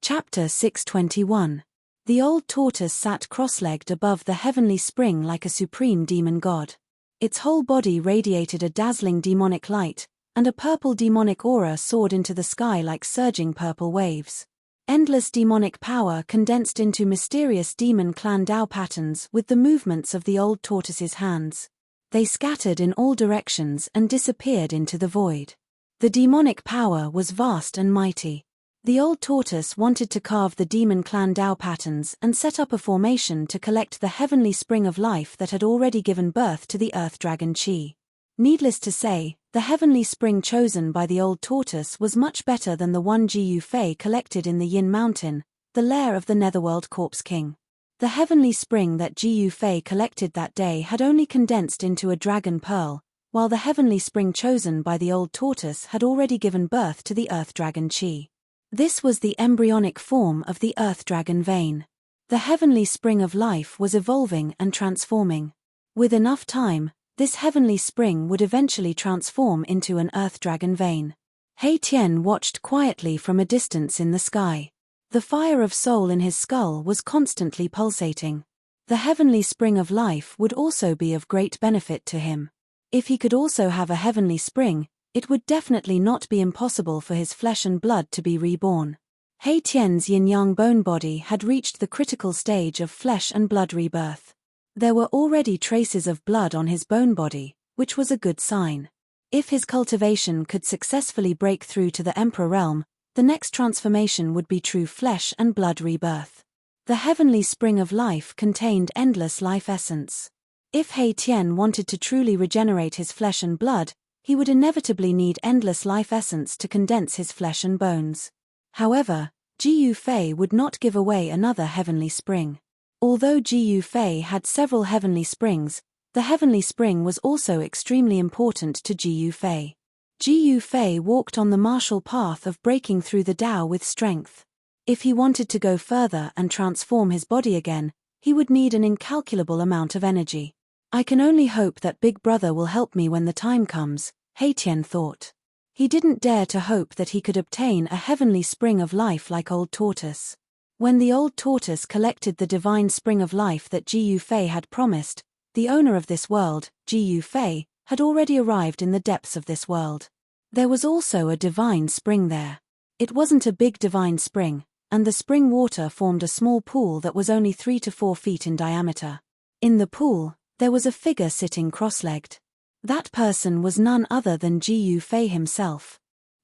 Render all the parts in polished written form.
Chapter 621. The old tortoise sat cross-legged above the heavenly spring like a supreme demon god. Its whole body radiated a dazzling demonic light, and a purple demonic aura soared into the sky like surging purple waves. Endless demonic power condensed into mysterious demon clan Dao patterns with the movements of the old tortoise's hands. They scattered in all directions and disappeared into the void. The demonic power was vast and mighty. The old tortoise wanted to carve the demon clan Dao patterns and set up a formation to collect the heavenly spring of life that had already given birth to the earth dragon Qi. Needless to say, the heavenly spring chosen by the old tortoise was much better than the one Jiyu Fei collected in the Yin Mountain, the lair of the Netherworld Corpse King. The heavenly spring that Jiyu Fei collected that day had only condensed into a dragon pearl, while the heavenly spring chosen by the old tortoise had already given birth to the earth dragon Qi. This was the embryonic form of the earth dragon vein. The heavenly spring of life was evolving and transforming. With enough time, this heavenly spring would eventually transform into an earth dragon vein. He Tian watched quietly from a distance in the sky. The fire of soul in his skull was constantly pulsating. The heavenly spring of life would also be of great benefit to him. If he could also have a heavenly spring, it would definitely not be impossible for his flesh and blood to be reborn. He Tian's yin-yang bone body had reached the critical stage of flesh and blood rebirth. There were already traces of blood on his bone body, which was a good sign. If his cultivation could successfully break through to the Emperor realm, the next transformation would be true flesh and blood rebirth. The heavenly spring of life contained endless life essence. If He Tian wanted to truly regenerate his flesh and blood, he would inevitably need endless life essence to condense his flesh and bones. However, Jiyu Fei would not give away another heavenly spring. Although Jiyu Fei had several heavenly springs, the heavenly spring was also extremely important to Jiyu Fei. Jiyu Fei walked on the martial path of breaking through the Tao with strength. If he wanted to go further and transform his body again, he would need an incalculable amount of energy. I can only hope that Big Brother will help me when the time comes, He Tian thought. He didn't dare to hope that he could obtain a heavenly spring of life like Old Tortoise. When the Old Tortoise collected the divine spring of life that Jiyu Fei had promised, the owner of this world, Jiyu Fei, had already arrived in the depths of this world. There was also a divine spring there. It wasn't a big divine spring, and the spring water formed a small pool that was only 3 to 4 feet in diameter. In the pool, there was a figure sitting cross-legged. That person was none other than Jiyu Fei himself.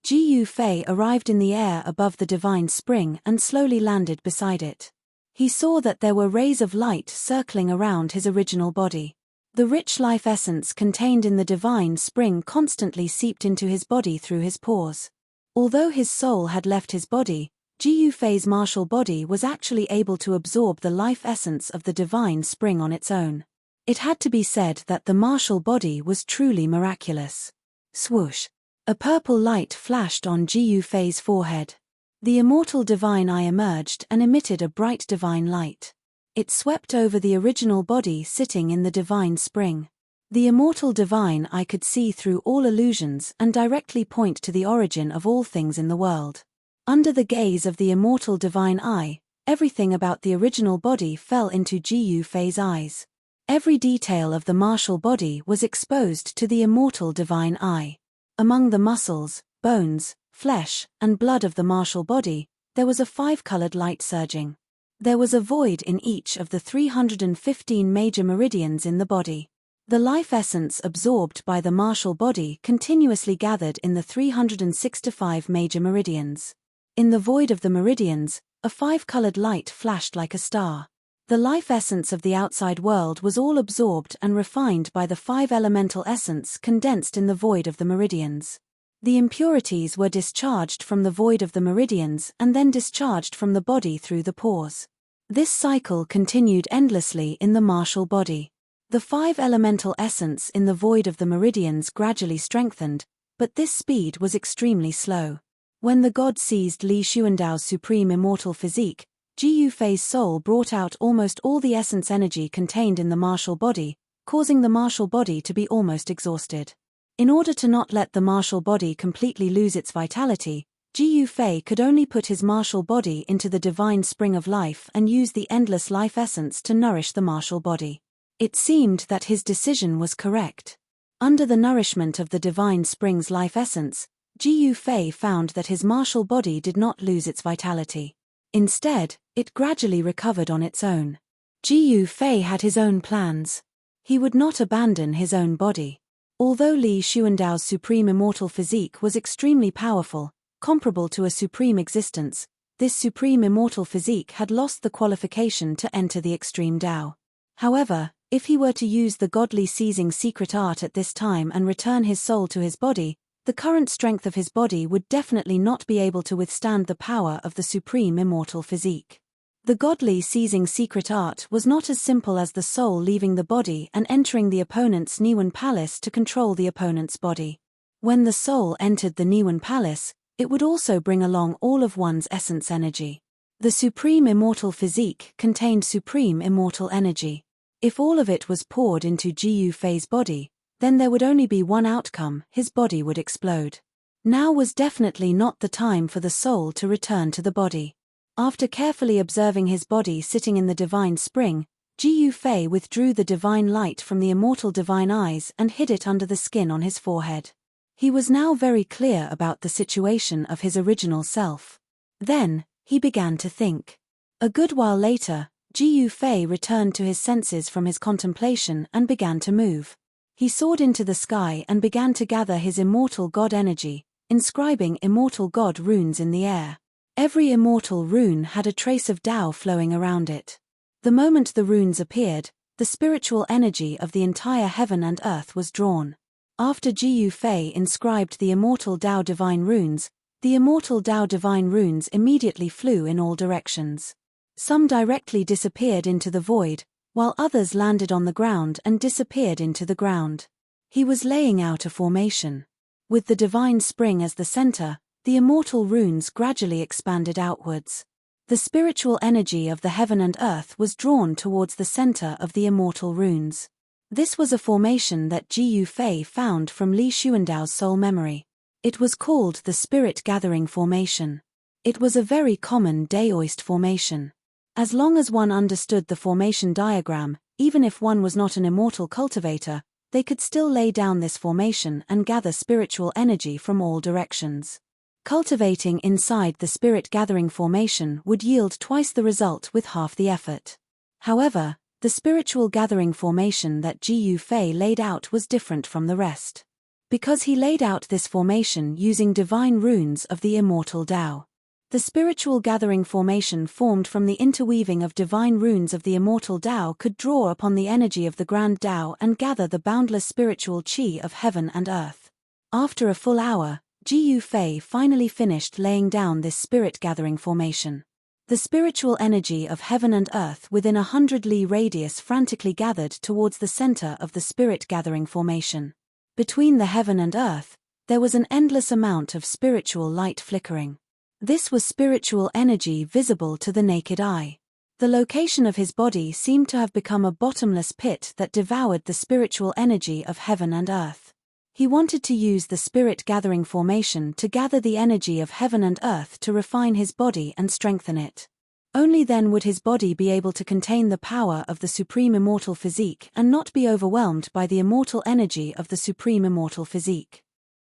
Jiyu Fei arrived in the air above the divine spring and slowly landed beside it. He saw that there were rays of light circling around his original body. The rich life essence contained in the divine spring constantly seeped into his body through his pores. Although his soul had left his body, Jiyu Fei's martial body was actually able to absorb the life essence of the divine spring on its own. It had to be said that the martial body was truly miraculous. Swoosh! A purple light flashed on Jiyu Fei's forehead. The immortal divine eye emerged and emitted a bright divine light. It swept over the original body sitting in the divine spring. The immortal divine eye could see through all illusions and directly point to the origin of all things in the world. Under the gaze of the immortal divine eye, everything about the original body fell into Jiyu Fei's eyes. Every detail of the martial body was exposed to the immortal divine eye. Among the muscles, bones, flesh, and blood of the martial body, there was a 5-colored light surging. There was a void in each of the 315 major meridians in the body. The life essence absorbed by the martial body continuously gathered in the 365 major meridians. In the void of the meridians, a 5-colored light flashed like a star. The life essence of the outside world was all absorbed and refined by the 5 elemental essence condensed in the void of the meridians. The impurities were discharged from the void of the meridians and then discharged from the body through the pores. This cycle continued endlessly in the martial body. The 5 elemental essence in the void of the meridians gradually strengthened, but this speed was extremely slow. When the god seized Li Xuandao's supreme immortal physique, Jiyu Fei's soul brought out almost all the essence energy contained in the martial body, causing the martial body to be almost exhausted. In order to not let the martial body completely lose its vitality, Ji Yufei could only put his martial body into the divine spring of life and use the endless life essence to nourish the martial body. It seemed that his decision was correct. Under the nourishment of the divine spring's life essence, Ji Yufei found that his martial body did not lose its vitality. Instead, it gradually recovered on its own. Ji Yufei had his own plans. He would not abandon his own body. Although Li Xuandao's supreme immortal physique was extremely powerful, comparable to a supreme existence, this supreme immortal physique had lost the qualification to enter the extreme Tao. However, if he were to use the godly seizing secret art at this time and return his soul to his body, the current strength of his body would definitely not be able to withstand the power of the supreme immortal physique. The godly seizing secret art was not as simple as the soul leaving the body and entering the opponent's Niwen palace to control the opponent's body. When the soul entered the Niwen palace, it would also bring along all of one's essence energy. The supreme immortal physique contained supreme immortal energy. If all of it was poured into Ji Yufei's body, then there would only be one outcome: his body would explode. Now was definitely not the time for the soul to return to the body. After carefully observing his body sitting in the divine spring, Ji Yufei withdrew the divine light from the immortal divine eyes and hid it under the skin on his forehead. He was now very clear about the situation of his original self. Then, he began to think. A good while later, Ji Yufei returned to his senses from his contemplation and began to move. He soared into the sky and began to gather his immortal god energy, inscribing immortal god runes in the air. Every immortal rune had a trace of Tao flowing around it. The moment the runes appeared, the spiritual energy of the entire heaven and earth was drawn. After Ji Yufei inscribed the immortal Tao divine runes, the immortal Tao divine runes immediately flew in all directions. Some directly disappeared into the void, while others landed on the ground and disappeared into the ground. He was laying out a formation. With the divine spring as the center, the immortal runes gradually expanded outwards. The spiritual energy of the heaven and earth was drawn towards the center of the immortal runes. This was a formation that Ji Yufei found from Li Xuandao's soul memory. It was called the Spirit Gathering Formation. It was a very common Daoist formation. As long as one understood the formation diagram, even if one was not an immortal cultivator, they could still lay down this formation and gather spiritual energy from all directions. Cultivating inside the spirit gathering formation would yield twice the result with half the effort. However, the spiritual gathering formation that Ji Yufei laid out was different from the rest. Because he laid out this formation using divine runes of the immortal Tao. The spiritual gathering formation formed from the interweaving of divine runes of the immortal Tao could draw upon the energy of the grand Tao and gather the boundless spiritual qi of heaven and earth. After a full hour, Ji Yufei finally finished laying down this spirit gathering formation. The spiritual energy of heaven and earth within 100 li radius frantically gathered towards the center of the spirit gathering formation. Between the heaven and earth, there was an endless amount of spiritual light flickering. This was spiritual energy visible to the naked eye. The location of his body seemed to have become a bottomless pit that devoured the spiritual energy of heaven and earth. He wanted to use the spirit gathering formation to gather the energy of heaven and earth to refine his body and strengthen it. Only then would his body be able to contain the power of the supreme immortal physique and not be overwhelmed by the immortal energy of the supreme immortal physique.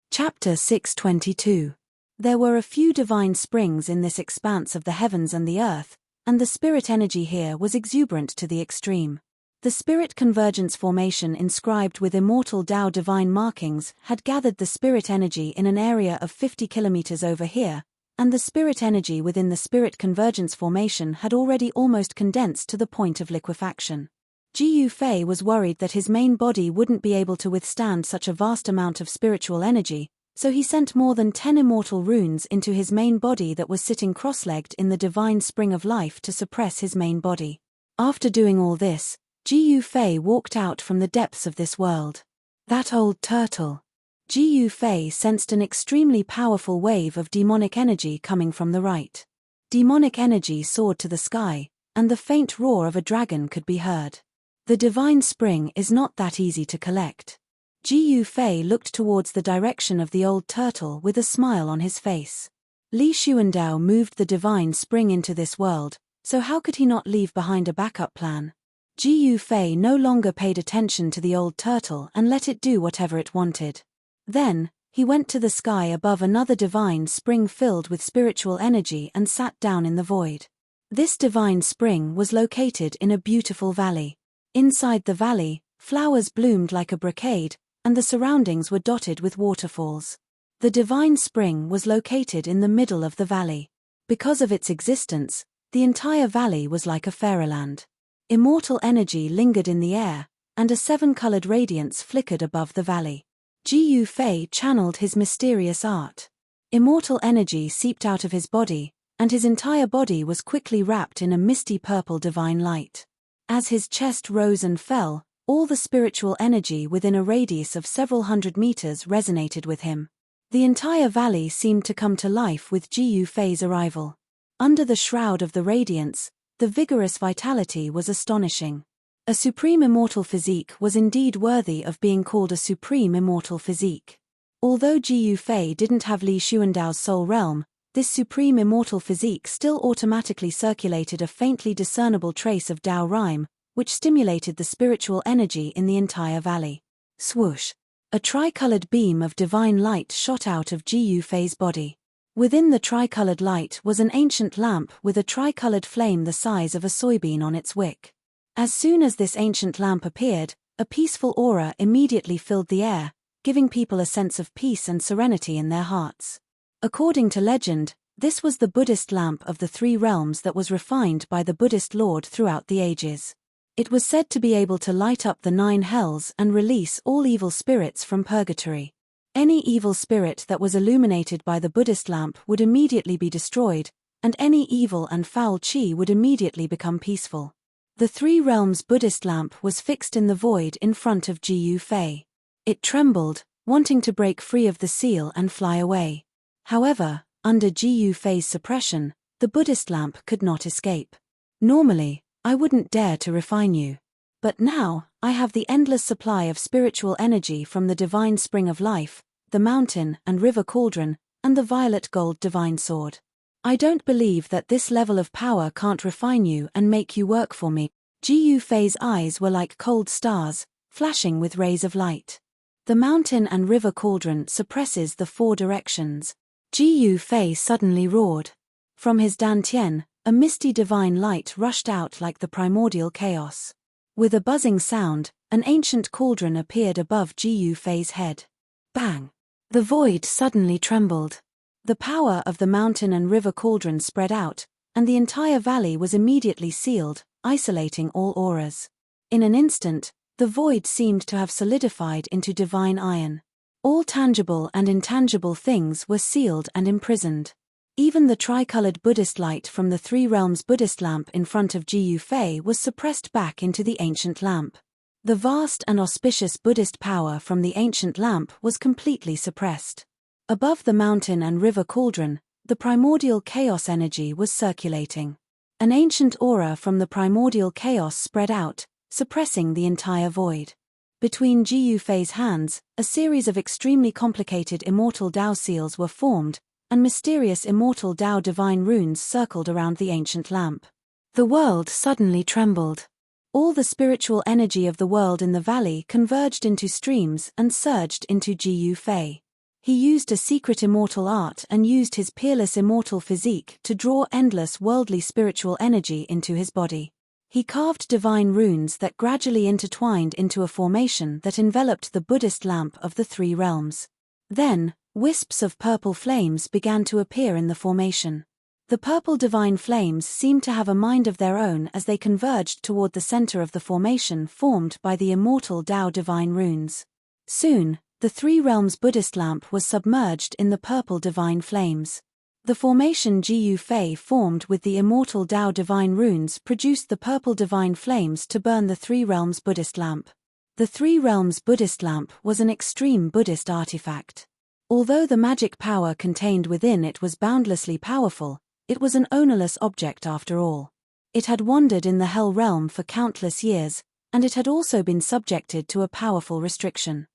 Chapter 622. There were a few divine springs in this expanse of the heavens and the earth, and the spirit energy here was exuberant to the extreme. The spirit convergence formation inscribed with immortal Tao divine markings had gathered the spirit energy in an area of 50 kilometers over here, and the spirit energy within the spirit convergence formation had already almost condensed to the point of liquefaction. Ji Yufei was worried that his main body wouldn't be able to withstand such a vast amount of spiritual energy, so he sent more than 10 immortal runes into his main body that was sitting cross-legged in the divine spring of life to suppress his main body. After doing all this, Ji Yufei walked out from the depths of this world. That old turtle. Ji Yufei sensed an extremely powerful wave of demonic energy coming from the right. Demonic energy soared to the sky, and the faint roar of a dragon could be heard. The divine spring is not that easy to collect. Ji Yufei looked towards the direction of the old turtle with a smile on his face. Li Xuandao moved the divine spring into this world, so how could he not leave behind a backup plan? Ji Yufei no longer paid attention to the old turtle and let it do whatever it wanted. Then, he went to the sky above another divine spring filled with spiritual energy and sat down in the void. This divine spring was located in a beautiful valley. Inside the valley, flowers bloomed like a brocade, and the surroundings were dotted with waterfalls. The divine spring was located in the middle of the valley. Because of its existence, the entire valley was like a fairyland. Immortal energy lingered in the air, and a seven-colored radiance flickered above the valley. Ji Yufei channeled his mysterious art. Immortal energy seeped out of his body, and his entire body was quickly wrapped in a misty purple divine light. As his chest rose and fell, all the spiritual energy within a radius of several hundred meters resonated with him. The entire valley seemed to come to life with Ji Yufei's arrival. Under the shroud of the radiance, the vigorous vitality was astonishing. A supreme immortal physique was indeed worthy of being called a supreme immortal physique. Although Ji Yufei didn't have Li Xuandao's soul realm, this supreme immortal physique still automatically circulated a faintly discernible trace of Dao rhyme, which stimulated the spiritual energy in the entire valley. Swoosh! A tricolored beam of divine light shot out of Ji Yufei's body. Within the tricolored light was an ancient lamp with a tricolored flame the size of a soybean on its wick. As soon as this ancient lamp appeared, a peaceful aura immediately filled the air, giving people a sense of peace and serenity in their hearts. According to legend, this was the Buddhist lamp of the three realms that was refined by the Buddhist Lord throughout the ages. It was said to be able to light up the 9 hells and release all evil spirits from purgatory. Any evil spirit that was illuminated by the Buddhist lamp would immediately be destroyed, and any evil and foul qi would immediately become peaceful. The three realms Buddhist lamp was fixed in the void in front of Ji Yufei. It trembled, wanting to break free of the seal and fly away. However, under Ji Yufei's suppression, the Buddhist lamp could not escape. Normally, I wouldn't dare to refine you. But now, I have the endless supply of spiritual energy from the divine spring of life, the mountain and river cauldron, and the violet gold divine sword. I don't believe that this level of power can't refine you and make you work for me. Ji Yufei's eyes were like cold stars, flashing with rays of light. The mountain and river cauldron suppresses the 4 directions. Ji Yufei suddenly roared. From his dantian, a misty divine light rushed out like the primordial chaos. With a buzzing sound, an ancient cauldron appeared above Ji Yufei's head. Bang! The void suddenly trembled. The power of the mountain and river cauldron spread out, and the entire valley was immediately sealed, isolating all auras. In an instant, the void seemed to have solidified into divine iron. All tangible and intangible things were sealed and imprisoned. Even the tricolored Buddhist light from the three realms Buddhist lamp in front of Ji Yufei was suppressed back into the ancient lamp. The vast and auspicious Buddhist power from the ancient lamp was completely suppressed. Above the mountain and river cauldron, the primordial chaos energy was circulating. An ancient aura from the primordial chaos spread out, suppressing the entire void. Between Ji Yufei's hands, a series of extremely complicated immortal Dao seals were formed, and mysterious immortal Dao divine runes circled around the ancient lamp. The world suddenly trembled. All the spiritual energy of the world in the valley converged into streams and surged into Ji Yufei. He used a secret immortal art and used his peerless immortal physique to draw endless worldly spiritual energy into his body. He carved divine runes that gradually intertwined into a formation that enveloped the Buddhist lamp of the three realms. Then, wisps of purple flames began to appear in the formation. The purple divine flames seemed to have a mind of their own as they converged toward the center of the formation formed by the immortal Dao divine runes. Soon, the three realms Buddhist lamp was submerged in the purple divine flames. The formation Ji Yufei formed with the immortal Dao divine runes produced the purple divine flames to burn the three realms Buddhist lamp. The three realms Buddhist lamp was an extreme Buddhist artifact. Although the magic power contained within it was boundlessly powerful, it was an ownerless object after all. It had wandered in the hell realm for countless years, and it had also been subjected to a powerful restriction.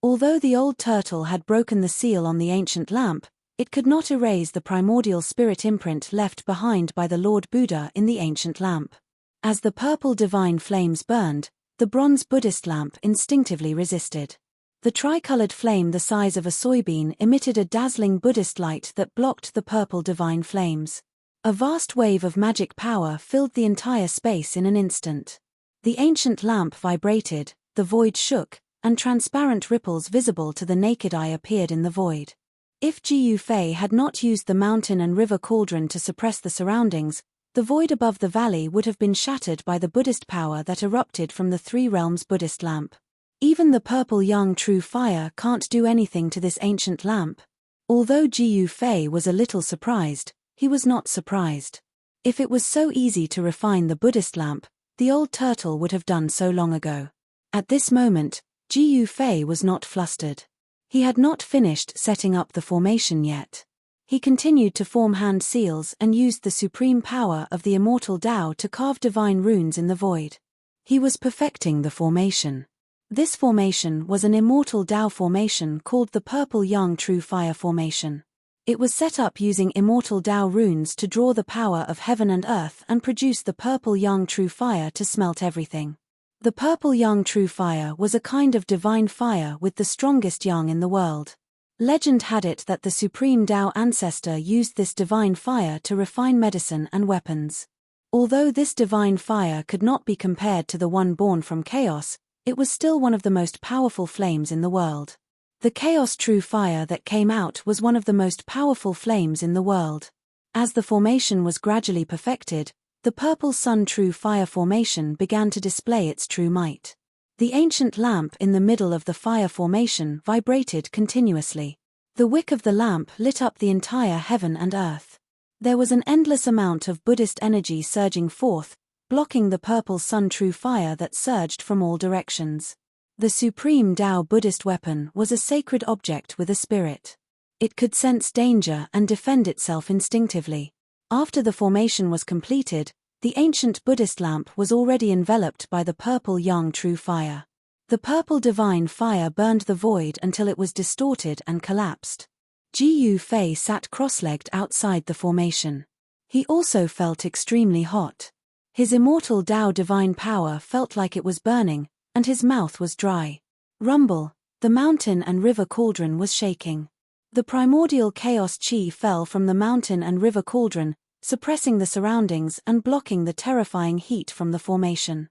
Although the old turtle had broken the seal on the ancient lamp, It could not erase the primordial spirit imprint left behind by the Lord Buddha in the ancient lamp. As the purple divine flames burned, the bronze Buddhist lamp instinctively resisted. The tricolored flame the size of a soybean emitted a dazzling Buddhist light that blocked the purple divine flames. A vast wave of magic power filled the entire space in an instant. The ancient lamp vibrated, the void shook, and transparent ripples visible to the naked eye appeared in the void. If Jiu Fei had not used the mountain and river cauldron to suppress the surroundings, the void above the valley would have been shattered by the Buddhist power that erupted from the Three Realms Buddhist lamp. Even the purple young true fire can't do anything to this ancient lamp. Although Jiu Fei was a little surprised, he was not surprised. If it was so easy to refine the Buddhist lamp, the old turtle would have done so long ago. At this moment, Jiu Fei was not flustered. He had not finished setting up the formation yet. He continued to form hand seals and used the supreme power of the immortal Tao to carve divine runes in the void. He was perfecting the formation. This formation was an immortal Tao formation called the Purple Young True Fire Formation. It was set up using immortal Tao runes to draw the power of heaven and earth and produce the purple young true fire to smelt everything. The purple young true fire was a kind of divine fire with the strongest yang in the world. Legend had it that the supreme Tao ancestor used this divine fire to refine medicine and weapons. Although this divine fire could not be compared to the one born from chaos, it was still one of the most powerful flames in the world. The chaos true fire that came out was one of the most powerful flames in the world. As the formation was gradually perfected, the purple sun true fire formation began to display its true might. The ancient lamp in the middle of the fire formation vibrated continuously. The wick of the lamp lit up the entire heaven and earth. There was an endless amount of Buddhist energy surging forth, blocking the purple sun true fire that surged from all directions. The supreme Tao Buddhist weapon was a sacred object with a spirit. It could sense danger and defend itself instinctively. After the formation was completed, the ancient Buddhist lamp was already enveloped by the purple young true fire. The purple divine fire burned the void until it was distorted and collapsed. Jiu Fei sat cross-legged outside the formation. He also felt extremely hot. His immortal Tao divine power felt like it was burning, and his mouth was dry. Rumble, the mountain and river cauldron was shaking. The primordial chaos chi fell from the mountain and river cauldron, suppressing the surroundings and blocking the terrifying heat from the formation.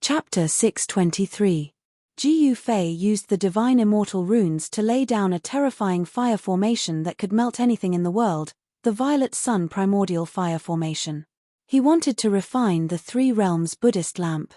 Chapter 623. Jiu Fei used the divine immortal runes to lay down a terrifying fire formation that could melt anything in the world, the violet sun primordial fire formation. He wanted to refine the Three Realms Buddhist lamp.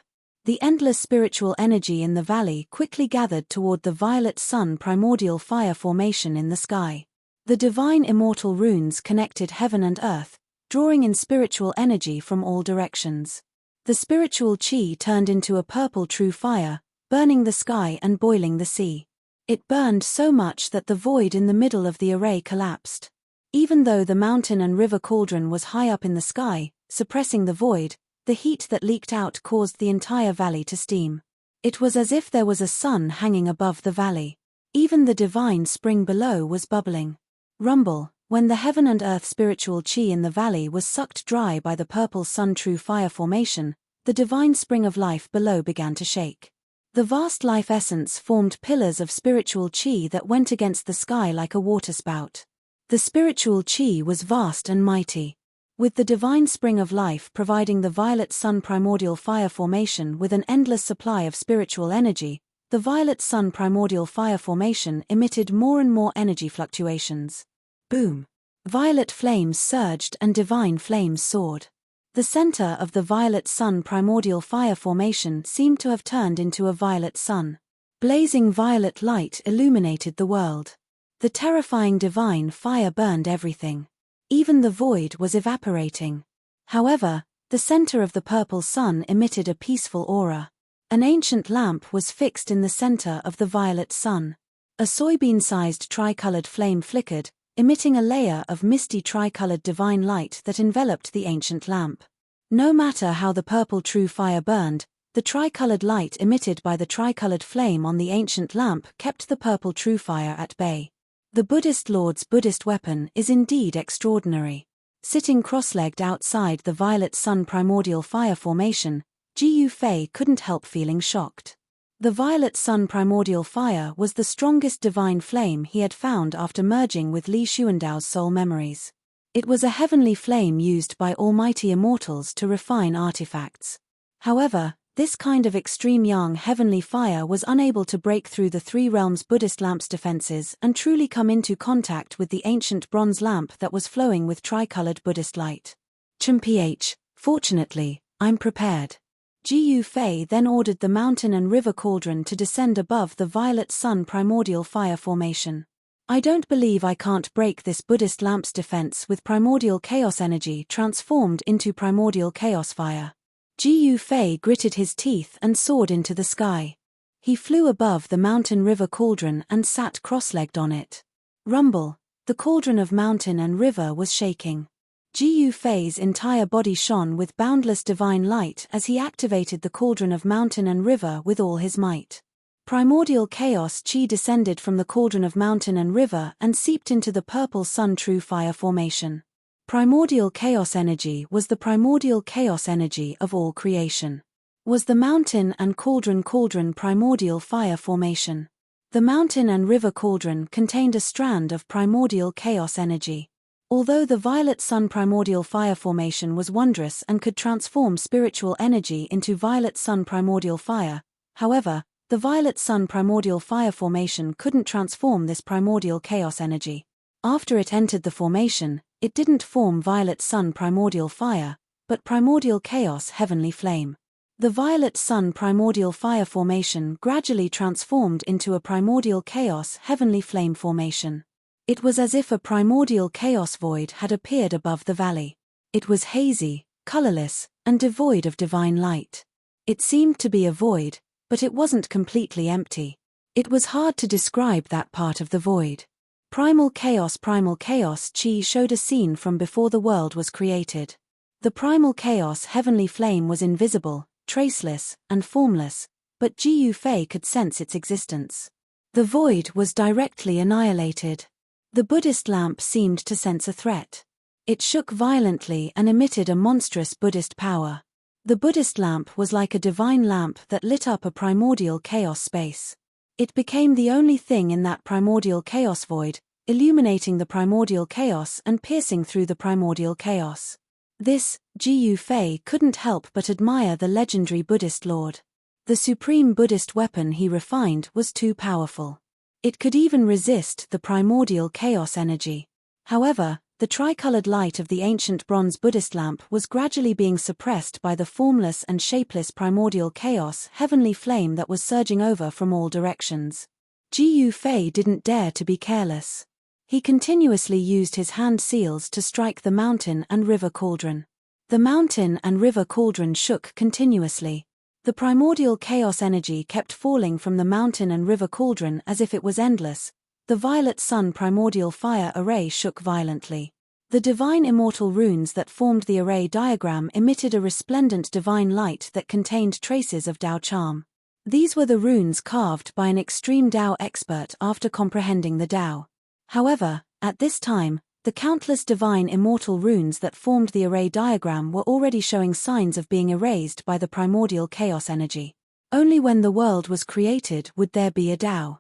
The endless spiritual energy in the valley quickly gathered toward the violet sun primordial fire formation in the sky. The divine immortal runes connected heaven and earth, drawing in spiritual energy from all directions. The spiritual chi turned into a purple true fire, burning the sky and boiling the sea. It burned so much that the void in the middle of the array collapsed. Even though the mountain and river cauldron was high up in the sky, suppressing the void, the heat that leaked out caused the entire valley to steam. It was as if there was a sun hanging above the valley. Even the divine spring below was bubbling. Rumble, when the heaven and earth spiritual chi in the valley was sucked dry by the purple sun true fire formation, the divine spring of life below began to shake. The vast life essence formed pillars of spiritual chi that went against the sky like a waterspout. The spiritual chi was vast and mighty. With the divine spring of life providing the violet sun primordial fire formation with an endless supply of spiritual energy, the violet sun primordial fire formation emitted more and more energy fluctuations. Boom! Violet flames surged and divine flames soared. The center of the violet sun primordial fire formation seemed to have turned into a violet sun. Blazing violet light illuminated the world. The terrifying divine fire burned everything. Even the void was evaporating. However, the center of the purple sun emitted a peaceful aura. An ancient lamp was fixed in the center of the violet sun. A soybean-sized tricolored flame flickered, emitting a layer of misty tricolored divine light that enveloped the ancient lamp. No matter how the purple true fire burned, the tricolored light emitted by the tricolored flame on the ancient lamp kept the purple true fire at bay. The Buddhist Lord's Buddhist weapon is indeed extraordinary. Sitting cross-legged outside the violet sun primordial fire formation, Jiyu Fei couldn't help feeling shocked. The violet sun primordial fire was the strongest divine flame he had found after merging with Li Xuandao's soul memories. It was a heavenly flame used by almighty immortals to refine artifacts. However, this kind of extreme yang heavenly fire was unable to break through the three realms Buddhist lamp's defenses and truly come into contact with the ancient bronze lamp that was flowing with tricolored Buddhist light. Ch. Fortunately, I'm prepared. Jiyu Fei then ordered the mountain and river cauldron to descend above the violet sun primordial fire formation. I don't believe I can't break this Buddhist lamp's defense with primordial chaos energy transformed into primordial chaos fire. Jiyu Fei gritted his teeth and soared into the sky. He flew above the mountain river cauldron and sat cross-legged on it. Rumble, the cauldron of mountain and river was shaking. Jiyu Fei's entire body shone with boundless divine light as he activated the cauldron of mountain and river with all his might. Primordial chaos chi descended from the cauldron of mountain and river and seeped into the purple sun true fire formation. Primordial chaos energy was the primordial chaos energy of all creation. Was the mountain and cauldron primordial fire formation? The mountain and river cauldron contained a strand of primordial chaos energy. Although the violet sun primordial fire formation was wondrous and could transform spiritual energy into violet sun primordial fire, however, the violet sun primordial fire formation couldn't transform this primordial chaos energy. After it entered the formation, it didn't form violet sun primordial fire, but primordial chaos heavenly flame. The violet sun primordial fire formation gradually transformed into a primordial chaos heavenly flame formation. It was as if a primordial chaos void had appeared above the valley. It was hazy, colorless, and devoid of divine light. It seemed to be a void, but it wasn't completely empty. It was hard to describe that part of the void. Primal chaos chi showed a scene from before the world was created. The primal chaos heavenly flame was invisible, traceless, and formless, but Jiyu Fei could sense its existence. The void was directly annihilated. The Buddhist lamp seemed to sense a threat. It shook violently and emitted a monstrous Buddhist power. The Buddhist lamp was like a divine lamp that lit up a primordial chaos space. It became the only thing in that primordial chaos void, illuminating the primordial chaos and piercing through the primordial chaos. This, Jiyu Fei couldn't help but admire the legendary Buddhist Lord. The supreme Buddhist weapon he refined was too powerful. It could even resist the primordial chaos energy. However, the tricolored light of the ancient bronze Buddhist lamp was gradually being suppressed by the formless and shapeless primordial chaos heavenly flame that was surging over from all directions. Jiyu Fei didn't dare to be careless. He continuously used his hand seals to strike the mountain and river cauldron. The mountain and river cauldron shook continuously. The primordial chaos energy kept falling from the mountain and river cauldron as if it was endless. The violet sun primordial fire array shook violently. The divine immortal runes that formed the array diagram emitted a resplendent divine light that contained traces of Dao charm. These were the runes carved by an extreme Dao expert after comprehending the Dao. However, at this time, the countless divine immortal runes that formed the array diagram were already showing signs of being erased by the primordial chaos energy. Only when the world was created would there be a Dao.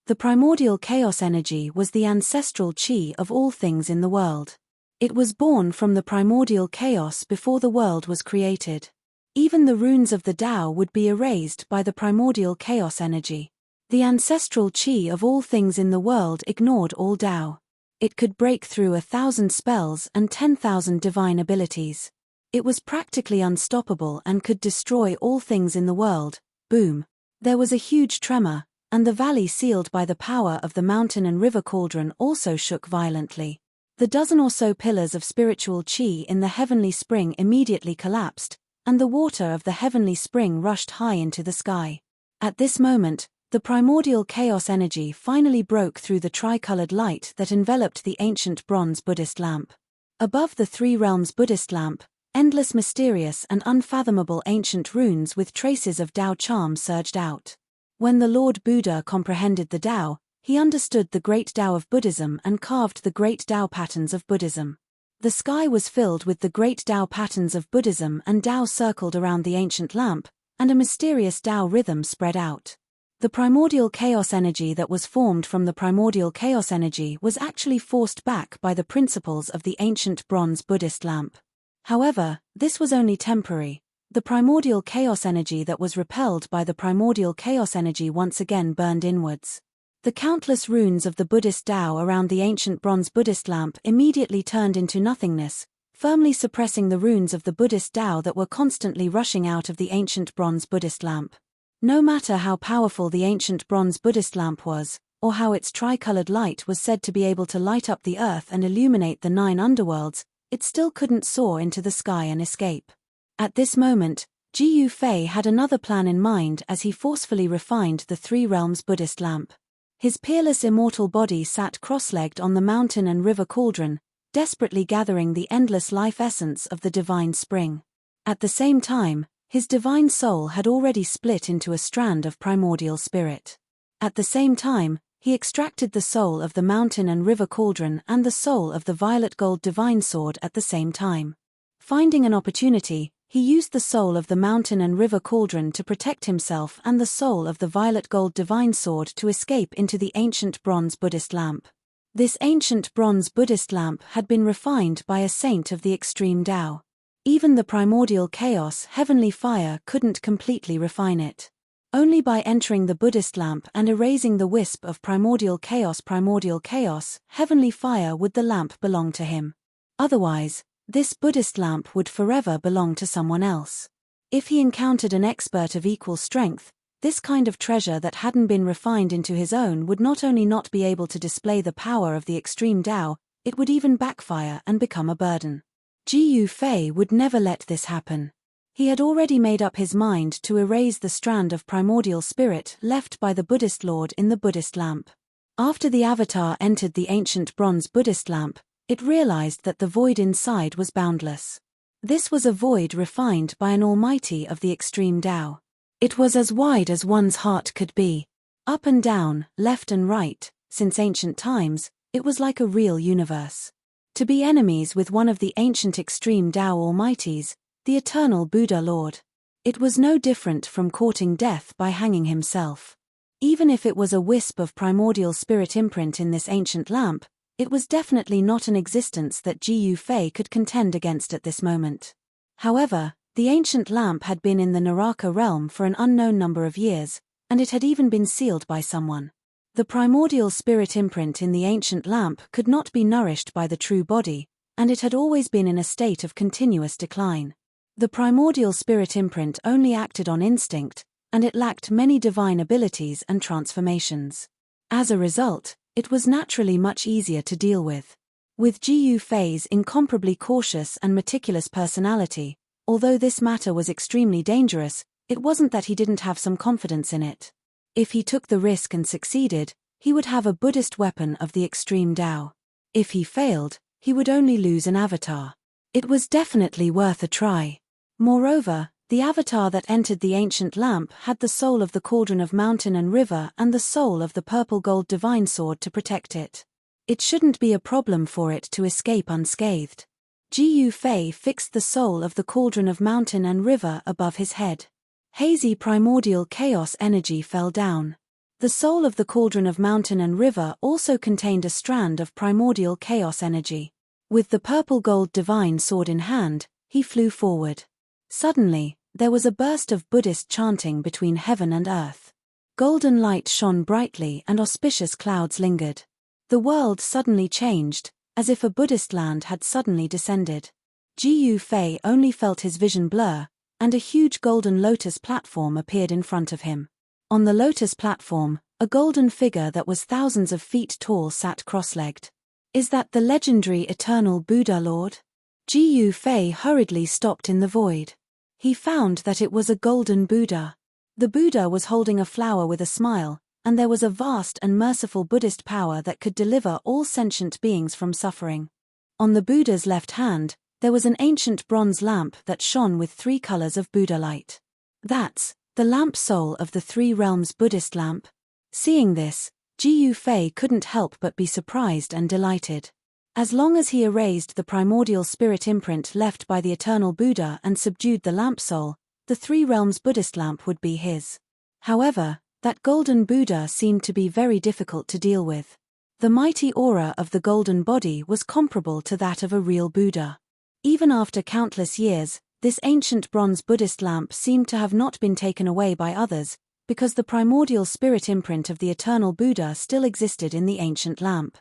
The primordial chaos energy was the ancestral chi of all things in the world. It was born from the primordial chaos before the world was created. Even the runes of the Tao would be erased by the primordial chaos energy. The ancestral chi of all things in the world ignored all Tao. It could break through 1,000 spells and 10,000 divine abilities. It was practically unstoppable and could destroy all things in the world. Boom. There was a huge tremor, and the valley sealed by the power of the mountain and river cauldron also shook violently. The dozen or so pillars of spiritual chi in the heavenly spring immediately collapsed, and the water of the heavenly spring rushed high into the sky. At this moment, the primordial chaos energy finally broke through the tricolored light that enveloped the ancient bronze Buddhist lamp. Above the three realms Buddhist lamp, endless mysterious and unfathomable ancient runes with traces of Tao charm surged out. When the Lord Buddha comprehended the Tao, He understood the great Tao of Buddhism and carved the great Tao patterns of Buddhism. The sky was filled with the great Tao patterns of Buddhism, and Tao circled around the ancient lamp, and a mysterious Tao rhythm spread out. The primordial chaos energy that was formed from the primordial chaos energy was actually forced back by the principles of the ancient bronze Buddhist lamp. However, this was only temporary. The primordial chaos energy that was repelled by the primordial chaos energy once again burned inwards. The countless runes of the Buddhist Tao around the ancient bronze Buddhist lamp immediately turned into nothingness, firmly suppressing the runes of the Buddhist Tao that were constantly rushing out of the ancient bronze Buddhist lamp. No matter how powerful the ancient bronze Buddhist lamp was, or how its tricolored light was said to be able to light up the earth and illuminate the 9 underworlds, it still couldn't soar into the sky and escape. At this moment, Ji Yufei had another plan in mind as he forcefully refined the 3 realms Buddhist lamp. His peerless immortal body sat cross-legged on the mountain and river cauldron, desperately gathering the endless life essence of the divine spring. At the same time, his divine soul had already split into a strand of primordial spirit. At the same time, he extracted the soul of the mountain and river cauldron and the soul of the violet gold divine sword at the same time. Finding an opportunity, he used the soul of the mountain and river cauldron to protect himself and the soul of the violet gold divine sword to escape into the ancient bronze Buddhist lamp. This ancient bronze Buddhist lamp had been refined by a saint of the extreme Tao. Even the primordial chaos, heavenly fire, couldn't completely refine it. Only by entering the Buddhist lamp and erasing the wisp of primordial chaos, heavenly fire, would the lamp belong to him. Otherwise, this Buddhist lamp would forever belong to someone else. If he encountered an expert of equal strength, this kind of treasure that hadn't been refined into his own would not only not be able to display the power of the extreme Tao, it would even backfire and become a burden. Ji Yufei would never let this happen. He had already made up his mind to erase the strand of primordial spirit left by the Buddhist Lord in the Buddhist lamp. After the avatar entered the ancient bronze Buddhist lamp, it realized that the void inside was boundless. This was a void refined by an almighty of the extreme Tao. It was as wide as one's heart could be. Up and down, left and right, since ancient times, it was like a real universe. To be enemies with one of the ancient extreme Tao almighties, the eternal Buddha Lord. It was no different from courting death by hanging himself. Even if it was a wisp of primordial spirit imprint in this ancient lamp, it was definitely not an existence that Ji Yufei could contend against at this moment. However, the ancient lamp had been in the Naraka realm for an unknown number of years, and it had even been sealed by someone. The primordial spirit imprint in the ancient lamp could not be nourished by the true body, and it had always been in a state of continuous decline. The primordial spirit imprint only acted on instinct, and it lacked many divine abilities and transformations. As a result, it was naturally much easier to deal with. With Ji Yufei's incomparably cautious and meticulous personality, although this matter was extremely dangerous, it wasn't that he didn't have some confidence in it. If he took the risk and succeeded, he would have a Buddhist weapon of the extreme Tao. If he failed, he would only lose an avatar. It was definitely worth a try. Moreover, the avatar that entered the ancient lamp had the soul of the cauldron of mountain and river and the soul of the purple gold divine sword to protect it. It shouldn't be a problem for it to escape unscathed. Ji Yufei fixed the soul of the cauldron of mountain and river above his head. Hazy primordial chaos energy fell down. The soul of the cauldron of mountain and river also contained a strand of primordial chaos energy. With the purple gold divine sword in hand, he flew forward. Suddenly, there was a burst of Buddhist chanting between heaven and earth. Golden light shone brightly and auspicious clouds lingered. The world suddenly changed, as if a Buddhist land had suddenly descended. Ji Yufei only felt his vision blur, and a huge golden lotus platform appeared in front of him. On the lotus platform, a golden figure that was thousands of feet tall sat cross-legged. Is that the legendary eternal Buddha Lord? Ji Yufei hurriedly stopped in the void. He found that it was a golden Buddha. The Buddha was holding a flower with a smile, and there was a vast and merciful Buddhist power that could deliver all sentient beings from suffering. On the Buddha's left hand, there was an ancient bronze lamp that shone with 3 colors of Buddha light. That's the lamp soul of the 3 realms Buddhist lamp. Seeing this, Ji Yufei couldn't help but be surprised and delighted. As long as he erased the primordial spirit imprint left by the eternal Buddha and subdued the lamp soul, the Three Realms Buddhist lamp would be his. However, that golden Buddha seemed to be very difficult to deal with. The mighty aura of the golden body was comparable to that of a real Buddha. Even after countless years, this ancient bronze Buddhist lamp seemed to have not been taken away by others, because the primordial spirit imprint of the eternal Buddha still existed in the ancient lamp.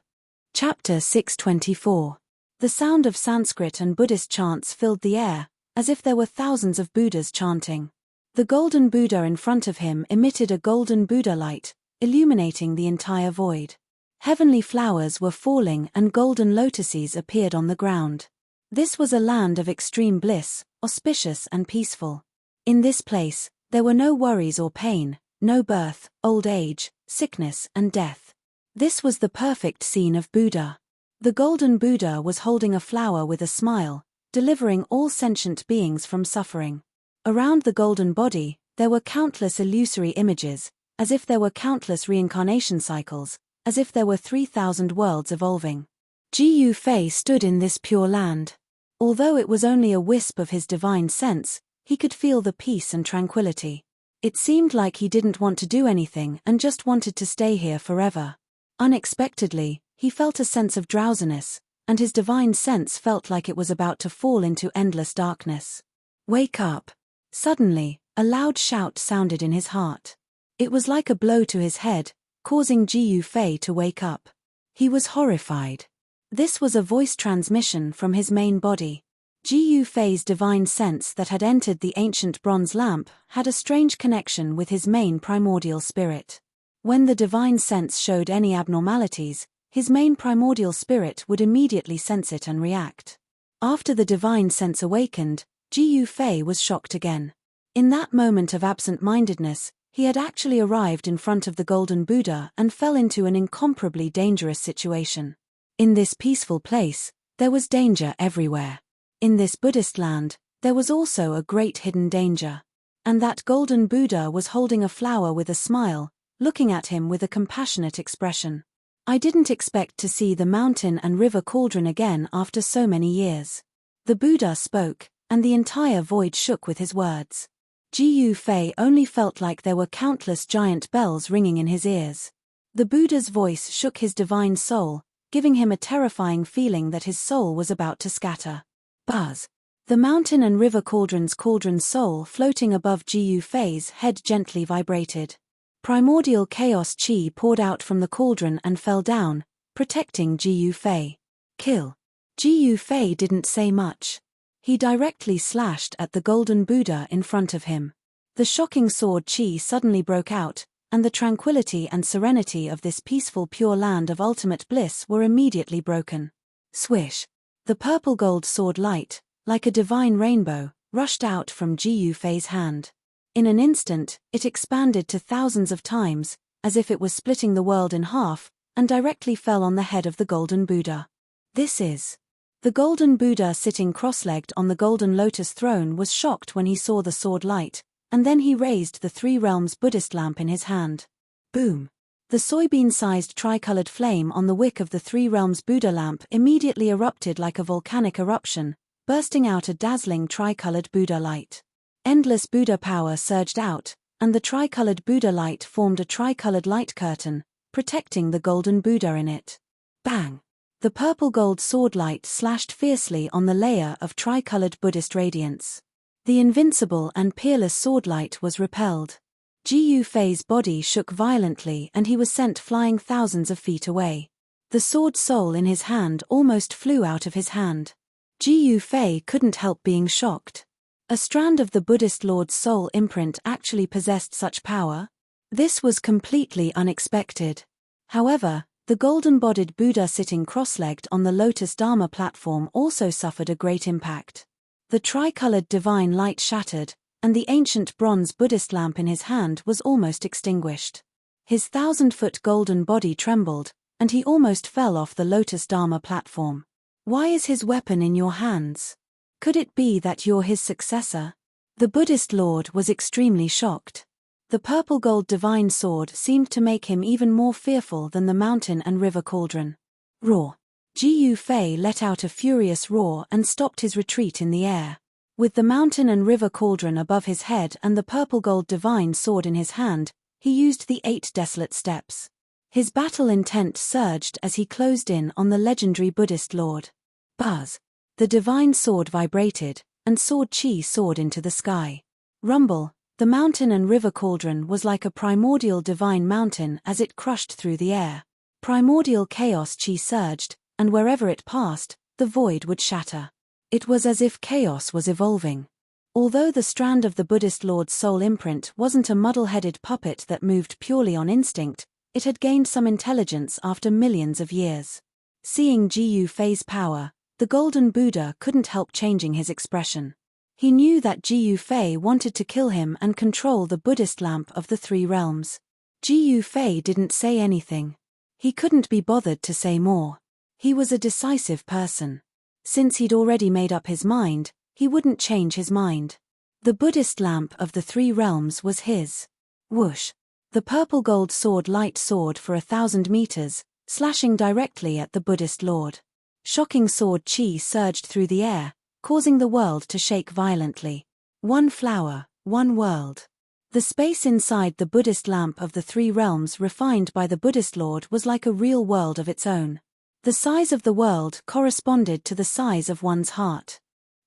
Chapter 624. The sound of Sanskrit and Buddhist chants filled the air, as if there were thousands of Buddhas chanting. The golden Buddha in front of him emitted a golden Buddha light, illuminating the entire void. Heavenly flowers were falling and golden lotuses appeared on the ground. This was a land of extreme bliss, auspicious and peaceful. In this place, there were no worries or pain, no birth, old age, sickness and death. This was the perfect scene of Buddha. The golden Buddha was holding a flower with a smile, delivering all sentient beings from suffering. Around the golden body, there were countless illusory images, as if there were countless reincarnation cycles, as if there were 3,000 worlds evolving. Ji Yufei stood in this pure land. Although it was only a wisp of his divine sense, he could feel the peace and tranquility. It seemed like he didn't want to do anything and just wanted to stay here forever. Unexpectedly, he felt a sense of drowsiness, and his divine sense felt like it was about to fall into endless darkness. Wake up! Suddenly, a loud shout sounded in his heart. It was like a blow to his head, causing Ji Yufei to wake up. He was horrified. This was a voice transmission from his main body. Ji Yufei's divine sense that had entered the ancient bronze lamp had a strange connection with his main primordial spirit. When the divine sense showed any abnormalities, his main primordial spirit would immediately sense it and react. After the divine sense awakened, Ji Yufei was shocked again. In that moment of absent-mindedness, he had actually arrived in front of the golden Buddha and fell into an incomparably dangerous situation. In this peaceful place, there was danger everywhere. In this Buddhist land, there was also a great hidden danger. And that golden Buddha was holding a flower with a smile, looking at him with a compassionate expression. I didn't expect to see the mountain and river cauldron again after so many years. The Buddha spoke, and the entire void shook with his words. Ji Yufei only felt like there were countless giant bells ringing in his ears. The Buddha's voice shook his divine soul, giving him a terrifying feeling that his soul was about to scatter. Buzz! The mountain and river cauldron's soul floating above Ji Yufei's head gently vibrated. Primordial chaos chi poured out from the cauldron and fell down, protecting Ji Yufei. Kill! Ji Yufei didn't say much. He directly slashed at the golden Buddha in front of him. The shocking sword chi suddenly broke out, and the tranquility and serenity of this peaceful pure land of ultimate bliss were immediately broken. Swish! The purple gold sword light, like a divine rainbow, rushed out from Ji Yufei's hand. In an instant, it expanded to thousands of times, as if it was splitting the world in half, and directly fell on the head of the golden Buddha. This is. The golden Buddha sitting cross-legged on the golden lotus throne was shocked when he saw the sword light, and then he raised the Three Realms Buddhist lamp in his hand. Boom! The soybean-sized tricolored flame on the wick of the Three Realms Buddha lamp immediately erupted like a volcanic eruption, bursting out a dazzling tricolored Buddha light. Endless Buddha power surged out, and the tricolored Buddha light formed a tricolored light curtain, protecting the golden Buddha in it. Bang! The purple gold sword light slashed fiercely on the layer of tricolored Buddhist radiance. The invincible and peerless sword light was repelled. Ji Yufei's body shook violently and he was sent flying thousands of feet away. The sword soul in his hand almost flew out of his hand. Ji Yufei couldn't help being shocked. A strand of the Buddhist Lord's soul imprint actually possessed such power? This was completely unexpected. However, the golden-bodied Buddha sitting cross-legged on the Lotus Dharma platform also suffered a great impact. The tricolored divine light shattered, and the ancient bronze Buddhist lamp in his hand was almost extinguished. His 1,000-foot golden body trembled, and he almost fell off the Lotus Dharma platform. Why is his weapon in your hands? Could it be that you're his successor? The Buddhist Lord was extremely shocked. The purple gold divine sword seemed to make him even more fearful than the mountain and river cauldron. Roar! Ji Fei let out a furious roar and stopped his retreat in the air. With the mountain and river cauldron above his head and the purple gold divine sword in his hand, he used the 8 desolate steps. His battle intent surged as he closed in on the legendary Buddhist lord. Buzz! The divine sword vibrated, and sword chi soared into the sky. Rumble! The mountain and river cauldron was like a primordial divine mountain as it crushed through the air. Primordial chaos chi surged, and wherever it passed, the void would shatter. It was as if chaos was evolving. Although the strand of the Buddhist lord's soul imprint wasn't a muddle-headed puppet that moved purely on instinct, it had gained some intelligence after millions of years. Seeing Ji Fei's power, the golden Buddha couldn't help changing his expression. He knew that Ji Fei wanted to kill him and control the Buddhist lamp of the 3 realms. Ji Fei didn't say anything. He couldn't be bothered to say more. He was a decisive person. Since he'd already made up his mind, he wouldn't change his mind. The Buddhist lamp of the 3 realms was his. Whoosh! The purple gold sword light soared for 1,000 meters, slashing directly at the Buddhist lord. Shocking sword chi surged through the air, causing the world to shake violently. One flower, one world. The space inside the Buddhist lamp of the 3 realms refined by the Buddhist lord was like a real world of its own. The size of the world corresponded to the size of one's heart.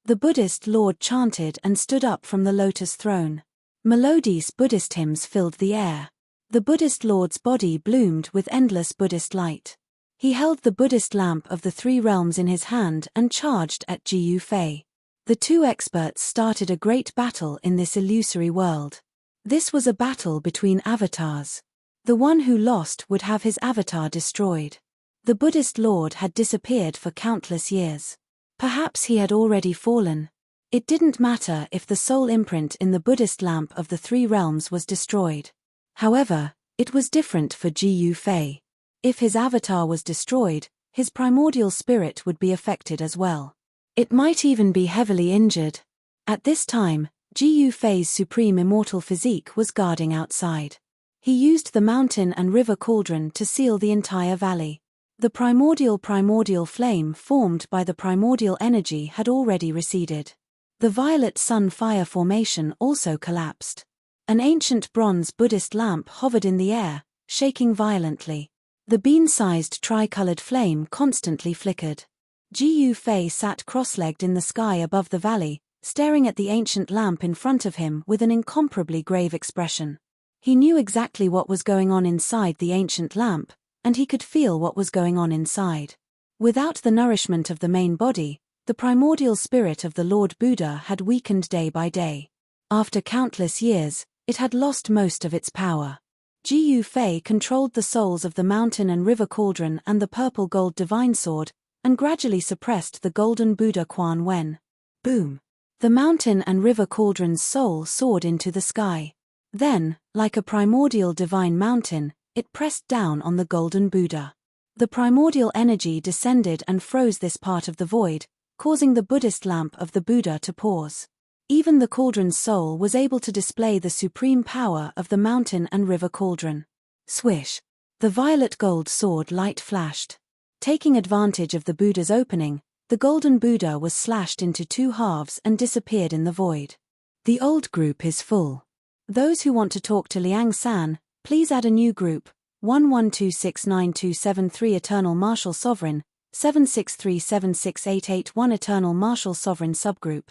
The Buddhist lord chanted and stood up from the lotus throne. Melodious Buddhist hymns filled the air. The Buddhist lord's body bloomed with endless Buddhist light. He held the Buddhist lamp of the 3 realms in his hand and charged at Ji Fei. The 2 experts started a great battle in this illusory world. This was a battle between avatars. The one who lost would have his avatar destroyed. The Buddhist lord had disappeared for countless years. Perhaps he had already fallen. It didn't matter if the soul imprint in the Buddhist lamp of the 3 realms was destroyed. However, it was different for Ji Fei. If his avatar was destroyed, his primordial spirit would be affected as well. It might even be heavily injured. At this time, Ji Fei's supreme immortal physique was guarding outside. He used the mountain and river cauldron to seal the entire valley. The primordial flame formed by the primordial energy had already receded. The violet sun fire formation also collapsed. An ancient bronze Buddhist lamp hovered in the air, shaking violently. The bean-sized tricolored flame constantly flickered. Ji Fei sat cross-legged in the sky above the valley, staring at the ancient lamp in front of him with an incomparably grave expression. He knew exactly what was going on inside the ancient lamp, and he could feel what was going on inside. Without the nourishment of the main body, the primordial spirit of the Lord Buddha had weakened day by day. After countless years, it had lost most of its power. Ji Fei controlled the souls of the mountain and river cauldron and the purple gold divine sword, and gradually suppressed the golden Buddha Quan Wen. Boom! The mountain and river cauldron's soul soared into the sky. Then, like a primordial divine mountain, it pressed down on the golden Buddha. The primordial energy descended and froze this part of the void, causing the Buddhist lamp of the Buddha to pause. Even the cauldron's soul was able to display the supreme power of the mountain and river cauldron. Swish! The violet gold sword light flashed. Taking advantage of the Buddha's opening, the golden Buddha was slashed into 2 halves and disappeared in the void. The old group is full. Those who want to talk to Liang San, please add a new group, 11269273 Eternal Martial Sovereign, 763768881 Eternal Martial Sovereign Subgroup.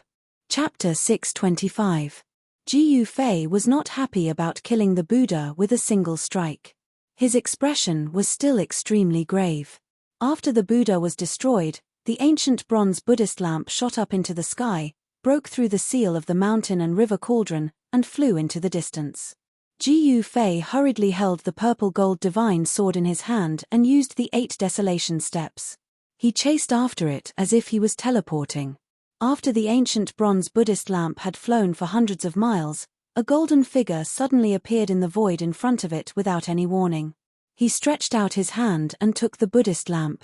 Chapter 625. Ji Fei was not happy about killing the Buddha with a single strike. His expression was still extremely grave. After the Buddha was destroyed, the ancient bronze Buddhist lamp shot up into the sky, broke through the seal of the mountain and river cauldron, and flew into the distance. Ji Fei hurriedly held the purple gold divine sword in his hand and used the 8 desolation steps. He chased after it as if he was teleporting. After the ancient bronze Buddhist lamp had flown for hundreds of miles, a golden figure suddenly appeared in the void in front of it without any warning. He stretched out his hand and took the Buddhist lamp.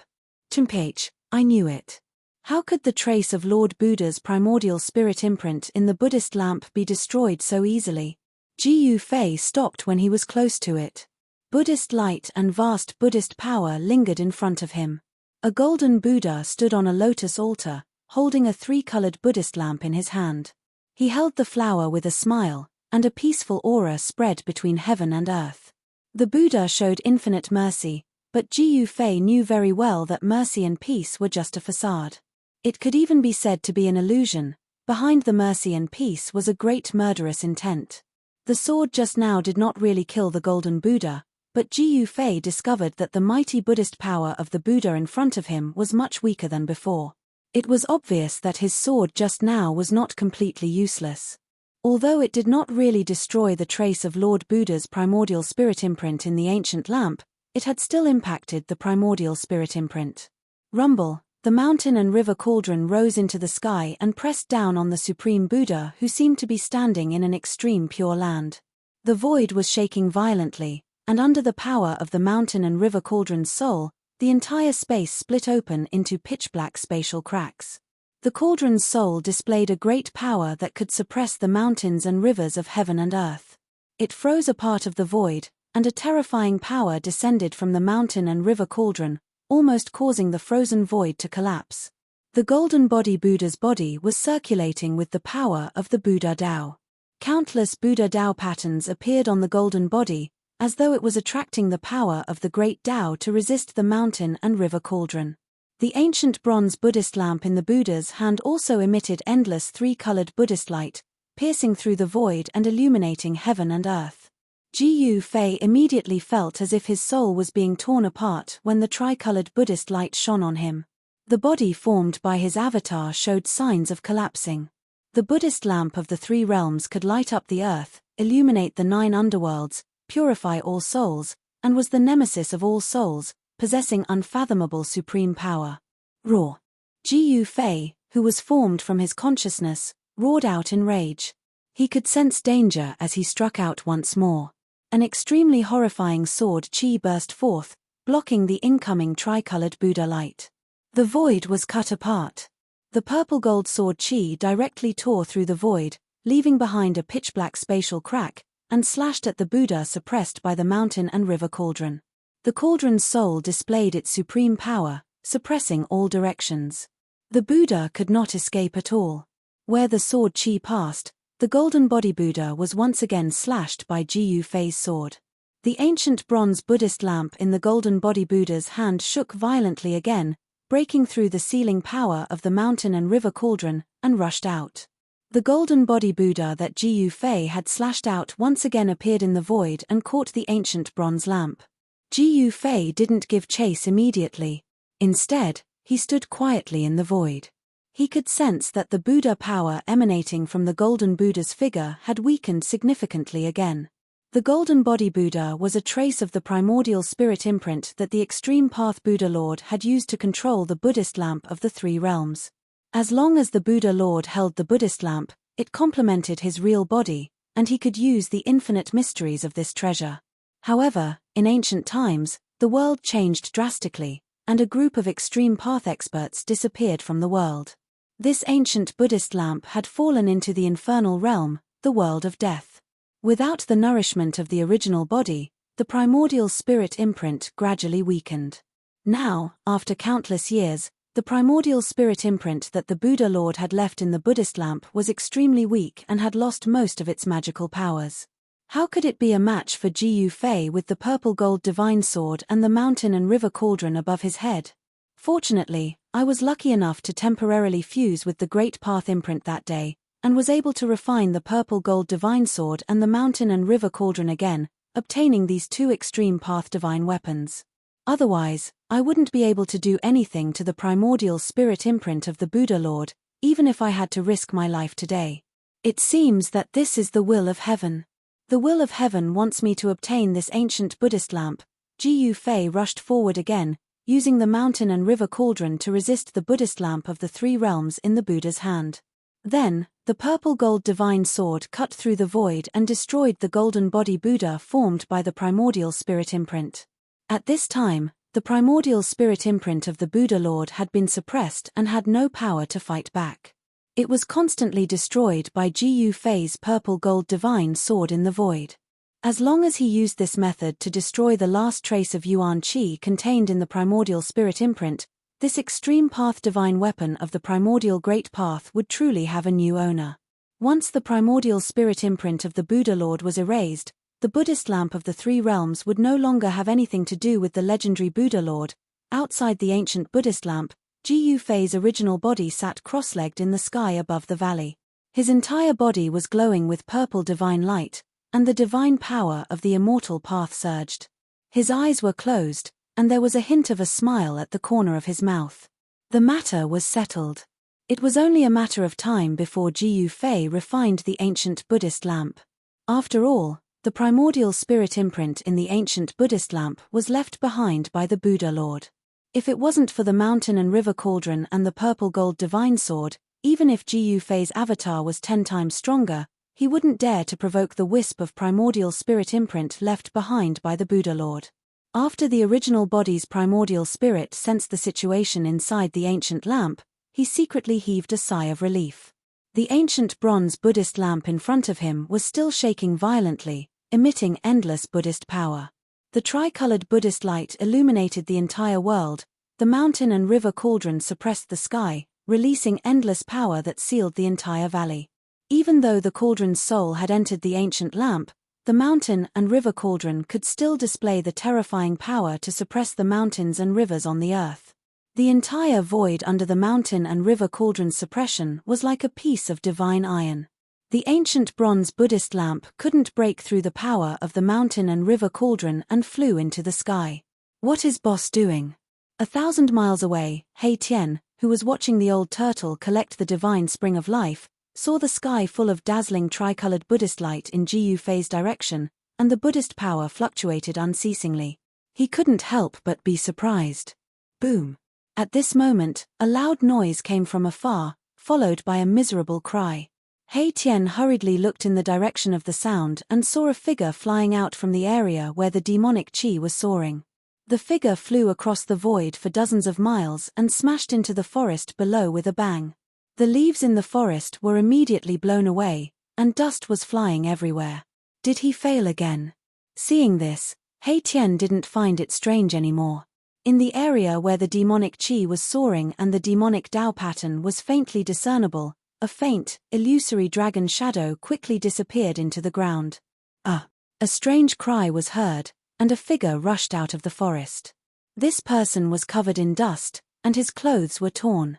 Chimpage, I knew it. How could the trace of Lord Buddha's primordial spirit imprint in the Buddhist lamp be destroyed so easily? Ji Fei stopped when he was close to it. Buddhist light and vast Buddhist power lingered in front of him. A golden Buddha stood on a lotus altar, holding a three-colored Buddhist lamp in his hand. He held the flower with a smile, and a peaceful aura spread between heaven and earth. The Buddha showed infinite mercy, but Ji Fei knew very well that mercy and peace were just a facade. It could even be said to be an illusion. Behind the mercy and peace was a great murderous intent. The sword just now did not really kill the golden Buddha, but Ji Fei discovered that the mighty Buddhist power of the Buddha in front of him was much weaker than before. It was obvious that his sword just now was not completely useless. Although it did not really destroy the trace of Lord Buddha's primordial spirit imprint in the ancient lamp, it had still impacted the primordial spirit imprint. Rumble, the mountain and river cauldron rose into the sky and pressed down on the supreme Buddha, who seemed to be standing in an extreme pure land. The void was shaking violently, and under the power of the mountain and river cauldron's soul, the entire space split open into pitch-black spatial cracks. The cauldron's soul displayed a great power that could suppress the mountains and rivers of heaven and earth. It froze a part of the void, and a terrifying power descended from the mountain and river cauldron, almost causing the frozen void to collapse. The golden body Buddha's body was circulating with the power of the Buddha Tao. Countless Buddha Tao patterns appeared on the golden body, as though it was attracting the power of the great Tao to resist the mountain and river cauldron. The ancient bronze Buddhist lamp in the Buddha's hand also emitted endless three-colored Buddhist light, piercing through the void and illuminating heaven and earth. Ji Fei immediately felt as if his soul was being torn apart when the tricolored Buddhist light shone on him. The body formed by his avatar showed signs of collapsing. The Buddhist lamp of the three realms could light up the earth, illuminate the 9 underworlds, purify all souls, and was the nemesis of all souls, possessing unfathomable supreme power. Roar! Ji Fei, who was formed from his consciousness, roared out in rage. He could sense danger as he struck out once more. An extremely horrifying sword chi burst forth, blocking the incoming tricolored Buddha light. The void was cut apart. The purple gold sword chi directly tore through the void, leaving behind a pitch-black spatial crack, and slashed at the Buddha suppressed by the mountain and river cauldron. The cauldron's soul displayed its supreme power, suppressing all directions. The Buddha could not escape at all. Where the sword chi passed, the golden body Buddha was once again slashed by Ji Fei's sword. The ancient bronze Buddhist lamp in the golden body Buddha's hand shook violently again, breaking through the sealing power of the mountain and river cauldron, and rushed out. The golden body Buddha that Ji Fei had slashed out once again appeared in the void and caught the ancient bronze lamp. Ji Fei didn't give chase immediately. Instead, he stood quietly in the void. He could sense that the Buddha power emanating from the golden Buddha's figure had weakened significantly again. The golden body Buddha was a trace of the primordial spirit imprint that the extreme path Buddha Lord had used to control the Buddhist lamp of the 3 realms. As long as the Buddha Lord held the Buddhist lamp, it complemented his real body, and he could use the infinite mysteries of this treasure. However, in ancient times, the world changed drastically, and a group of extreme path experts disappeared from the world. This ancient Buddhist lamp had fallen into the infernal realm, the world of death. Without the nourishment of the original body, the primordial spirit imprint gradually weakened. Now, after countless years, the primordial spirit imprint that the Buddha Lord had left in the Buddhist lamp was extremely weak and had lost most of its magical powers. How could it be a match for Ji Fei with the purple gold divine sword and the mountain and river cauldron above his head? Fortunately, I was lucky enough to temporarily fuse with the Great Path imprint that day, and was able to refine the purple gold divine sword and the mountain and river cauldron again, obtaining these 2 extreme path divine weapons. Otherwise, I wouldn't be able to do anything to the primordial spirit imprint of the Buddha Lord, even if I had to risk my life today. It seems that this is the will of heaven. The will of heaven wants me to obtain this ancient Buddhist lamp. Ji Fei rushed forward again, using the mountain and river cauldron to resist the Buddhist lamp of the 3 realms in the Buddha's hand. Then, the purple gold divine sword cut through the void and destroyed the golden body Buddha formed by the primordial spirit imprint. At this time, the primordial spirit imprint of the Buddha Lord had been suppressed and had no power to fight back. It was constantly destroyed by Gu Fei's purple-gold divine sword in the void. As long as he used this method to destroy the last trace of Yuan Qi contained in the primordial spirit imprint, this extreme path divine weapon of the primordial great path would truly have a new owner. Once the primordial spirit imprint of the Buddha Lord was erased, the Buddhist lamp of the three realms would no longer have anything to do with the legendary Buddha Lord. Outside the ancient Buddhist lamp, Gu Fei's original body sat cross-legged in the sky above the valley. His entire body was glowing with purple divine light, and the divine power of the immortal path surged. His eyes were closed, and there was a hint of a smile at the corner of his mouth. The matter was settled. It was only a matter of time before Gu Fei refined the ancient Buddhist lamp. After all, the primordial spirit imprint in the ancient Buddhist lamp was left behind by the Buddha Lord. If it wasn't for the mountain and river cauldron and the purple gold divine sword, even if Gu Fei's avatar was 10 times stronger, he wouldn't dare to provoke the wisp of primordial spirit imprint left behind by the Buddha Lord. After the original body's primordial spirit sensed the situation inside the ancient lamp, he secretly heaved a sigh of relief. The ancient bronze Buddhist lamp in front of him was still shaking violently, emitting endless Buddhist power. The tricolored Buddhist light illuminated the entire world. The mountain and river cauldron suppressed the sky, releasing endless power that sealed the entire valley. Even though the cauldron's soul had entered the ancient lamp, the mountain and river cauldron could still display the terrifying power to suppress the mountains and rivers on the earth. The entire void under the mountain and river cauldron's suppression was like a piece of divine iron. The ancient bronze Buddhist lamp couldn't break through the power of the mountain and river cauldron and flew into the sky. What is boss doing? 1,000 miles away, He Tian, who was watching the old turtle collect the divine spring of life, saw the sky full of dazzling tricolored Buddhist light in Gu Fei's direction, and the Buddhist power fluctuated unceasingly. He couldn't help but be surprised. Boom! At this moment, a loud noise came from afar, followed by a miserable cry. He Tian hurriedly looked in the direction of the sound and saw a figure flying out from the area where the demonic qi was soaring. The figure flew across the void for dozens of miles and smashed into the forest below with a bang. The leaves in the forest were immediately blown away, and dust was flying everywhere. Did he fail again? Seeing this, He Tian didn't find it strange anymore. In the area where the demonic qi was soaring and the demonic Dao pattern was faintly discernible, a faint, illusory dragon shadow quickly disappeared into the ground. A strange cry was heard, and a figure rushed out of the forest. This person was covered in dust, and his clothes were torn.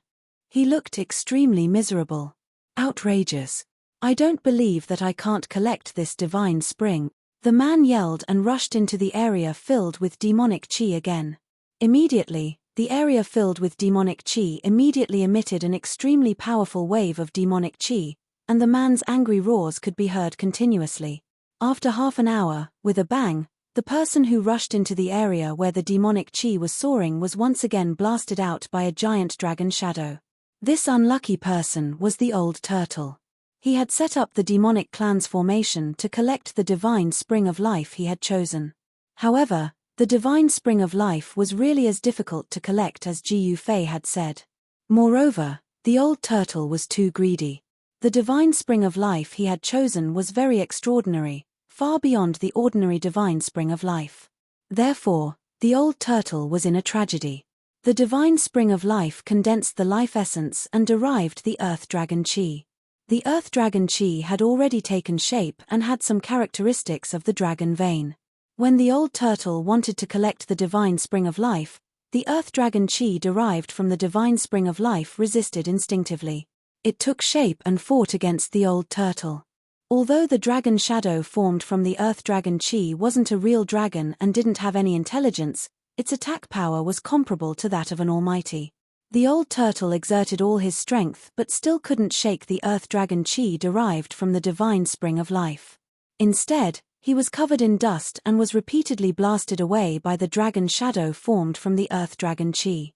He looked extremely miserable. Outrageous. I don't believe that I can't collect this divine spring. The man yelled and rushed into the area filled with demonic qi again. Immediately, the area filled with demonic qi immediately emitted an extremely powerful wave of demonic qi, and the man's angry roars could be heard continuously. After half an hour, with a bang, the person who rushed into the area where the demonic qi was soaring was once again blasted out by a giant dragon shadow. This unlucky person was the old turtle. He had set up the demonic clan's formation to collect the divine spring of life he had chosen. However, the divine spring of life was really as difficult to collect as Gu Fei had said. Moreover, the old turtle was too greedy. The divine spring of life he had chosen was very extraordinary, far beyond the ordinary divine spring of life. Therefore, the old turtle was in a tragedy. The divine spring of life condensed the life essence and derived the earth dragon qi. The earth dragon qi had already taken shape and had some characteristics of the dragon vein. When the old turtle wanted to collect the divine spring of life, the earth dragon qi derived from the divine spring of life resisted instinctively. It took shape and fought against the old turtle. Although the dragon shadow formed from the earth dragon qi wasn't a real dragon and didn't have any intelligence, its attack power was comparable to that of an almighty. The old turtle exerted all his strength but still couldn't shake the earth dragon qi derived from the divine spring of life. Instead, he was covered in dust and was repeatedly blasted away by the dragon shadow formed from the earth dragon qi.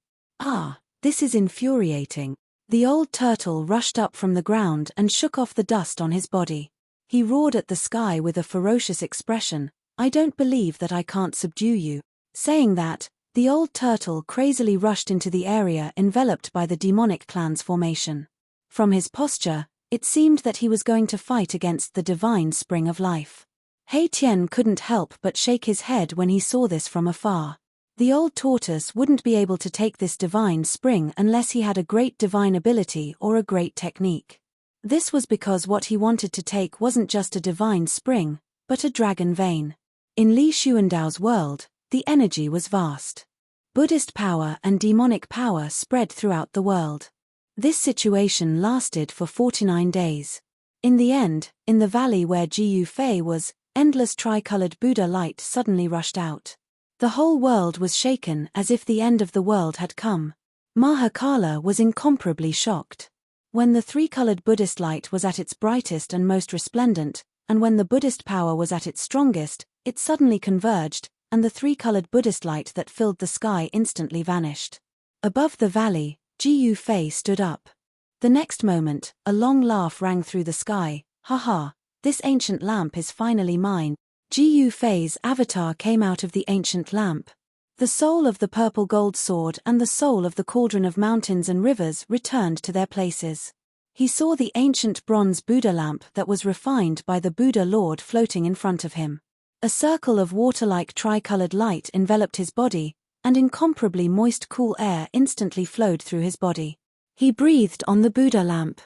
This is infuriating. The old turtle rushed up from the ground and shook off the dust on his body. He roared at the sky with a ferocious expression, "I don't believe that I can't subdue you." Saying that, the old turtle crazily rushed into the area enveloped by the demonic clan's formation. From his posture, it seemed that he was going to fight against the divine spring of life. He Tian couldn't help but shake his head when he saw this from afar. The old tortoise wouldn't be able to take this divine spring unless he had a great divine ability or a great technique. This was because what he wanted to take wasn't just a divine spring, but a dragon vein. In Li Xuandao's world, the energy was vast. Buddhist power and demonic power spread throughout the world. This situation lasted for 49 days. In the end, in the valley where Jiyu Fei was, endless tricolored Buddha light suddenly rushed out. The whole world was shaken as if the end of the world had come. Mahakala was incomparably shocked. When the three-colored Buddhist light was at its brightest and most resplendent, and when the Buddhist power was at its strongest, it suddenly converged, and the three-colored Buddhist light that filled the sky instantly vanished. Above the valley, Jiyu Fei stood up. The next moment, a long laugh rang through the sky. "Ha ha, this ancient lamp is finally mine." Jiyu Fei's avatar came out of the ancient lamp. The soul of the purple gold sword and the soul of the cauldron of mountains and rivers returned to their places. He saw the ancient bronze Buddha lamp that was refined by the Buddha Lord floating in front of him. A circle of water-like tricolored light enveloped his body, and incomparably moist cool air instantly flowed through his body. He breathed on the Buddha lamp.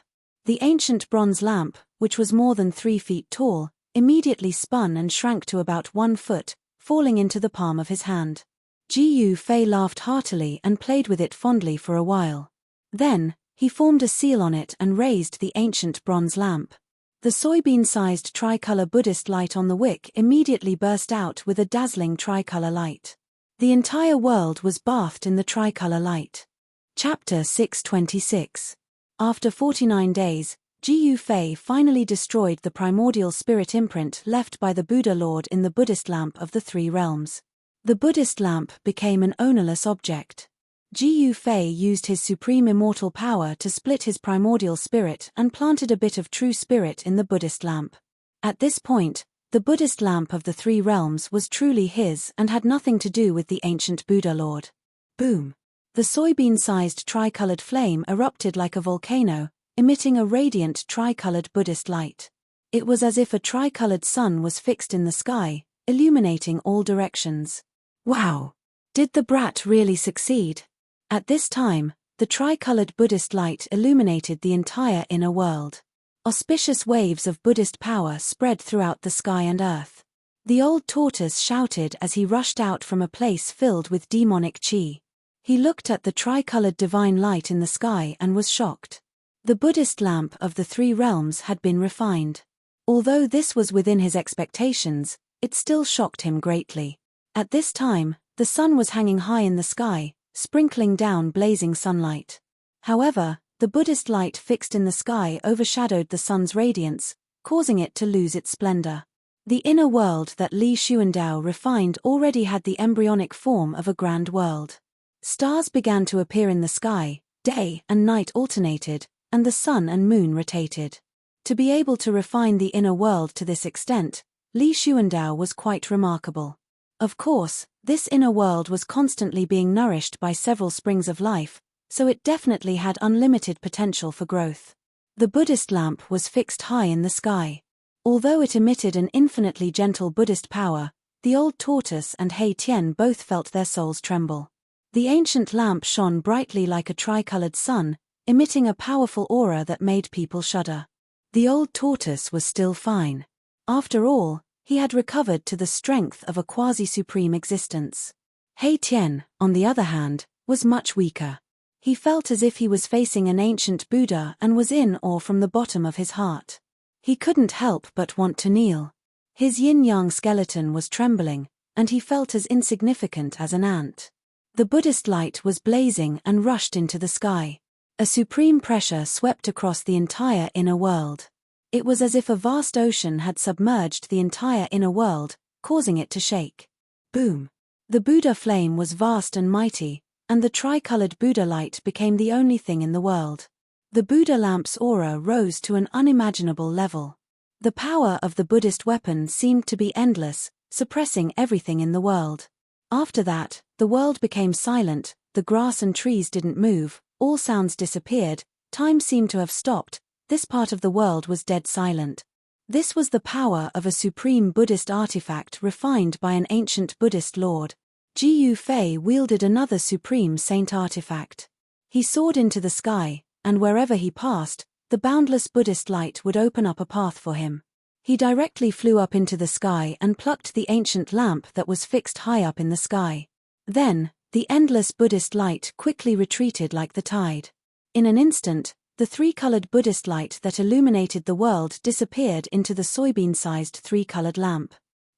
The ancient bronze lamp, which was more than 3 feet tall, immediately spun and shrank to about 1 foot, falling into the palm of his hand. Jiyu Fei laughed heartily and played with it fondly for a while. Then, he formed a seal on it and raised the ancient bronze lamp. The soybean-sized tricolor Buddhist light on the wick immediately burst out with a dazzling tricolor light. The entire world was bathed in the tricolor light. Chapter 626. After 49 days, Jiyu Fei finally destroyed the primordial spirit imprint left by the Buddha Lord in the Buddhist lamp of the 3 realms. The Buddhist lamp became an ownerless object. Jiyu Fei used his supreme immortal power to split his primordial spirit and planted a bit of true spirit in the Buddhist lamp. At this point, the Buddhist lamp of the 3 realms was truly his and had nothing to do with the ancient Buddha Lord. Boom! The soybean-sized tricolored flame erupted like a volcano, emitting a radiant tricolored Buddhist light. It was as if a tricolored sun was fixed in the sky, illuminating all directions. Wow! Did the brat really succeed? At this time, the tricolored Buddhist light illuminated the entire inner world. Auspicious waves of Buddhist power spread throughout the sky and earth. The old tortoise shouted as he rushed out from a place filled with demonic chi. He looked at the tricolored divine light in the sky and was shocked. The Buddhist lamp of the 3 realms had been refined. Although this was within his expectations, it still shocked him greatly. At this time, the sun was hanging high in the sky, sprinkling down blazing sunlight. However, the Buddhist light fixed in the sky overshadowed the sun's radiance, causing it to lose its splendor. The inner world that Li Xuandao refined already had the embryonic form of a grand world. Stars began to appear in the sky, day and night alternated, and the sun and moon rotated. To be able to refine the inner world to this extent, Li Xuandao was quite remarkable. Of course, this inner world was constantly being nourished by several springs of life, so it definitely had unlimited potential for growth. The Buddhist lamp was fixed high in the sky. Although it emitted an infinitely gentle Buddhist power, the old tortoise and He Tian both felt their souls tremble. The ancient lamp shone brightly like a tricolored sun, emitting a powerful aura that made people shudder. The old tortoise was still fine. After all, he had recovered to the strength of a quasi-supreme existence. He Tian, on the other hand, was much weaker. He felt as if he was facing an ancient Buddha and was in awe from the bottom of his heart. He couldn't help but want to kneel. His yin-yang skeleton was trembling, and he felt as insignificant as an ant. The Buddhist light was blazing and rushed into the sky. A supreme pressure swept across the entire inner world. It was as if a vast ocean had submerged the entire inner world, causing it to shake. Boom! The Buddha flame was vast and mighty, and the tricolored Buddha light became the only thing in the world. The Buddha lamp's aura rose to an unimaginable level. The power of the Buddhist weapon seemed to be endless, suppressing everything in the world. After that, the world became silent, the grass and trees didn't move, all sounds disappeared, Time seemed to have stopped. This part of the world was dead silent. This was the power of a supreme Buddhist artifact refined by an ancient Buddhist lord. Ji Fei wielded another supreme saint artifact. He soared into the sky, and wherever he passed, the boundless Buddhist light would open up a path for him. He directly flew up into the sky and plucked the ancient lamp that was fixed high up in the sky. Then, the endless Buddhist light quickly retreated like the tide. In an instant, the three-colored Buddhist light that illuminated the world disappeared into the soybean-sized three-colored lamp.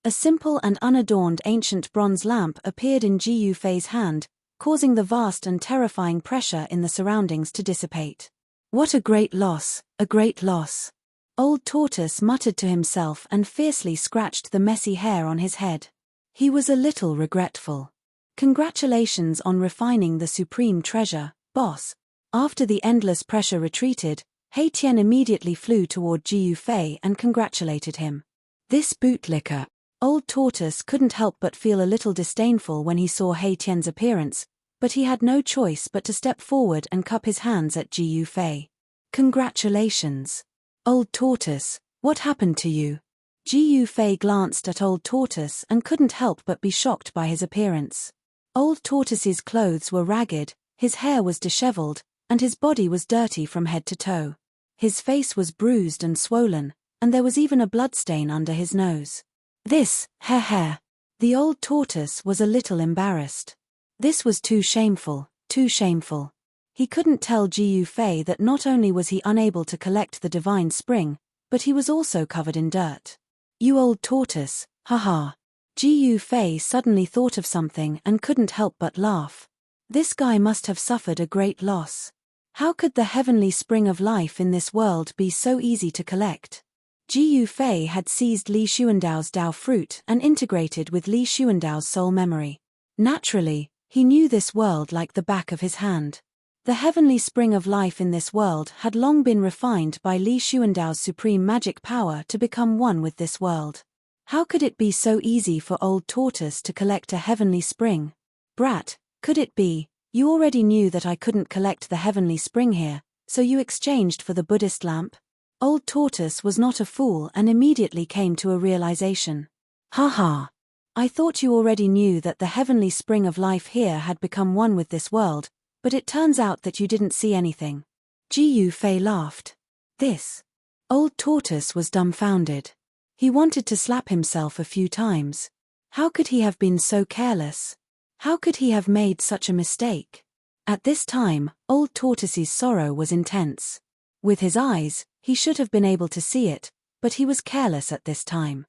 A simple and unadorned ancient bronze lamp appeared in Ji Fei's hand, causing the vast and terrifying pressure in the surroundings to dissipate. What a great loss, a great loss. Old Tortoise muttered to himself and fiercely scratched the messy hair on his head. He was a little regretful. Congratulations on refining the supreme treasure, boss. After the endless pressure retreated, Hei Tian immediately flew toward Ji Fei and congratulated him. This bootlicker. Old Tortoise couldn't help but feel a little disdainful when he saw Hei Tian's appearance, but he had no choice but to step forward and cup his hands at Ji Fei. Congratulations. Old Tortoise, what happened to you? Ji Fei glanced at Old Tortoise and couldn't help but be shocked by his appearance. Old Tortoise's clothes were ragged, his hair was disheveled, and his body was dirty from head to toe. His face was bruised and swollen, and there was even a bloodstain under his nose. This, heh. The old tortoise was a little embarrassed. This was too shameful, too shameful. He couldn't tell Ji Fei that not only was he unable to collect the divine spring, but he was also covered in dirt. You old tortoise, haha. Ji Fei suddenly thought of something and couldn't help but laugh. This guy must have suffered a great loss. How could the heavenly spring of life in this world be so easy to collect? Ji Fei had seized Li Xuandao's Dao fruit and integrated with Li Xuandao's soul memory. Naturally, he knew this world like the back of his hand. The heavenly spring of life in this world had long been refined by Li Xuandao's supreme magic power to become one with this world. How could it be so easy for Old Tortoise to collect a heavenly spring? Brat, could it be, you already knew that I couldn't collect the heavenly spring here, so you exchanged for the Buddhist lamp? Old Tortoise was not a fool and immediately came to a realization. Haha. I thought you already knew that the heavenly spring of life here had become one with this world, but it turns out that you didn't see anything. Ji Fei laughed. This. Old Tortoise was dumbfounded. He wanted to slap himself a few times. How could he have been so careless? How could he have made such a mistake? At this time, Old Tortoise's sorrow was intense. With his eyes, he should have been able to see it, but he was careless at this time.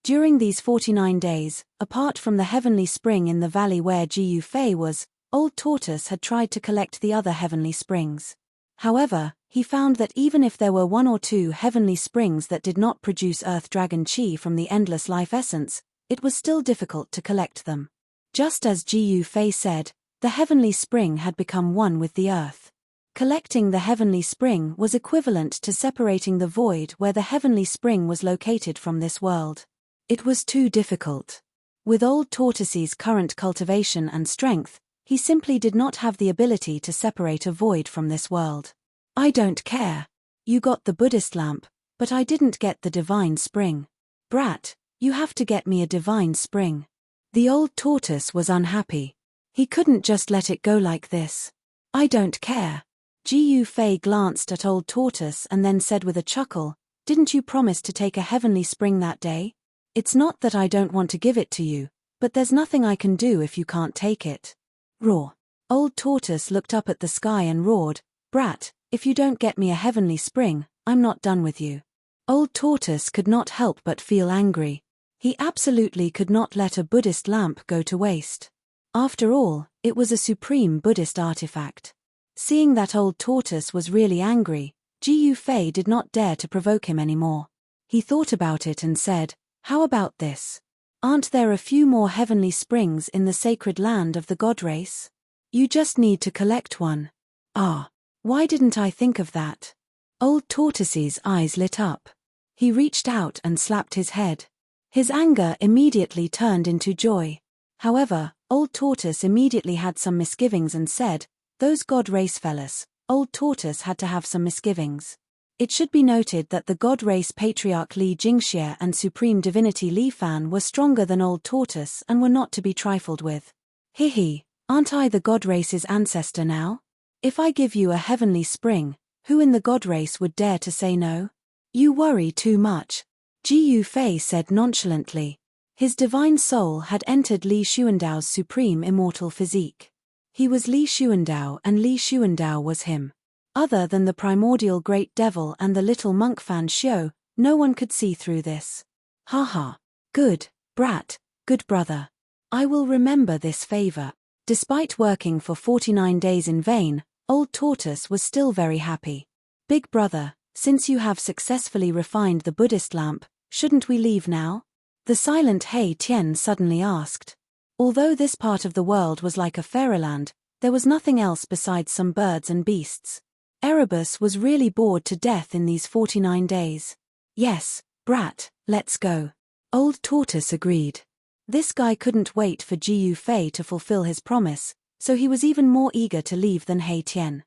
During these 49 days, apart from the heavenly spring in the valley where Ji Fei was, Old Tortoise had tried to collect the other heavenly springs. However, he found that even if there were one or two heavenly springs that did not produce Earth Dragon Chi from the endless life essence, it was still difficult to collect them. Just as Ji Fei said, the heavenly spring had become one with the earth. Collecting the heavenly spring was equivalent to separating the void where the heavenly spring was located from this world. It was too difficult. With Old Tortoise's current cultivation and strength, he simply did not have the ability to separate a void from this world. I don't care. You got the Buddhist lamp, but I didn't get the divine spring. Brat, you have to get me a divine spring. The old tortoise was unhappy. He couldn't just let it go like this. I don't care. Ji Fei glanced at Old Tortoise and then said with a chuckle, didn't you promise to take a heavenly spring that day? It's not that I don't want to give it to you, but there's nothing I can do if you can't take it. Roar. Old Tortoise looked up at the sky and roared, Brat, if you don't get me a heavenly spring, I'm not done with you. Old Tortoise could not help but feel angry. He absolutely could not let a Buddhist lamp go to waste. After all, it was a supreme Buddhist artifact. Seeing that Old Tortoise was really angry, Ji Fei did not dare to provoke him anymore. He thought about it and said, how about this? Aren't there a few more heavenly springs in the sacred land of the god race? You just need to collect one. Ah, why didn't I think of that? Old Tortoise's eyes lit up. He reached out and slapped his head. His anger immediately turned into joy. However, Old Tortoise immediately had some misgivings and said, those god race fellas, Old Tortoise had to have some misgivings. It should be noted that the God Race Patriarch Li Jingxie and Supreme Divinity Li Fan were stronger than Old Tortoise and were not to be trifled with. Hihi, aren't I the God Race's ancestor now? If I give you a heavenly spring, who in the God Race would dare to say no? You worry too much, Ji Yufei said nonchalantly. His divine soul had entered Li Xuandao's supreme immortal physique. He was Li Xuandao and Li Xuandao was him. Other than the primordial great devil and the little monk Fan Xiu, no one could see through this. Haha. Good, brat, good brother. I will remember this favor. Despite working for 49 days in vain, Old Tortoise was still very happy. Big brother, since you have successfully refined the Buddhist lamp, shouldn't we leave now? The silent He Tian suddenly asked. Although this part of the world was like a fairyland, there was nothing else besides some birds and beasts. Erebus was really bored to death in these 49 days. Yes, brat, let's go. Old Tortoise agreed. This guy couldn't wait for Ji Yufei to fulfill his promise, so he was even more eager to leave than He Tian.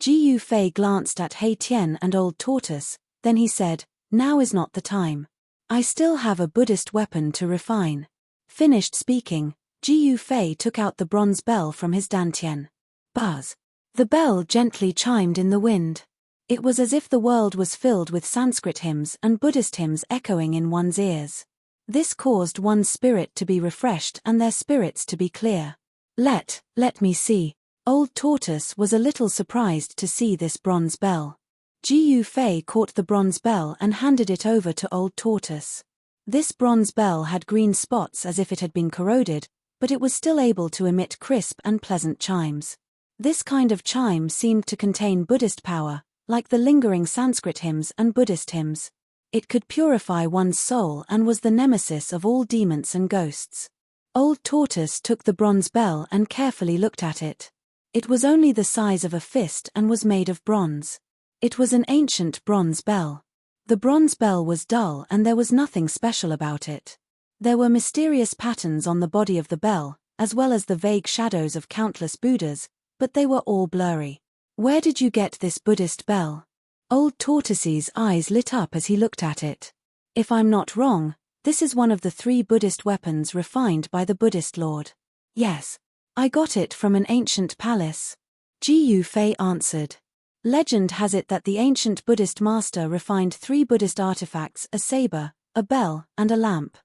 Ji Yufei glanced at He Tian and Old Tortoise, then he said, now is not the time. I still have a Buddhist weapon to refine. Finished speaking, Ji Yufei took out the bronze bell from his dantian. Buzz. The bell gently chimed in the wind. It was as if the world was filled with Sanskrit hymns and Buddhist hymns echoing in one's ears. This caused one's spirit to be refreshed and their spirits to be clear. Let me see. Old Tortoise was a little surprised to see this bronze bell. Ji Yufei caught the bronze bell and handed it over to Old Tortoise. This bronze bell had green spots as if it had been corroded, but it was still able to emit crisp and pleasant chimes. This kind of chime seemed to contain Buddhist power, like the lingering Sanskrit hymns and Buddhist hymns. It could purify one's soul and was the nemesis of all demons and ghosts. Old Tortoise took the bronze bell and carefully looked at it. It was only the size of a fist and was made of bronze. It was an ancient bronze bell. The bronze bell was dull and there was nothing special about it. There were mysterious patterns on the body of the bell, as well as the vague shadows of countless Buddhas, but they were all blurry. Where did you get this Buddhist bell? Old Tortoise's eyes lit up as he looked at it. If I'm not wrong, this is one of the 3 Buddhist weapons refined by the Buddhist Lord. Yes. I got it from an ancient palace. Ji Yufei answered. Legend has it that the ancient Buddhist master refined 3 Buddhist artifacts: a saber, a bell, and a lamp.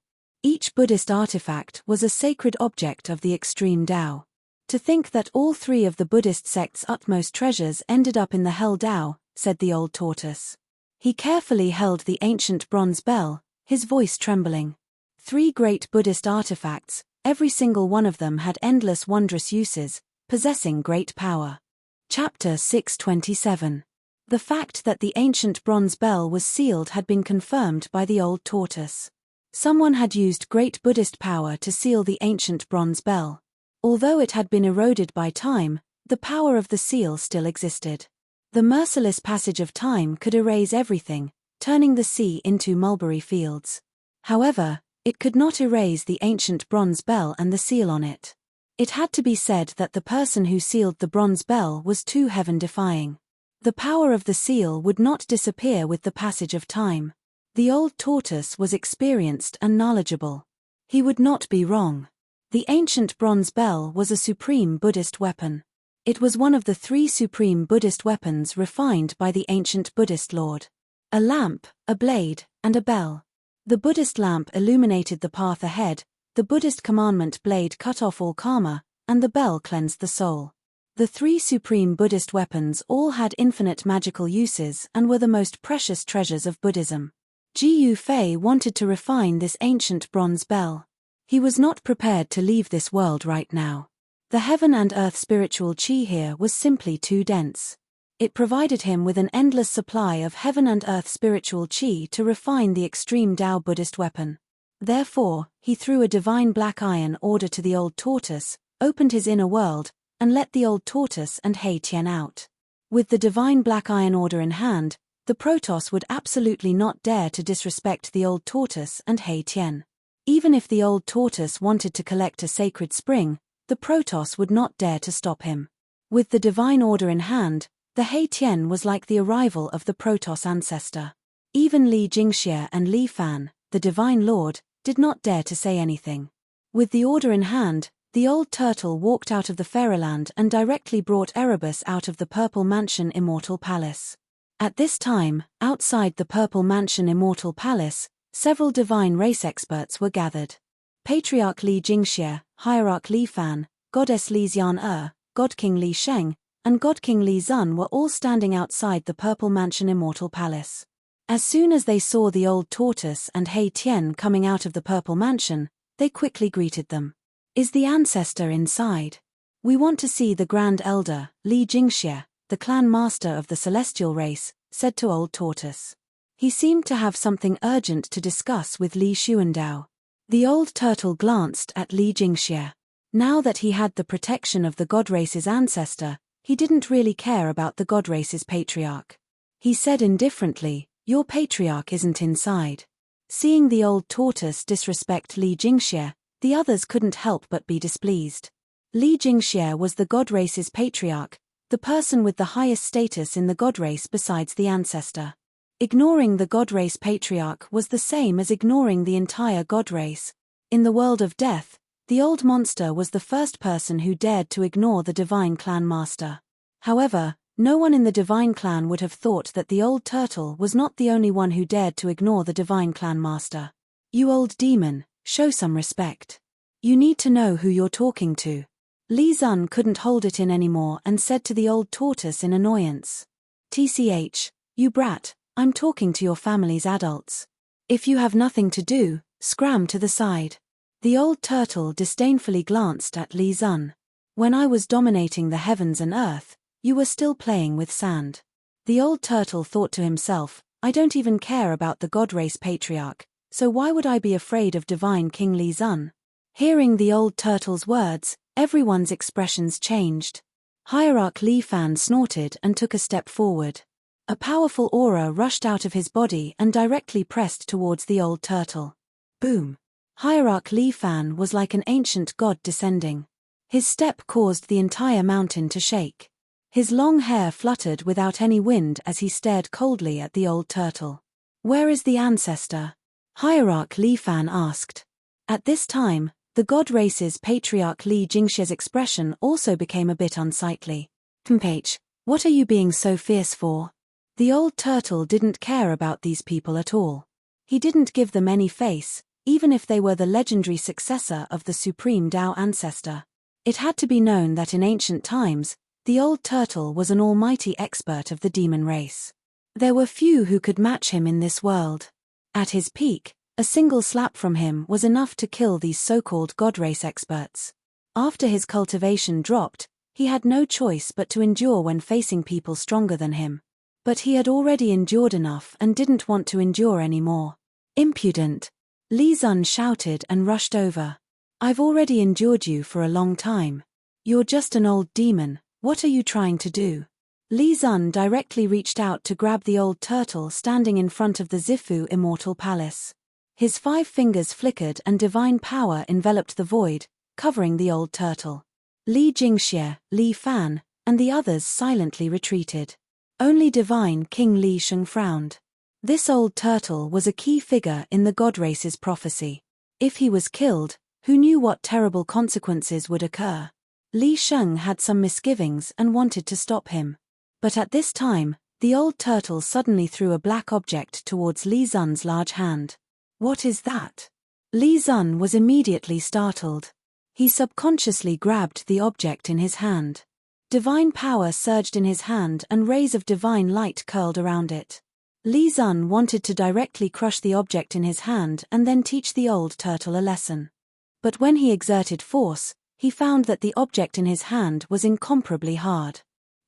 Each Buddhist artifact was a sacred object of the extreme Tao. To think that all 3 of the Buddhist sect's utmost treasures ended up in the Hell Tao, said the Old Tortoise. He carefully held the ancient bronze bell, his voice trembling. 3 great Buddhist artifacts, every single one of them had endless wondrous uses, possessing great power. Chapter 627. The fact that the ancient bronze bell was sealed had been confirmed by the Old Tortoise. Someone had used great Buddhist power to seal the ancient bronze bell. Although it had been eroded by time, the power of the seal still existed. The merciless passage of time could erase everything, turning the sea into mulberry fields. However, it could not erase the ancient bronze bell and the seal on it. It had to be said that the person who sealed the bronze bell was too heaven-defying. The power of the seal would not disappear with the passage of time. The Old Tortoise was experienced and knowledgeable. He would not be wrong. The ancient bronze bell was a supreme Buddhist weapon. It was one of the 3 supreme Buddhist weapons refined by the ancient Buddhist Lord. A lamp, a blade, and a bell. The Buddhist lamp illuminated the path ahead, the Buddhist commandment blade cut off all karma, and the bell cleansed the soul. The 3 supreme Buddhist weapons all had infinite magical uses and were the most precious treasures of Buddhism. Ji Yufei wanted to refine this ancient bronze bell. He was not prepared to leave this world right now. The heaven and earth spiritual chi here was simply too dense. It provided him with an endless supply of heaven and earth spiritual chi to refine the extreme Tao Buddhist weapon. Therefore, he threw a divine black iron order to the Old Tortoise, opened his inner world, and let the Old Tortoise and He Tian out. With the divine black iron order in hand, the Protoss would absolutely not dare to disrespect the Old Tortoise and He Tian. Even if the Old Tortoise wanted to collect a sacred spring, the Protoss would not dare to stop him. With the divine order in hand, The He Tian was like the arrival of the Protoss ancestor. Even Li Jingxie and Li Fan, the Divine Lord, did not dare to say anything. With the order in hand, the old turtle walked out of the fairyland and directly brought Erebus out of the Purple Mansion Immortal Palace. At this time, outside the Purple Mansion Immortal Palace, several divine race experts were gathered. Patriarch Li Jingxie, Hierarch Li Fan, Goddess Li Xian, God King Li Sheng, and God King Li Zun were all standing outside the Purple Mansion Immortal Palace. As soon as they saw the old tortoise and He Tian coming out of the Purple Mansion, they quickly greeted them. "Is the ancestor inside? We want to see the Grand Elder," Li Jingxie, the clan master of the celestial race, said to old tortoise. He seemed to have something urgent to discuss with Li Xuandao. The old turtle glanced at Li Jingxie. Now that he had the protection of the god race's ancestor, he didn't really care about the god race's patriarch. He said indifferently, "Your patriarch isn't inside." Seeing the old tortoise disrespect Li Jingxie, the others couldn't help but be displeased. Li Jingxie was the god race's patriarch, the person with the highest status in the god race besides the ancestor. Ignoring the god race patriarch was the same as ignoring the entire god race. In the world of death, the old monster was the first person who dared to ignore the divine clan master. However, no one in the divine clan would have thought that the old turtle was not the only one who dared to ignore the divine clan master. "You old demon, show some respect. You need to know who you're talking to." Li Zun couldn't hold it in anymore and said to the old tortoise in annoyance, "TCH, you brat, I'm talking to your family's adults. If you have nothing to do, scram to the side." The old turtle disdainfully glanced at Li Zun. "When I was dominating the heavens and earth, you were still playing with sand." The old turtle thought to himself, "I don't even care about the god race patriarch, so why would I be afraid of divine King Li Zun?" Hearing the old turtle's words, everyone's expressions changed. Hierarch Li Fan snorted and took a step forward. A powerful aura rushed out of his body and directly pressed towards the old turtle. Boom! Hierarch Li Fan was like an ancient god descending. His step caused the entire mountain to shake. His long hair fluttered without any wind as he stared coldly at the old turtle. "Where is the ancestor?" Hierarch Li Fan asked. At this time, the god race's patriarch Li Jingxie's expression also became a bit unsightly. "Mph, what are you being so fierce for?" The old turtle didn't care about these people at all. He didn't give them any face, even if they were the legendary successor of the supreme Tao ancestor. It had to be known that in ancient times, the old turtle was an almighty expert of the demon race. There were few who could match him in this world. At his peak, a single slap from him was enough to kill these so-called god race experts. After his cultivation dropped, he had no choice but to endure when facing people stronger than him. But he had already endured enough and didn't want to endure anymore. "Impudent!" Li Zun shouted and rushed over. "I've already endured you for a long time. You're just an old demon, what are you trying to do?" Li Zun directly reached out to grab the old turtle standing in front of the Zifu Immortal Palace. His 5 fingers flickered and divine power enveloped the void, covering the old turtle. Li Jingxie, Li Fan, and the others silently retreated. Only divine King Li Sheng frowned. This old turtle was a key figure in the god race's prophecy. If he was killed, who knew what terrible consequences would occur? Li Sheng had some misgivings and wanted to stop him. But at this time, the old turtle suddenly threw a black object towards Li Zun's large hand. "What is that?" Li Zun was immediately startled. He subconsciously grabbed the object in his hand. Divine power surged in his hand and rays of divine light curled around it. Li Zun wanted to directly crush the object in his hand and then teach the old turtle a lesson. But when he exerted force, he found that the object in his hand was incomparably hard.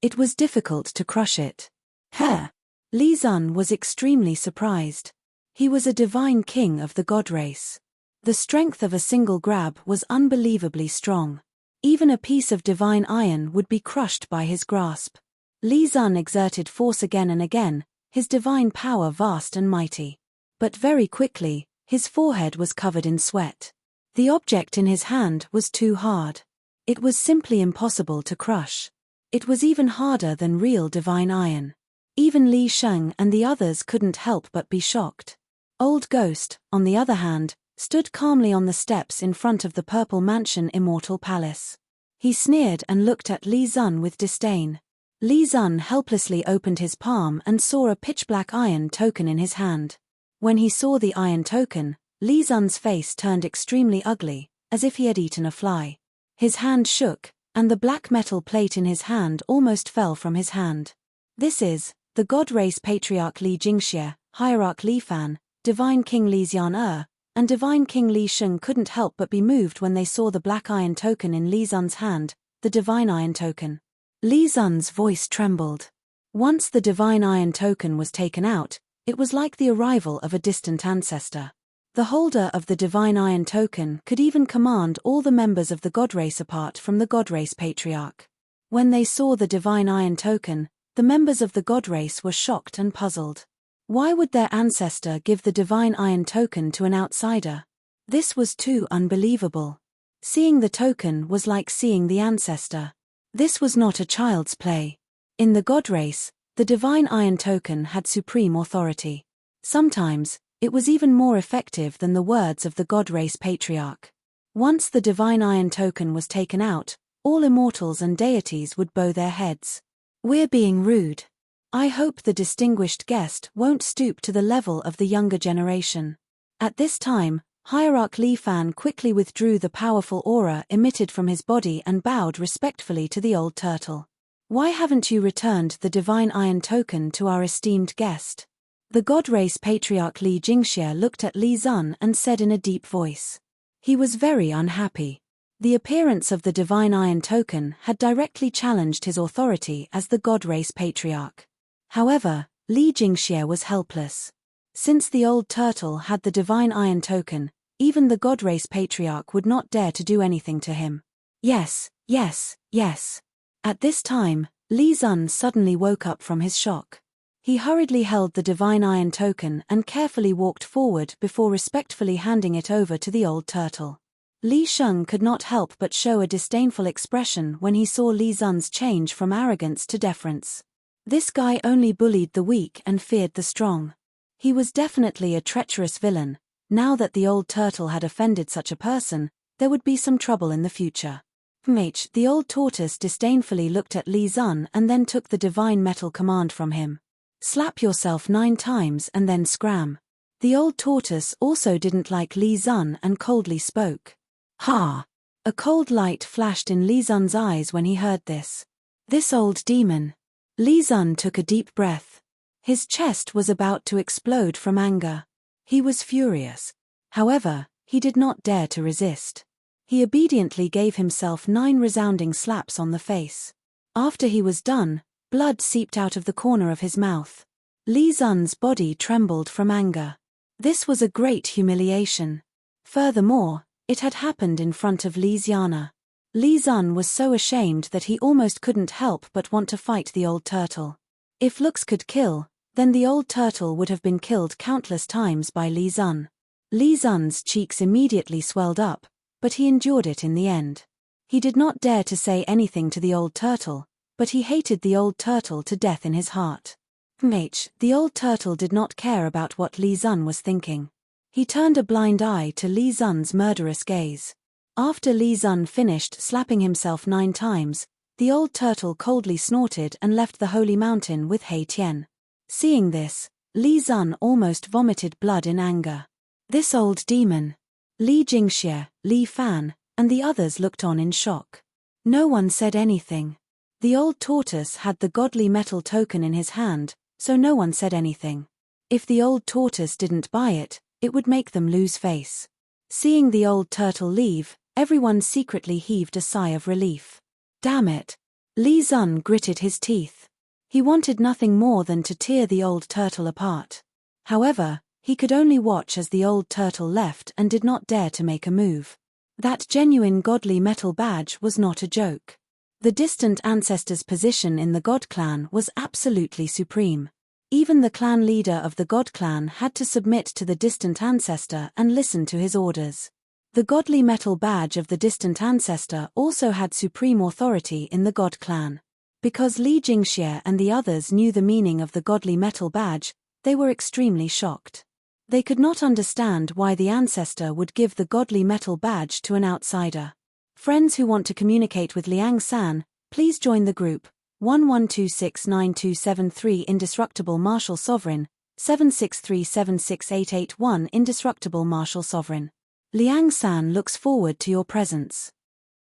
It was difficult to crush it. Heh! Li Zun was extremely surprised. He was a divine king of the god race. The strength of a single grab was unbelievably strong. Even a piece of divine iron would be crushed by his grasp. Li Zun exerted force again and again, his divine power vast and mighty. But very quickly, his forehead was covered in sweat. The object in his hand was too hard. It was simply impossible to crush. It was even harder than real divine iron. Even Li Sheng and the others couldn't help but be shocked. Old Ghost, on the other hand, stood calmly on the steps in front of the Purple Mansion Immortal Palace. He sneered and looked at Li Zun with disdain. Li Zun helplessly opened his palm and saw a pitch-black iron token in his hand. When he saw the iron token, Li Zun's face turned extremely ugly, as if he had eaten a fly. His hand shook, and the black metal plate in his hand almost fell from his hand. This is the God Race Patriarch Li Jingxie, Hierarch Li Fan, Divine King Li Xian and Divine King Li Sheng couldn't help but be moved when they saw the black iron token in Li Zun's hand, the divine iron token. Li Zun's voice trembled. Once the divine iron token was taken out, it was like the arrival of a distant ancestor. The holder of the divine iron token could even command all the members of the God Race apart from the God Race Patriarch. When they saw the divine iron token, the members of the God Race were shocked and puzzled. Why would their ancestor give the divine iron token to an outsider? This was too unbelievable. Seeing the token was like seeing the ancestor. This was not a child's play. In the God Race, the divine iron token had supreme authority. Sometimes, it was even more effective than the words of the God Race Patriarch. Once the divine iron token was taken out, all immortals and deities would bow their heads. We're being rude. I hope the distinguished guest won't stoop to the level of the younger generation. At this time, Hierarch Li Fan quickly withdrew the powerful aura emitted from his body and bowed respectfully to the old turtle. Why haven't you returned the divine iron token to our esteemed guest? The God Race Patriarch Li Jingxie looked at Li Zun and said in a deep voice. He was very unhappy. The appearance of the divine iron token had directly challenged his authority as the God Race Patriarch. However, Li Jingxie was helpless. Since the old turtle had the divine iron token, even the God Race Patriarch would not dare to do anything to him. Yes, yes, yes. At this time, Li Zun suddenly woke up from his shock. He hurriedly held the divine iron token and carefully walked forward before respectfully handing it over to the old turtle. Li Sheng could not help but show a disdainful expression when he saw Li Zun's change from arrogance to deference. This guy only bullied the weak and feared the strong. He was definitely a treacherous villain. Now that the old turtle had offended such a person, there would be some trouble in the future. The old tortoise disdainfully looked at Li Zun and then took the divine metal command from him. Slap yourself 9 times and then scram. The old tortoise also didn't like Li Zun and coldly spoke. Ha! A cold light flashed in Li Zun's eyes when he heard this. This old demon. Li Zun took a deep breath. His chest was about to explode from anger. He was furious. However, he did not dare to resist. He obediently gave himself 9 resounding slaps on the face. After he was done, blood seeped out of the corner of his mouth. Li Zun's body trembled from anger. This was a great humiliation. Furthermore, it had happened in front of Li Xiana. Li Zun was so ashamed that he almost couldn't help but want to fight the old turtle. If looks could kill, then the old turtle would have been killed countless times by Li Zun. Li Zun's cheeks immediately swelled up, but he endured it in the end. He did not dare to say anything to the old turtle, but he hated the old turtle to death in his heart. The old turtle did not care about what Li Zun was thinking. He turned a blind eye to Li Zun's murderous gaze. After Li Zun finished slapping himself 9 times, the old turtle coldly snorted and left the holy mountain with He Tian. Seeing this, Li Zun almost vomited blood in anger. This old demon. Li Jingxie, Li Fan, and the others looked on in shock. No one said anything. The old tortoise had the godly metal token in his hand, so no one said anything. If the old tortoise didn't buy it, it would make them lose face. Seeing the old turtle leave, everyone secretly heaved a sigh of relief. Damn it! Li Zun gritted his teeth. He wanted nothing more than to tear the old turtle apart. However, he could only watch as the old turtle left and did not dare to make a move. That genuine godly metal badge was not a joke. The distant ancestor's position in the God clan was absolutely supreme. Even the clan leader of the God clan had to submit to the distant ancestor and listen to his orders. The godly metal badge of the distant ancestor also had supreme authority in the God clan. Because Li Jingxie and the others knew the meaning of the godly metal badge, they were extremely shocked. They could not understand why the ancestor would give the godly metal badge to an outsider. Friends who want to communicate with Liang San, please join the group 11269273 Indestructible Martial Sovereign, 763768881 Indestructible Martial Sovereign. Liang San looks forward to your presence.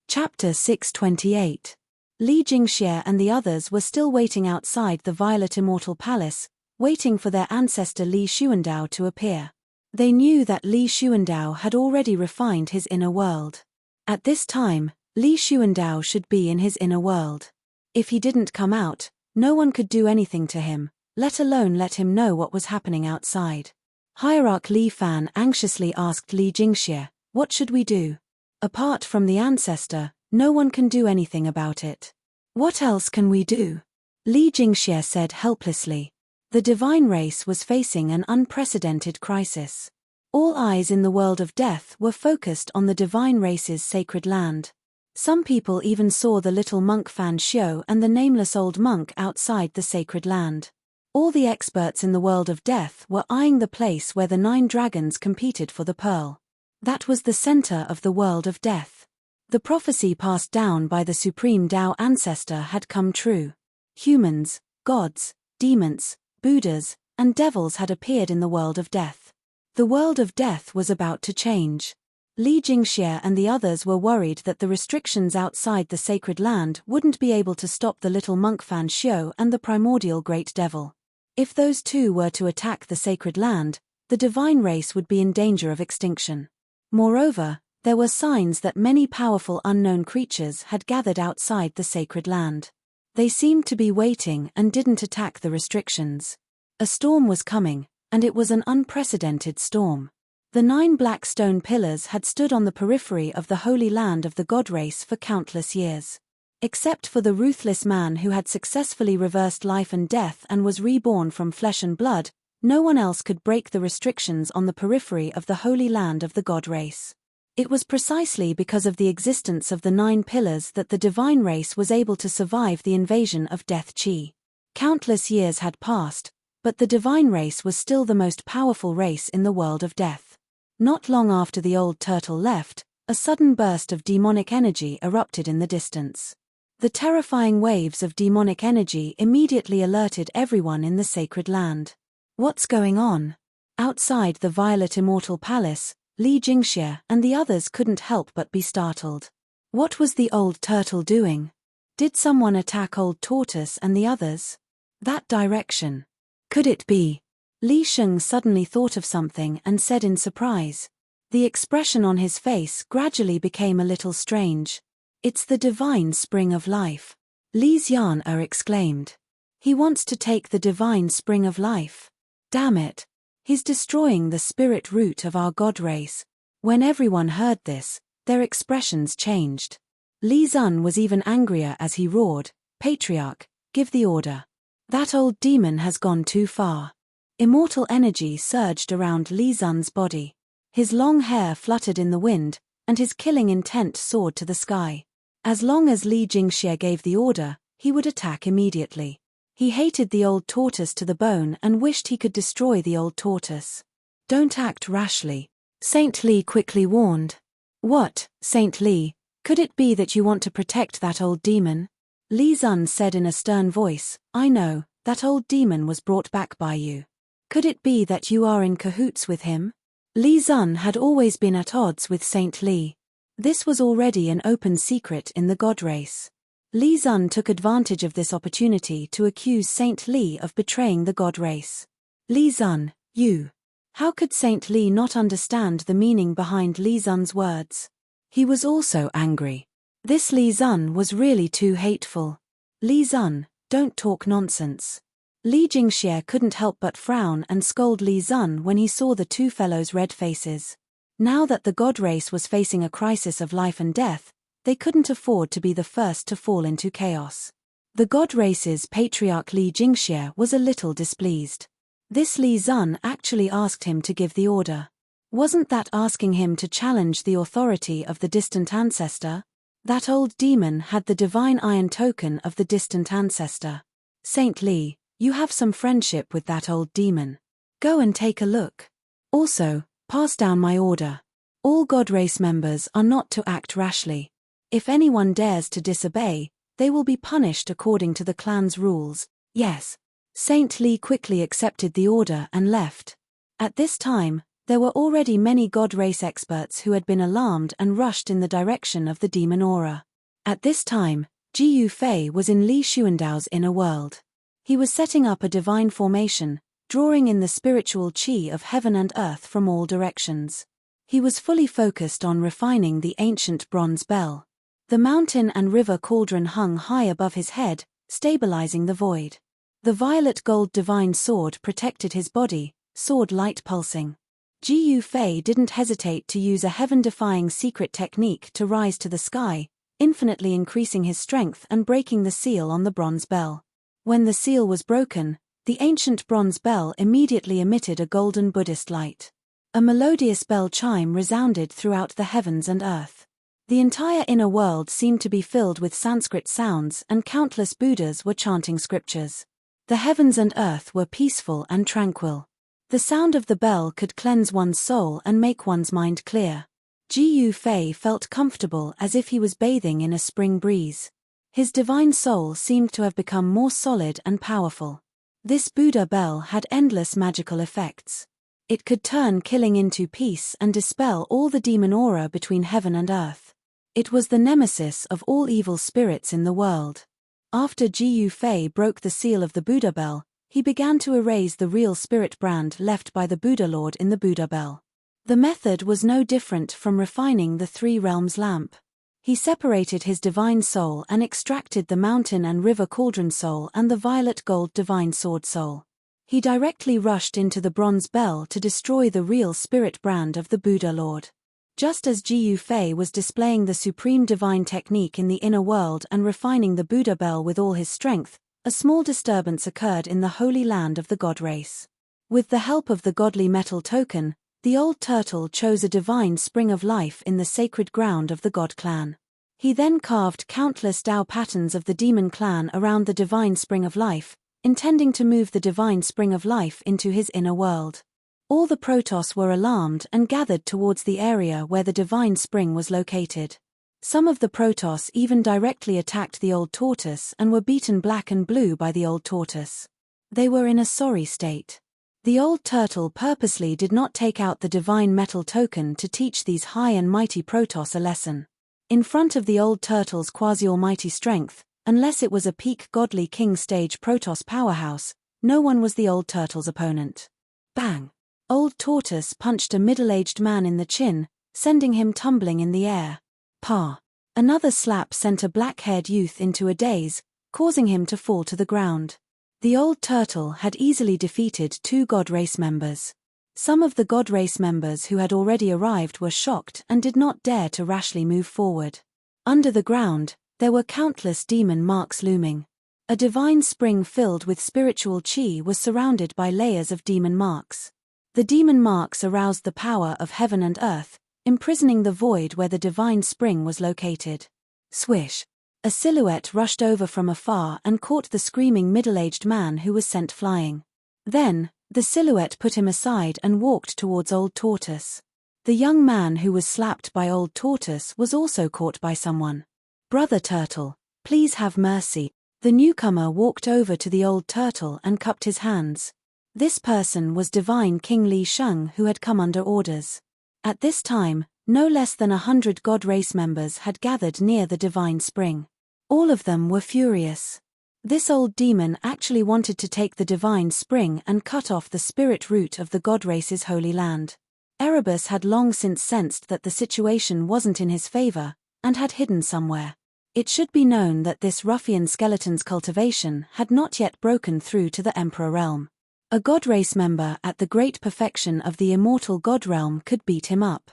Chapter 628. Li Jingxie and the others were still waiting outside the Violet Immortal Palace, waiting for their ancestor Li Xuandao to appear. They knew that Li Xuandao had already refined his inner world. At this time, Li Xuandao should be in his inner world. If he didn't come out, no one could do anything to him, let alone let him know what was happening outside. Hierarch Li Fan anxiously asked Li Jingxie, "What should we do? Apart from the ancestor, no one can do anything about it. What else can we do?" Li Jingxie said helplessly. The divine race was facing an unprecedented crisis. All eyes in the world of death were focused on the divine race's sacred land. Some people even saw the little monk Fan Xiu and the nameless old monk outside the sacred land. All the experts in the world of death were eyeing the place where the 9 dragons competed for the pearl. That was the center of the world of death. The prophecy passed down by the supreme Tao ancestor had come true. Humans, gods, demons, Buddhas, and devils had appeared in the world of death. The world of death was about to change. Li Jingxie and the others were worried that the restrictions outside the sacred land wouldn't be able to stop the little monk Fan Xiu and the primordial great devil. If those two were to attack the sacred land, the divine race would be in danger of extinction. Moreover, there were signs that many powerful unknown creatures had gathered outside the sacred land. They seemed to be waiting and didn't attack the restrictions. A storm was coming, and it was an unprecedented storm. The 9 black stone pillars had stood on the periphery of the holy land of the god race for countless years. Except for the ruthless man who had successfully reversed life and death and was reborn from flesh and blood, no one else could break the restrictions on the periphery of the holy land of the god race. It was precisely because of the existence of the 9 pillars that the divine race was able to survive the invasion of death Qi. Countless years had passed, but the divine race was still the most powerful race in the world of death. Not long after the old turtle left, a sudden burst of demonic energy erupted in the distance. The terrifying waves of demonic energy immediately alerted everyone in the sacred land. What's going on? Outside the Violet Immortal Palace, Li Jingxie and the others couldn't help but be startled. What was the old turtle doing? Did someone attack Old Tortoise and the others? That direction. Could it be? Li Sheng suddenly thought of something and said in surprise. The expression on his face gradually became a little strange. "It's the divine spring of life," Li Xian exclaimed. "He wants to take the divine spring of life. Damn it. He's destroying the spirit root of our god race." When everyone heard this, their expressions changed. Li Zun was even angrier as he roared, "Patriarch, give the order. That old demon has gone too far." Immortal energy surged around Li Zun's body. His long hair fluttered in the wind, and his killing intent soared to the sky. As long as Li Jingxie gave the order, he would attack immediately. He hated the old tortoise to the bone and wished he could destroy the old tortoise. "Don't act rashly," Saint Li quickly warned. "What, Saint Li? Could it be that you want to protect that old demon?" Li Zun said in a stern voice, "I know, that old demon was brought back by you. Could it be that you are in cahoots with him?" Li Zun had always been at odds with Saint Li. This was already an open secret in the god race. Li Zun took advantage of this opportunity to accuse Saint Li of betraying the god race. "Li Zun, you. How could Saint Li not understand the meaning behind Li Zun's words?" He was also angry. This Li Zun was really too hateful. "Li Zun, don't talk nonsense." Li Jingxie couldn't help but frown and scold Li Zun when he saw the two fellows' red faces. Now that the god race was facing a crisis of life and death, they couldn't afford to be the first to fall into chaos. The god race's patriarch Li Jingxie was a little displeased. This Li Zun actually asked him to give the order. Wasn't that asking him to challenge the authority of the distant ancestor? That old demon had the divine iron token of the distant ancestor. Saint Lee, you have some friendship with that old demon. Go and take a look. Also, pass down my order. All God race members are not to act rashly. If anyone dares to disobey, they will be punished according to the clan's rules. Yes. Saint Lee quickly accepted the order and left. At this time, there were already many God race experts who had been alarmed and rushed in the direction of the demon aura. At this time, Jiu Fei was in Li Xuandao's inner world. He was setting up a divine formation, drawing in the spiritual qi of heaven and earth from all directions. He was fully focused on refining the ancient bronze bell. The mountain and river cauldron hung high above his head, stabilizing the void. The violet gold divine sword protected his body, sword light pulsing. Jiu Fei didn't hesitate to use a heaven-defying secret technique to rise to the sky, infinitely increasing his strength and breaking the seal on the bronze bell. When the seal was broken, the ancient bronze bell immediately emitted a golden Buddhist light. A melodious bell chime resounded throughout the heavens and earth. The entire inner world seemed to be filled with Sanskrit sounds, and countless Buddhas were chanting scriptures. The heavens and earth were peaceful and tranquil. The sound of the bell could cleanse one's soul and make one's mind clear. Jiu Fei felt comfortable as if he was bathing in a spring breeze. His divine soul seemed to have become more solid and powerful. This Buddha bell had endless magical effects. It could turn killing into peace and dispel all the demon aura between heaven and earth. It was the nemesis of all evil spirits in the world. After Jiu Fei broke the seal of the Buddha bell, he began to erase the real spirit brand left by the Buddha Lord in the Buddha bell. The method was no different from refining the three realms lamp. He separated his divine soul and extracted the mountain and river cauldron soul and the violet gold divine sword soul. He directly rushed into the bronze bell to destroy the real spirit brand of the Buddha Lord. Just as Jiu Fei was displaying the supreme divine technique in the inner world and refining the Buddha bell with all his strength, a small disturbance occurred in the holy land of the God race. With the help of the godly metal token, the old turtle chose a divine spring of life in the sacred ground of the God clan. He then carved countless Dao patterns of the demon clan around the divine spring of life, intending to move the divine spring of life into his inner world. All the Protoss were alarmed and gathered towards the area where the divine spring was located. Some of the Protoss even directly attacked the old tortoise and were beaten black and blue by the old tortoise. They were in a sorry state. The old turtle purposely did not take out the divine metal token to teach these high and mighty Protoss a lesson. In front of the old turtle's quasi-almighty strength, unless it was a peak godly king stage Protoss powerhouse, no one was the old turtle's opponent. Bang! Old tortoise punched a middle-aged man in the chin, sending him tumbling in the air. Pa! Another slap sent a black-haired youth into a daze, causing him to fall to the ground. The old turtle had easily defeated 2 God race members. Some of the God race members who had already arrived were shocked and did not dare to rashly move forward. Under the ground, there were countless demon marks looming. A divine spring filled with spiritual qi was surrounded by layers of demon marks. The demon marks aroused the power of heaven and earth, imprisoning the void where the divine spring was located. Swish! A silhouette rushed over from afar and caught the screaming middle-aged man who was sent flying. Then, the silhouette put him aside and walked towards Old Tortoise. The young man who was slapped by Old Tortoise was also caught by someone. Brother Turtle, please have mercy. The newcomer walked over to the old turtle and cupped his hands. This person was Divine King Li Sheng, who had come under orders. At this time, no less than 100 God race members had gathered near the divine spring. All of them were furious. This old demon actually wanted to take the divine spring and cut off the spirit root of the God race's holy land. Erebus had long since sensed that the situation wasn't in his favor, and had hidden somewhere. It should be known that this ruffian skeleton's cultivation had not yet broken through to the Emperor realm. A God race member at the great perfection of the immortal God realm could beat him up.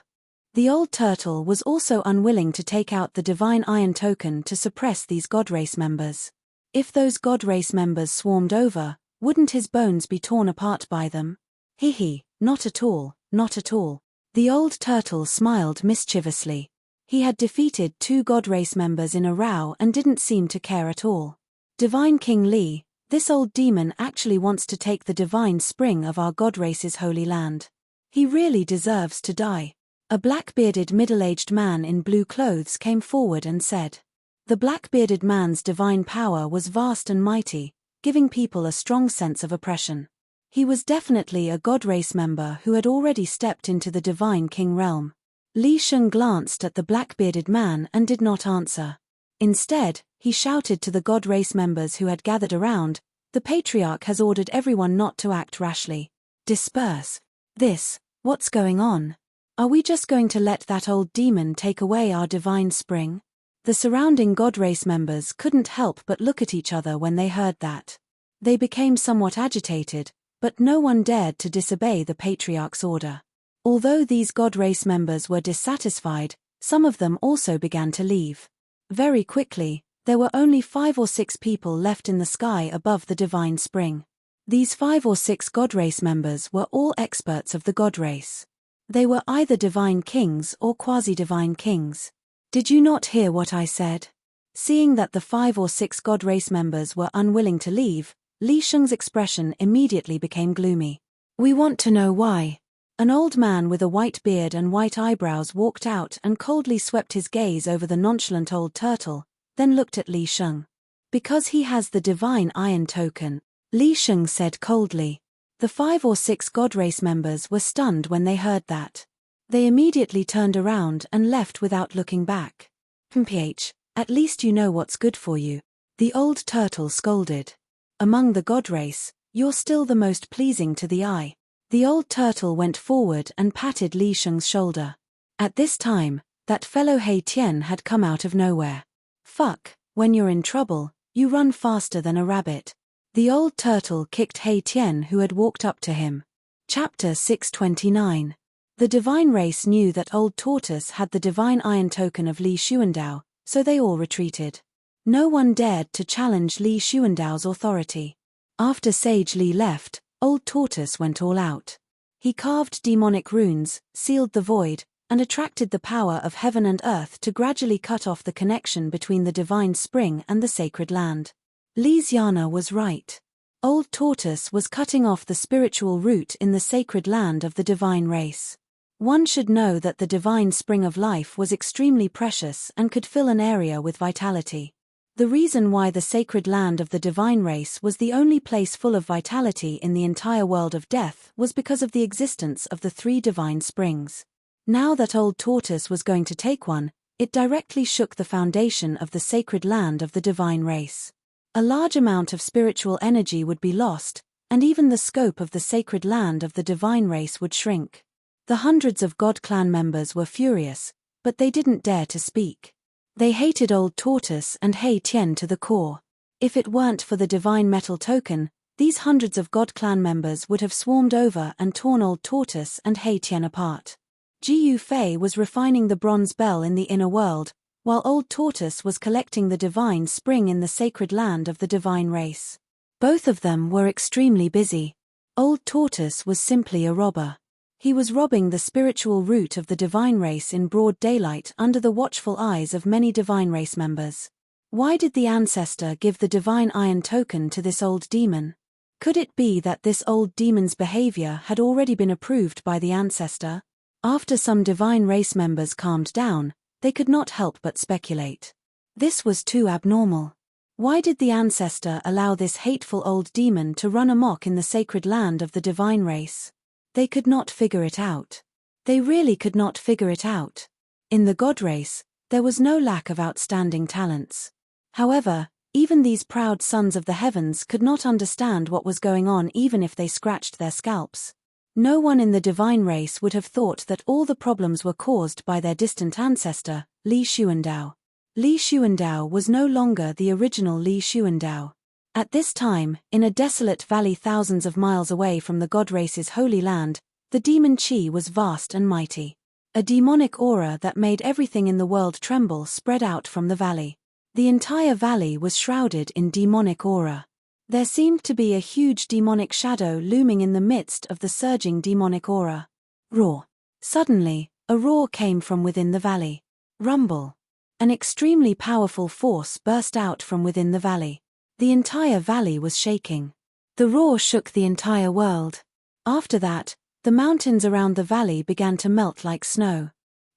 The old turtle was also unwilling to take out the divine iron token to suppress these God race members. If those God race members swarmed over, wouldn't his bones be torn apart by them? Not at all, not at all. The old turtle smiled mischievously. He had defeated 2 God race members in a row and didn't seem to care at all. Divine King Li, this old demon actually wants to take the divine spring of our God race's holy land. He really deserves to die. A black-bearded middle-aged man in blue clothes came forward and said. The black-bearded man's divine power was vast and mighty, giving people a strong sense of oppression. He was definitely a God race member who had already stepped into the divine king realm. Li Sheng glanced at the black-bearded man and did not answer. Instead, he shouted to the God race members who had gathered around, "The Patriarch has ordered everyone not to act rashly. Disperse." What's going on? Are we just going to let that old demon take away our divine spring? The surrounding God race members couldn't help but look at each other when they heard that. They became somewhat agitated, but no one dared to disobey the Patriarch's order. Although these God race members were dissatisfied, some of them also began to leave. Very quickly, there were only 5 or 6 people left in the sky above the divine spring. These 5 or 6 God race members were all experts of the God race. They were either divine kings or quasi-divine kings. Did you not hear what I said? Seeing that the 5 or 6 God race members were unwilling to leave, Li Sheng's expression immediately became gloomy. We want to know why. An old man with a white beard and white eyebrows walked out and coldly swept his gaze over the nonchalant old turtle, then looked at Li Sheng. Because he has the divine iron token, Li Sheng said coldly. The 5 or 6 God race members were stunned when they heard that. They immediately turned around and left without looking back. At least you know what's good for you, the old turtle scolded. Among the God race, you're still the most pleasing to the eye. The old turtle went forward and patted Li Sheng's shoulder. At this time, that fellow He Tian had come out of nowhere. When you're in trouble, you run faster than a rabbit. The old turtle kicked He Tian, who had walked up to him. Chapter 629. The divine race knew that old tortoise had the divine iron token of Li Xuandao, so they all retreated. No one dared to challenge Li Xuandao's authority. After Sage Li left, old tortoise went all out. He carved demonic runes, sealed the void, and attracted the power of heaven and earth to gradually cut off the connection between the divine spring and the sacred land. Li Xiana was right. Old tortoise was cutting off the spiritual root in the sacred land of the divine race. One should know that the divine spring of life was extremely precious and could fill an area with vitality. The reason why the sacred land of the divine race was the only place full of vitality in the entire world of death was because of the existence of the 3 divine springs. Now that old tortoise was going to take one, it directly shook the foundation of the sacred land of the divine race. A large amount of spiritual energy would be lost, and even the scope of the sacred land of the divine race would shrink. The hundreds of God clan members were furious, but they didn't dare to speak. They hated old tortoise and He Tian to the core. If it weren't for the divine metal token, these hundreds of God clan members would have swarmed over and torn old tortoise and He Tian apart. Jiu Fei was refining the bronze bell in the inner world, while old tortoise was collecting the divine spring in the sacred land of the divine race. Both of them were extremely busy. Old tortoise was simply a robber. He was robbing the spiritual root of the divine race in broad daylight under the watchful eyes of many divine race members. Why did the ancestor give the divine iron token to this old demon? Could it be that this old demon's behavior had already been approved by the ancestor? After some divine race members calmed down, they could not help but speculate. This was too abnormal. Why did the ancestor allow this hateful old demon to run amok in the sacred land of the divine race? They could not figure it out. They really could not figure it out. In the God race, there was no lack of outstanding talents. However, even these proud sons of the heavens could not understand what was going on even if they scratched their scalps. No one in the divine race would have thought that all the problems were caused by their distant ancestor, Li Xuandao. Li Xuandao was no longer the original Li Xuandao. At this time, in a desolate valley thousands of miles away from the God race's holy land, the demon Qi was vast and mighty. A demonic aura that made everything in the world tremble spread out from the valley. The entire valley was shrouded in demonic aura. There seemed to be a huge demonic shadow looming in the midst of the surging demonic aura. Roar. Suddenly, a roar came from within the valley. Rumble. An extremely powerful force burst out from within the valley. The entire valley was shaking. The roar shook the entire world. After that, the mountains around the valley began to melt like snow.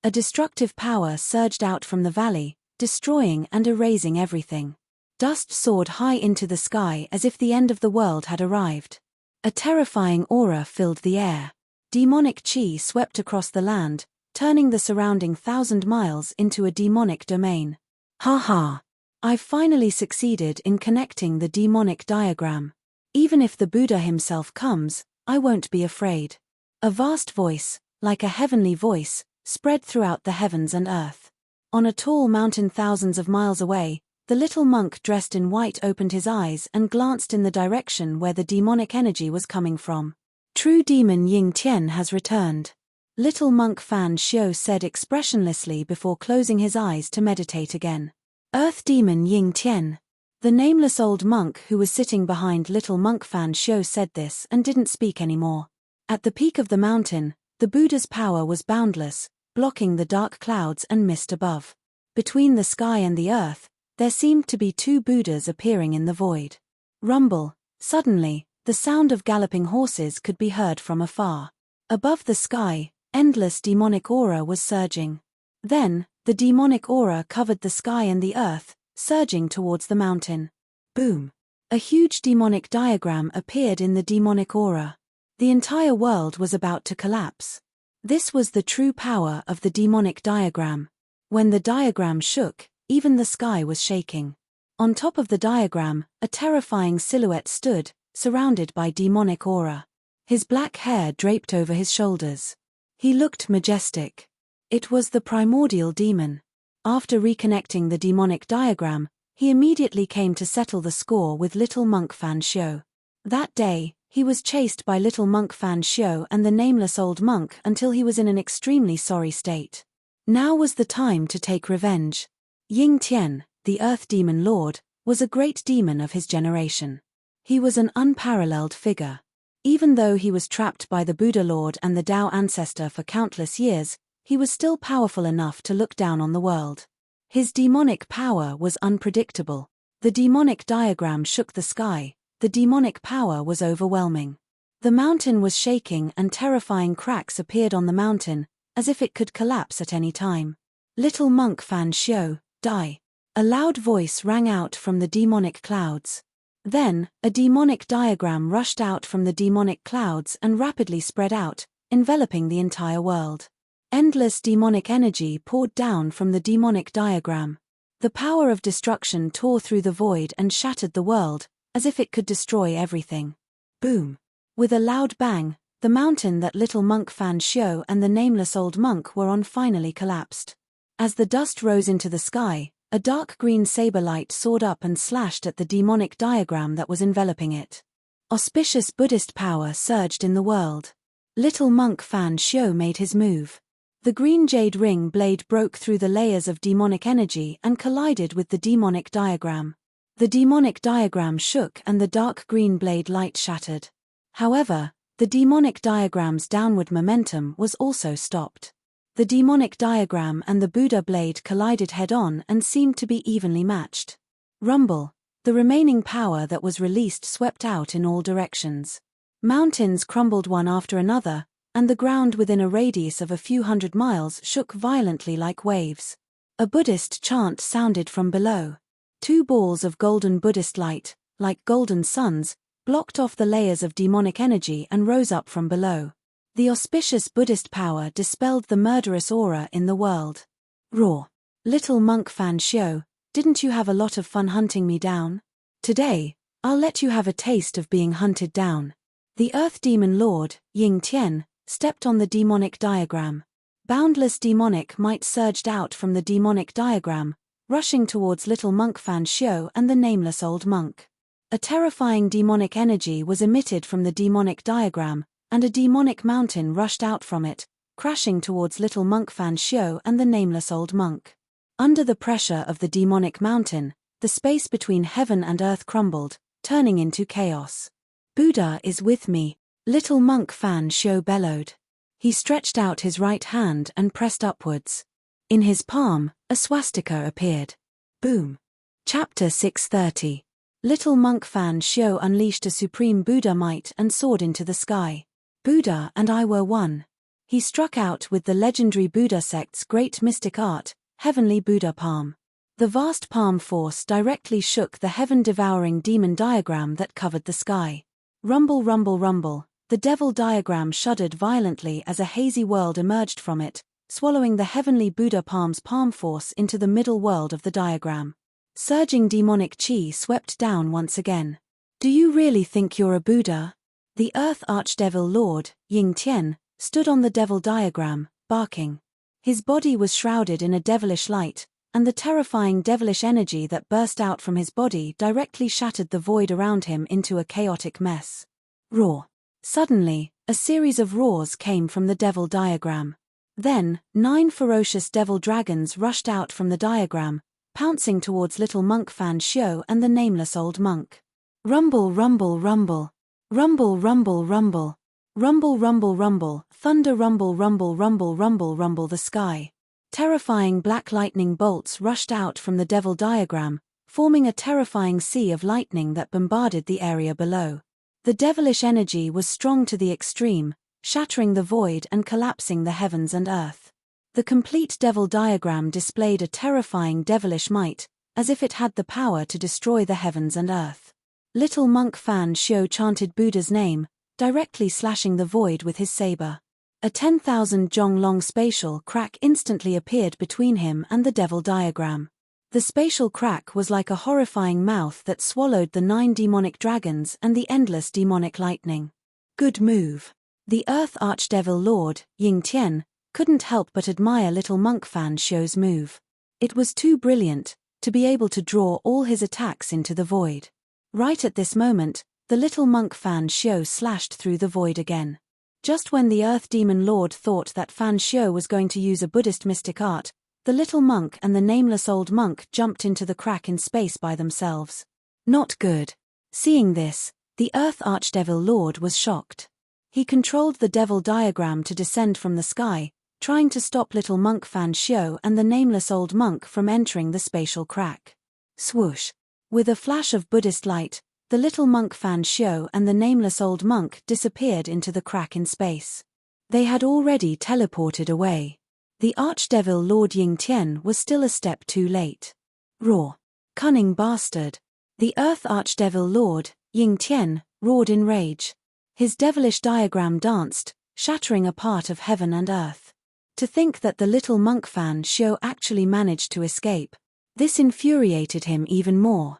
A destructive power surged out from the valley, destroying and erasing everything. Dust soared high into the sky as if the end of the world had arrived. A terrifying aura filled the air. Demonic chi swept across the land, turning the surrounding 1,000 miles into a demonic domain. Ha ha! I've finally succeeded in connecting the demonic diagram. Even if the Buddha himself comes, I won't be afraid. A vast voice, like a heavenly voice, spread throughout the heavens and earth. On a tall mountain thousands of miles away, the little monk dressed in white opened his eyes and glanced in the direction where the demonic energy was coming from. True demon Ying Tian has returned. Little monk Fan Xiu said expressionlessly before closing his eyes to meditate again. Earth demon Ying Tian. The nameless old monk who was sitting behind little monk Fan Xiu said this and didn't speak anymore. At the peak of the mountain, the Buddha's power was boundless, blocking the dark clouds and mist above. Between the sky and the earth, there seemed to be two Buddhas appearing in the void. Rumble. Suddenly, the sound of galloping horses could be heard from afar. Above the sky, endless demonic aura was surging. Then, the demonic aura covered the sky and the earth, surging towards the mountain. Boom! A huge demonic diagram appeared in the demonic aura. The entire world was about to collapse. This was the true power of the demonic diagram. When the diagram shook, even the sky was shaking. On top of the diagram, a terrifying silhouette stood, surrounded by demonic aura. His black hair draped over his shoulders. He looked majestic. It was the primordial demon. After reconnecting the demonic diagram, he immediately came to settle the score with little monk Fan Xiu. That day, he was chased by little monk Fan Xiu and the nameless old monk until he was in an extremely sorry state. Now was the time to take revenge. Ying Tian, the earth demon lord, was a great demon of his generation. He was an unparalleled figure. Even though he was trapped by the Buddha Lord and the Tao ancestor for countless years, he was still powerful enough to look down on the world. His demonic power was unpredictable. The demonic diagram shook the sky. The demonic power was overwhelming. The mountain was shaking and terrifying cracks appeared on the mountain, as if it could collapse at any time. Little monk Fan Xiu, die. A loud voice rang out from the demonic clouds. Then, a demonic diagram rushed out from the demonic clouds and rapidly spread out, enveloping the entire world. Endless demonic energy poured down from the demonic diagram. The power of destruction tore through the void and shattered the world, as if it could destroy everything. Boom! With a loud bang, the mountain that little monk Fan Xiu and the nameless old monk were on finally collapsed. As the dust rose into the sky, a dark green saber light soared up and slashed at the demonic diagram that was enveloping it. Auspicious Buddhist power surged in the world. Little monk Fan Xiu made his move. The green jade ring blade broke through the layers of demonic energy and collided with the demonic diagram. The demonic diagram shook and the dark green blade light shattered. However, the demonic diagram's downward momentum was also stopped. The demonic diagram and the Buddha blade collided head-on and seemed to be evenly matched. Rumble. The remaining power that was released swept out in all directions. Mountains crumbled one after another, and the ground within a radius of a few hundred miles shook violently like waves. A Buddhist chant sounded from below. Two balls of golden Buddhist light, like golden suns, blocked off the layers of demonic energy and rose up from below. The auspicious Buddhist power dispelled the murderous aura in the world. Roar. Little monk Fan Xiu, didn't you have a lot of fun hunting me down? Today, I'll let you have a taste of being hunted down. The earth demon lord, Ying Tian, stepped on the demonic diagram. Boundless demonic might surged out from the demonic diagram, rushing towards little monk Fan Xiu and the nameless old monk. A terrifying demonic energy was emitted from the demonic diagram, and a demonic mountain rushed out from it, crashing towards little monk Fan Xiu and the nameless old monk. Under the pressure of the demonic mountain, the space between heaven and earth crumbled, turning into chaos. Buddha is with me, little monk Fan Xiu bellowed. He stretched out his right hand and pressed upwards. In his palm, a swastika appeared. Boom. Chapter 630. Little monk Fan Shio unleashed a supreme Buddha might and soared into the sky. Buddha and I were one. He struck out with the legendary Buddha sect's great mystic art, heavenly Buddha palm. The vast palm force directly shook the heaven-devouring demon diagram that covered the sky. Rumble, rumble, rumble, the devil diagram shuddered violently as a hazy world emerged from it, swallowing the heavenly Buddha palm's palm force into the middle world of the diagram. Surging demonic chi swept down once again. Do you really think you're a Buddha? The Earth Archdevil Lord, Ying Tian, stood on the devil diagram, barking. His body was shrouded in a devilish light, and the terrifying devilish energy that burst out from his body directly shattered the void around him into a chaotic mess. Roar. Suddenly, a series of roars came from the devil diagram. Then, 9 ferocious devil dragons rushed out from the diagram, pouncing towards little monk Fan Shio and the nameless old monk. Rumble, rumble, rumble. Rumble, rumble, rumble. Rumble, rumble, rumble. Thunder, rumble, rumble, rumble, rumble, rumble the sky. Terrifying black lightning bolts rushed out from the devil diagram, forming a terrifying sea of lightning that bombarded the area below. The devilish energy was strong to the extreme, shattering the void and collapsing the heavens and earth. The complete devil diagram displayed a terrifying devilish might, as if it had the power to destroy the heavens and earth. Little monk Fan Shio chanted Buddha's name, directly slashing the void with his saber. A 10,000 jong long spatial crack instantly appeared between him and the devil diagram. The spatial crack was like a horrifying mouth that swallowed the 9 demonic dragons and the endless demonic lightning. Good move. The Earth Archdevil Lord, Ying Tian, couldn't help but admire little monk Fan Shio's move. It was too brilliant, to be able to draw all his attacks into the void. Right at this moment, the little monk Fan Shio slashed through the void again. Just when the Earth Demon Lord thought that Fan Shio was going to use a Buddhist mystic art, the little monk and the nameless old monk jumped into the crack in space by themselves. Not good. Seeing this, the Earth Archdevil Lord was shocked. He controlled the devil diagram to descend from the sky, trying to stop little monk Fan Shio and the nameless old monk from entering the spatial crack. Swoosh. With a flash of Buddhist light, the little monk Fan Shio and the nameless old monk disappeared into the crack in space. They had already teleported away. The Archdevil Lord Ying Tian was still a step too late. Roar. Cunning bastard. The Earth Archdevil Lord, Ying Tian, roared in rage. His devilish diagram danced, shattering a part of heaven and earth. To think that the little monk Fan Shio actually managed to escape. This infuriated him even more.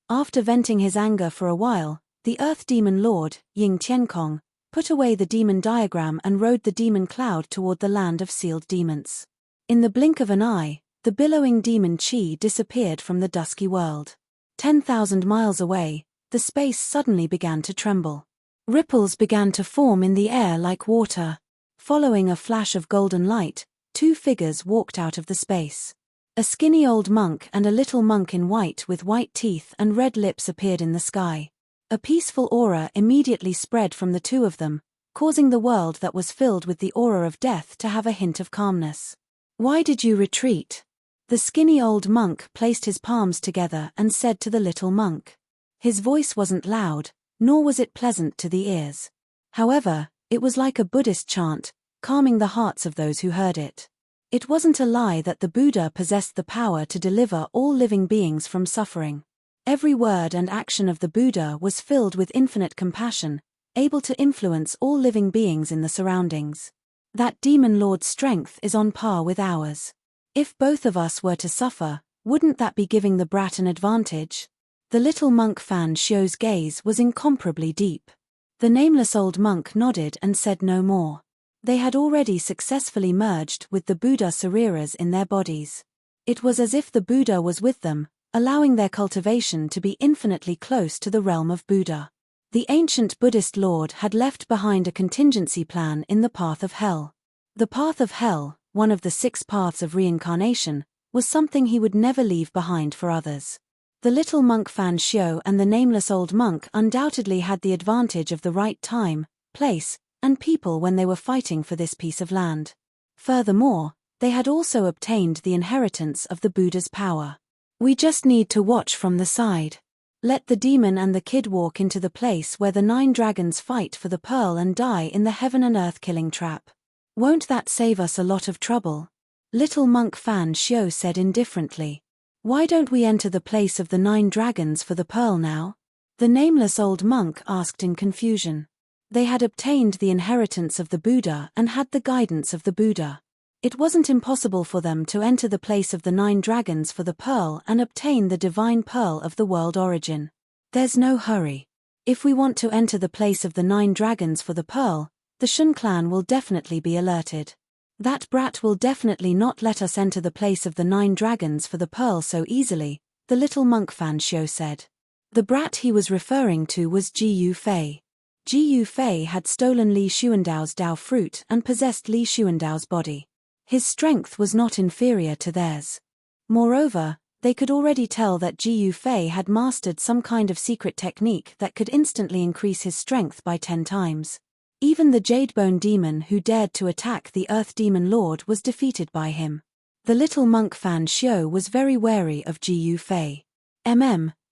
After venting his anger for a while, the Earth Demon Lord, Ying Tiankong, put away the demon diagram and rode the demon cloud toward the land of sealed demons. In the blink of an eye, the billowing demon chi disappeared from the dusky world. 10,000 miles away, the space suddenly began to tremble. Ripples began to form in the air like water. Following a flash of golden light, 2 figures walked out of the space. A skinny old monk and a little monk in white with white teeth and red lips appeared in the sky. A peaceful aura immediately spread from the 2 of them, causing the world that was filled with the aura of death to have a hint of calmness. Why did you retreat? The skinny old monk placed his palms together and said to the little monk. His voice wasn't loud, nor was it pleasant to the ears. However, it was like a Buddhist chant, calming the hearts of those who heard it. It wasn't a lie that the Buddha possessed the power to deliver all living beings from suffering. Every word and action of the Buddha was filled with infinite compassion, able to influence all living beings in the surroundings. That demon lord's strength is on par with ours. If both of us were to suffer, wouldn't that be giving the brat an advantage? The little monk Fan Shio's gaze was incomparably deep. The nameless old monk nodded and said no more. They had already successfully merged with the Buddha Sariras in their bodies. It was as if the Buddha was with them, allowing their cultivation to be infinitely close to the realm of Buddha. The ancient Buddhist Lord had left behind a contingency plan in the path of hell. The path of hell, one of the 6 paths of reincarnation, was something he would never leave behind for others. The little monk Fan Shio and the nameless old monk undoubtedly had the advantage of the right time, place, and people when they were fighting for this piece of land. Furthermore, They had also obtained the inheritance of the Buddha's power. We just need to watch from the side. Let the demon and the kid walk into the place where the 9 dragons fight for the pearl and die in the heaven and earth killing trap. Won't that save us a lot of trouble? Little monk Fan Xiu said indifferently. Why don't we enter the place of the 9 dragons for the pearl now? The nameless old monk asked in confusion. They had obtained the inheritance of the Buddha and had the guidance of the Buddha. It wasn't impossible for them to enter the place of the 9 dragons for the pearl and obtain the divine pearl of the world origin. There's no hurry. If we want to enter the place of the 9 dragons for the pearl, the Shun clan will definitely be alerted. That brat will definitely not let us enter the place of the 9 dragons for the pearl so easily, the little monk Fan Xiu said. The brat he was referring to was Ji Yufei. Ji Yufei had stolen Li Xuandao's Dao fruit and possessed Li Xuandao's body. His strength was not inferior to theirs. Moreover, they could already tell that Ji Yufei had mastered some kind of secret technique that could instantly increase his strength by 10 times. Even the Jadebone demon who dared to attack the Earth Demon Lord was defeated by him. The little monk Fan Xiu was very wary of Ji Yufei.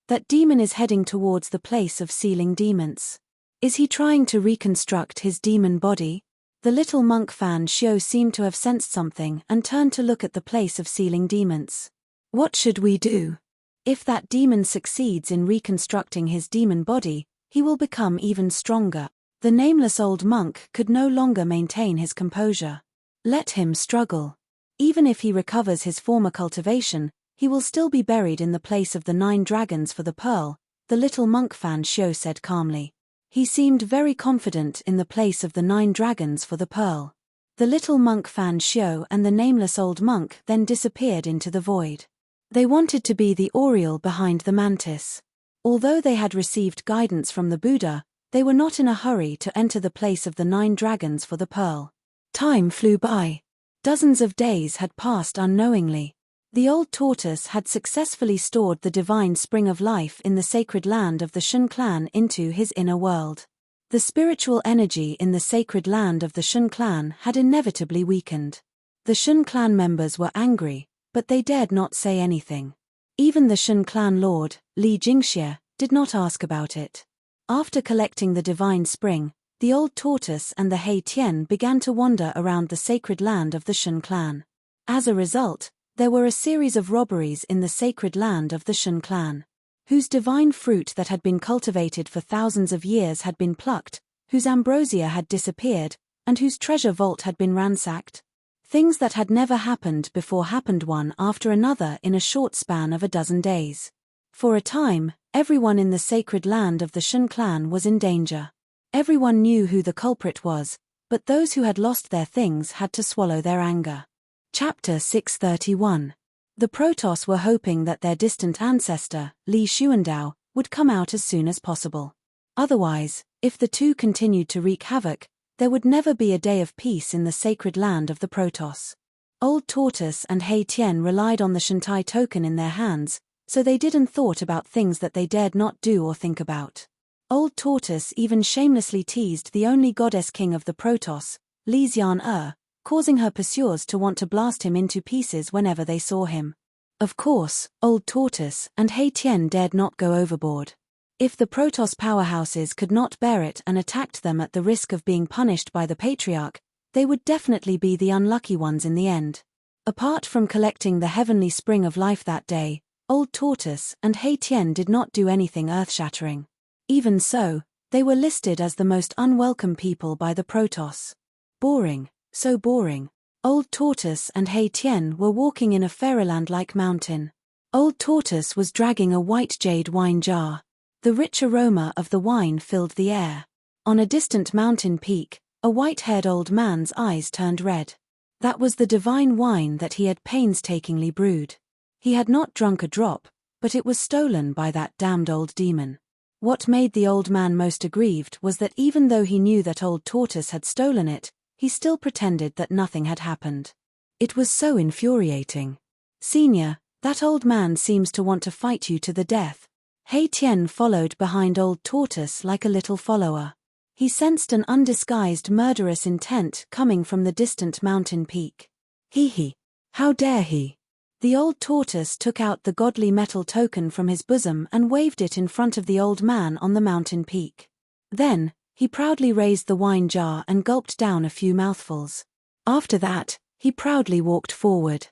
That demon is heading towards the place of sealing demons. Is he trying to reconstruct his demon body? The little monk Fan Xiu seemed to have sensed something and turned to look at the place of sealing demons. What should we do? If that demon succeeds in reconstructing his demon body, he will become even stronger. The nameless old monk could no longer maintain his composure. Let him struggle. Even if he recovers his former cultivation, he will still be buried in the place of the 9 dragons for the pearl, the little monk Fan Xiu said calmly. He seemed very confident in the place of the 9 dragons for the pearl. The little monk Fan Xiu and the nameless old monk then disappeared into the void. They wanted to be the Oriole behind the mantis. Although they had received guidance from the Buddha, they were not in a hurry to enter the place of the 9 dragons for the pearl. Time flew by. Dozens of days had passed unknowingly. The old tortoise had successfully stored the divine spring of life in the sacred land of the Shun clan into his inner world. The spiritual energy in the sacred land of the Shun clan had inevitably weakened. The Shun clan members were angry, but they dared not say anything. Even the Shun clan lord, Li Jingxie, did not ask about it. After collecting the divine spring, the old tortoise and the Hei Tian began to wander around the sacred land of the Shun clan. As a result, there were a series of robberies in the sacred land of the Shun clan. Whose divine fruit that had been cultivated for thousands of years had been plucked, whose ambrosia had disappeared, and whose treasure vault had been ransacked. Things that had never happened before happened one after another in a short span of a dozen days. For a time, everyone in the sacred land of the Shun clan was in danger. Everyone knew who the culprit was, but those who had lost their things had to swallow their anger. Chapter 631. The Protoss were hoping that their distant ancestor, Li Xuandao, would come out as soon as possible. Otherwise, if the two continued to wreak havoc, there would never be a day of peace in the sacred land of the Protoss. Old Tortoise and Hei Tian relied on the Shantai token in their hands, so they did and thought about things that they dared not do or think about. Old Tortoise even shamelessly teased the only goddess king of the Protoss, Li Xian, causing her pursuers to want to blast him into pieces whenever they saw him. Of course, Old Tortoise and Hei Tian dared not go overboard. If the Protoss powerhouses could not bear it and attacked them at the risk of being punished by the Patriarch, they would definitely be the unlucky ones in the end. Apart from collecting the heavenly spring of life that day, Old Tortoise and Hei Tian did not do anything earth-shattering. Even so, they were listed as the most unwelcome people by the Protoss. Boring. So boring. Old Tortoise and Hei Tian were walking in a fairyland-like mountain. Old Tortoise was dragging a white jade wine jar. The rich aroma of the wine filled the air. On a distant mountain peak, a white-haired old man's eyes turned red. That was the divine wine that he had painstakingly brewed. He had not drunk a drop, but it was stolen by that damned old demon. What made the old man most aggrieved was that even though he knew that Old Tortoise had stolen it, he still pretended that nothing had happened. It was so infuriating. Senior, that old man seems to want to fight you to the death. Hei Tian followed behind Old Tortoise like a little follower. He sensed an undisguised murderous intent coming from the distant mountain peak. He. How dare he? The old tortoise took out the godly metal token from his bosom and waved it in front of the old man on the mountain peak. Then, he proudly raised the wine jar and gulped down a few mouthfuls. After that, he proudly walked forward.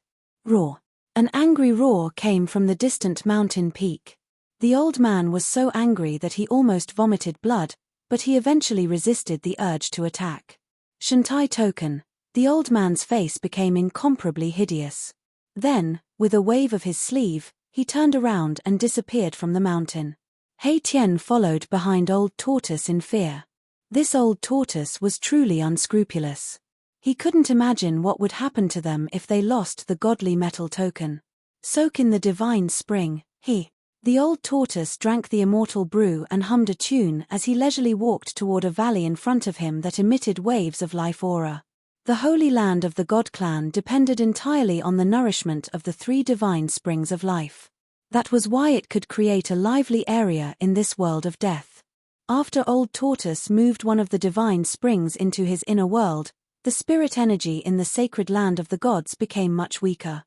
Roar. An angry roar came from the distant mountain peak. The old man was so angry that he almost vomited blood, but he eventually resisted the urge to attack. Shantai token. The old man's face became incomparably hideous. Then, with a wave of his sleeve, he turned around and disappeared from the mountain. Hei Tian followed behind Old Tortoise in fear. This old tortoise was truly unscrupulous. He couldn't imagine what would happen to them if they lost the godly metal token. Soak in the divine spring, The old tortoise drank the immortal brew and hummed a tune as he leisurely walked toward a valley in front of him that emitted waves of life aura. The holy land of the God clan depended entirely on the nourishment of the 3 divine springs of life. That was why it could create a lively area in this world of death. After Old Tortoise moved one of the divine springs into his inner world, the spirit energy in the sacred land of the gods became much weaker.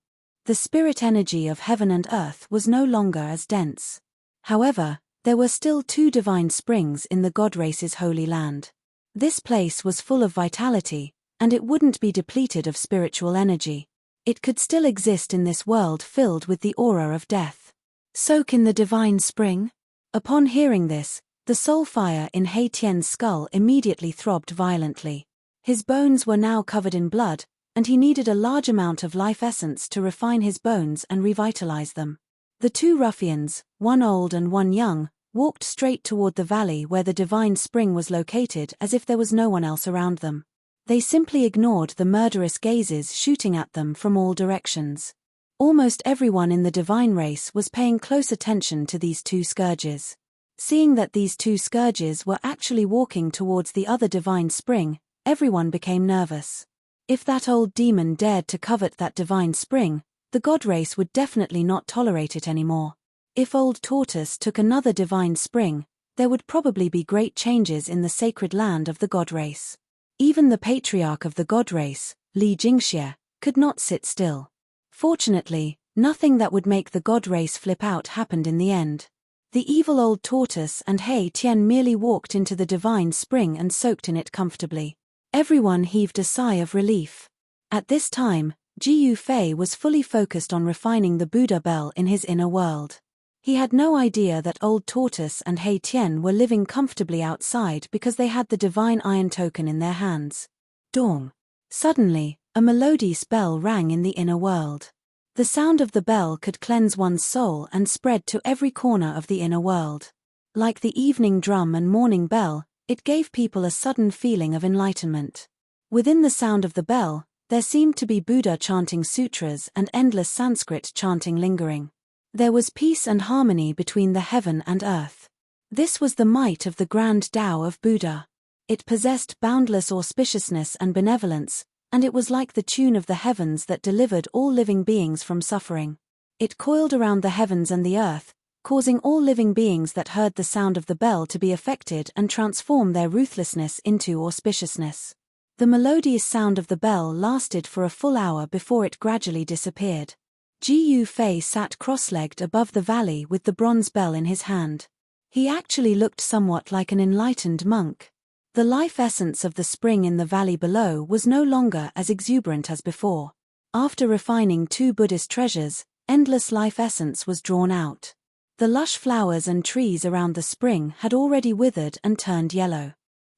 The spirit energy of heaven and earth was no longer as dense. However, there were still 2 divine springs in the god race's holy land. This place was full of vitality, and it wouldn't be depleted of spiritual energy. It could still exist in this world filled with the aura of death. Soak in the divine spring? Upon hearing this, the soul fire in Hei Tian's skull immediately throbbed violently. His bones were now covered in blood, and he needed a large amount of life essence to refine his bones and revitalize them. The 2 ruffians, one old and one young, walked straight toward the valley where the divine spring was located as if there was no one else around them. They simply ignored the murderous gazes shooting at them from all directions. Almost everyone in the divine race was paying close attention to these 2 scourges. Seeing that these 2 scourges were actually walking towards the other divine spring, everyone became nervous. If that old demon dared to covet that divine spring, the god race would definitely not tolerate it anymore. If Old Tortoise took another divine spring, there would probably be great changes in the sacred land of the god race. Even the patriarch of the god race, Li Jingxie, could not sit still. Fortunately, nothing that would make the god race flip out happened in the end. The evil old tortoise and Hei Tian merely walked into the divine spring and soaked in it comfortably. Everyone heaved a sigh of relief. At this time, Jiyu Fei was fully focused on refining the Buddha bell in his inner world. He had no idea that Old Tortoise and Hei Tian were living comfortably outside because they had the divine iron token in their hands. Dong. Suddenly, a melodious bell rang in the inner world. The sound of the bell could cleanse one's soul and spread to every corner of the inner world. Like the evening drum and morning bell, it gave people a sudden feeling of enlightenment. Within the sound of the bell, there seemed to be Buddha chanting sutras and endless Sanskrit chanting lingering. There was peace and harmony between the heaven and earth. This was the might of the grand Tao of Buddha. It possessed boundless auspiciousness and benevolence, and it was like the tune of the heavens that delivered all living beings from suffering. It coiled around the heavens and the earth, causing all living beings that heard the sound of the bell to be affected and transform their ruthlessness into auspiciousness. The melodious sound of the bell lasted for a full hour before it gradually disappeared. Jiyu Fei sat cross-legged above the valley with the bronze bell in his hand. He actually looked somewhat like an enlightened monk. The life essence of the spring in the valley below was no longer as exuberant as before. After refining 2 Buddhist treasures, endless life essence was drawn out. The lush flowers and trees around the spring had already withered and turned yellow.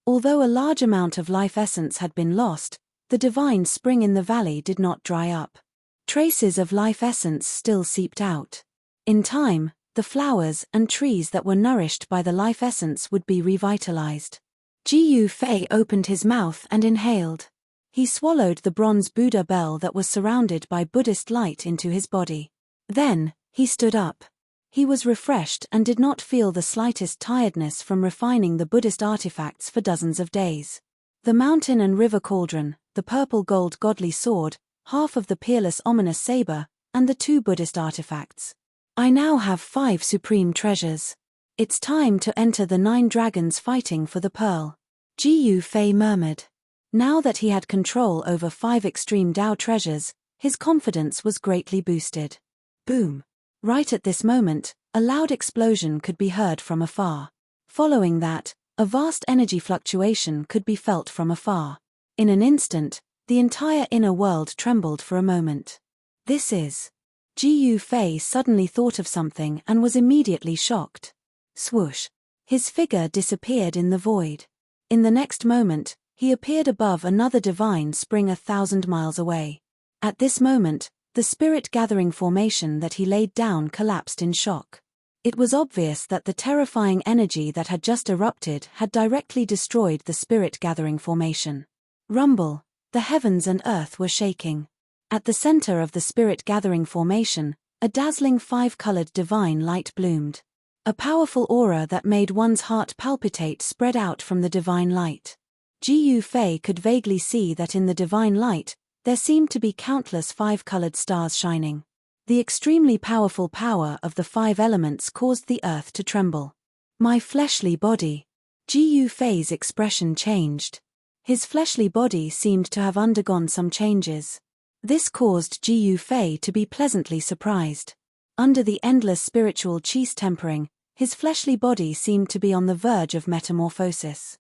Although a large amount of life essence had been lost, the divine spring in the valley did not dry up. Traces of life essence still seeped out. In time, the flowers and trees that were nourished by the life essence would be revitalized. Jiyu Fei opened his mouth and inhaled. He swallowed the bronze Buddha bell that was surrounded by Buddhist light into his body. Then, he stood up. He was refreshed and did not feel the slightest tiredness from refining the Buddhist artifacts for dozens of days. The mountain and river cauldron, the purple gold godly sword, half of the peerless ominous saber, and the 2 Buddhist artifacts. I now have 5 supreme treasures. It's time to enter the 9 dragons fighting for the pearl. Jiyu Fei murmured. Now that he had control over 5 extreme Tao treasures, His confidence was greatly boosted. Boom! Right at this moment, a loud explosion could be heard from afar. Following that, a vast energy fluctuation could be felt from afar. In an instant, the entire inner world trembled for a moment. This is... Jiyu Fei suddenly thought of something and was immediately shocked. Swoosh! His figure disappeared in the void. In the next moment, he appeared above another divine spring 1,000 miles away. At this moment, the spirit-gathering formation that he laid down collapsed in shock. It was obvious that the terrifying energy that had just erupted had directly destroyed the spirit-gathering formation. Rumble! The heavens and earth were shaking. At the center of the spirit-gathering formation, a dazzling 5-colored divine light bloomed. A powerful aura that made one's heart palpitate spread out from the divine light. Jiyu Fei could vaguely see that in the divine light, there seemed to be countless 5-colored stars shining. The extremely powerful power of the 5 elements caused the earth to tremble. My fleshly body. Jiyu Fei's expression changed. His fleshly body seemed to have undergone some changes. This caused Jiyu Fei to be pleasantly surprised. Under the endless spiritual qi tempering, his fleshly body seemed to be on the verge of metamorphosis.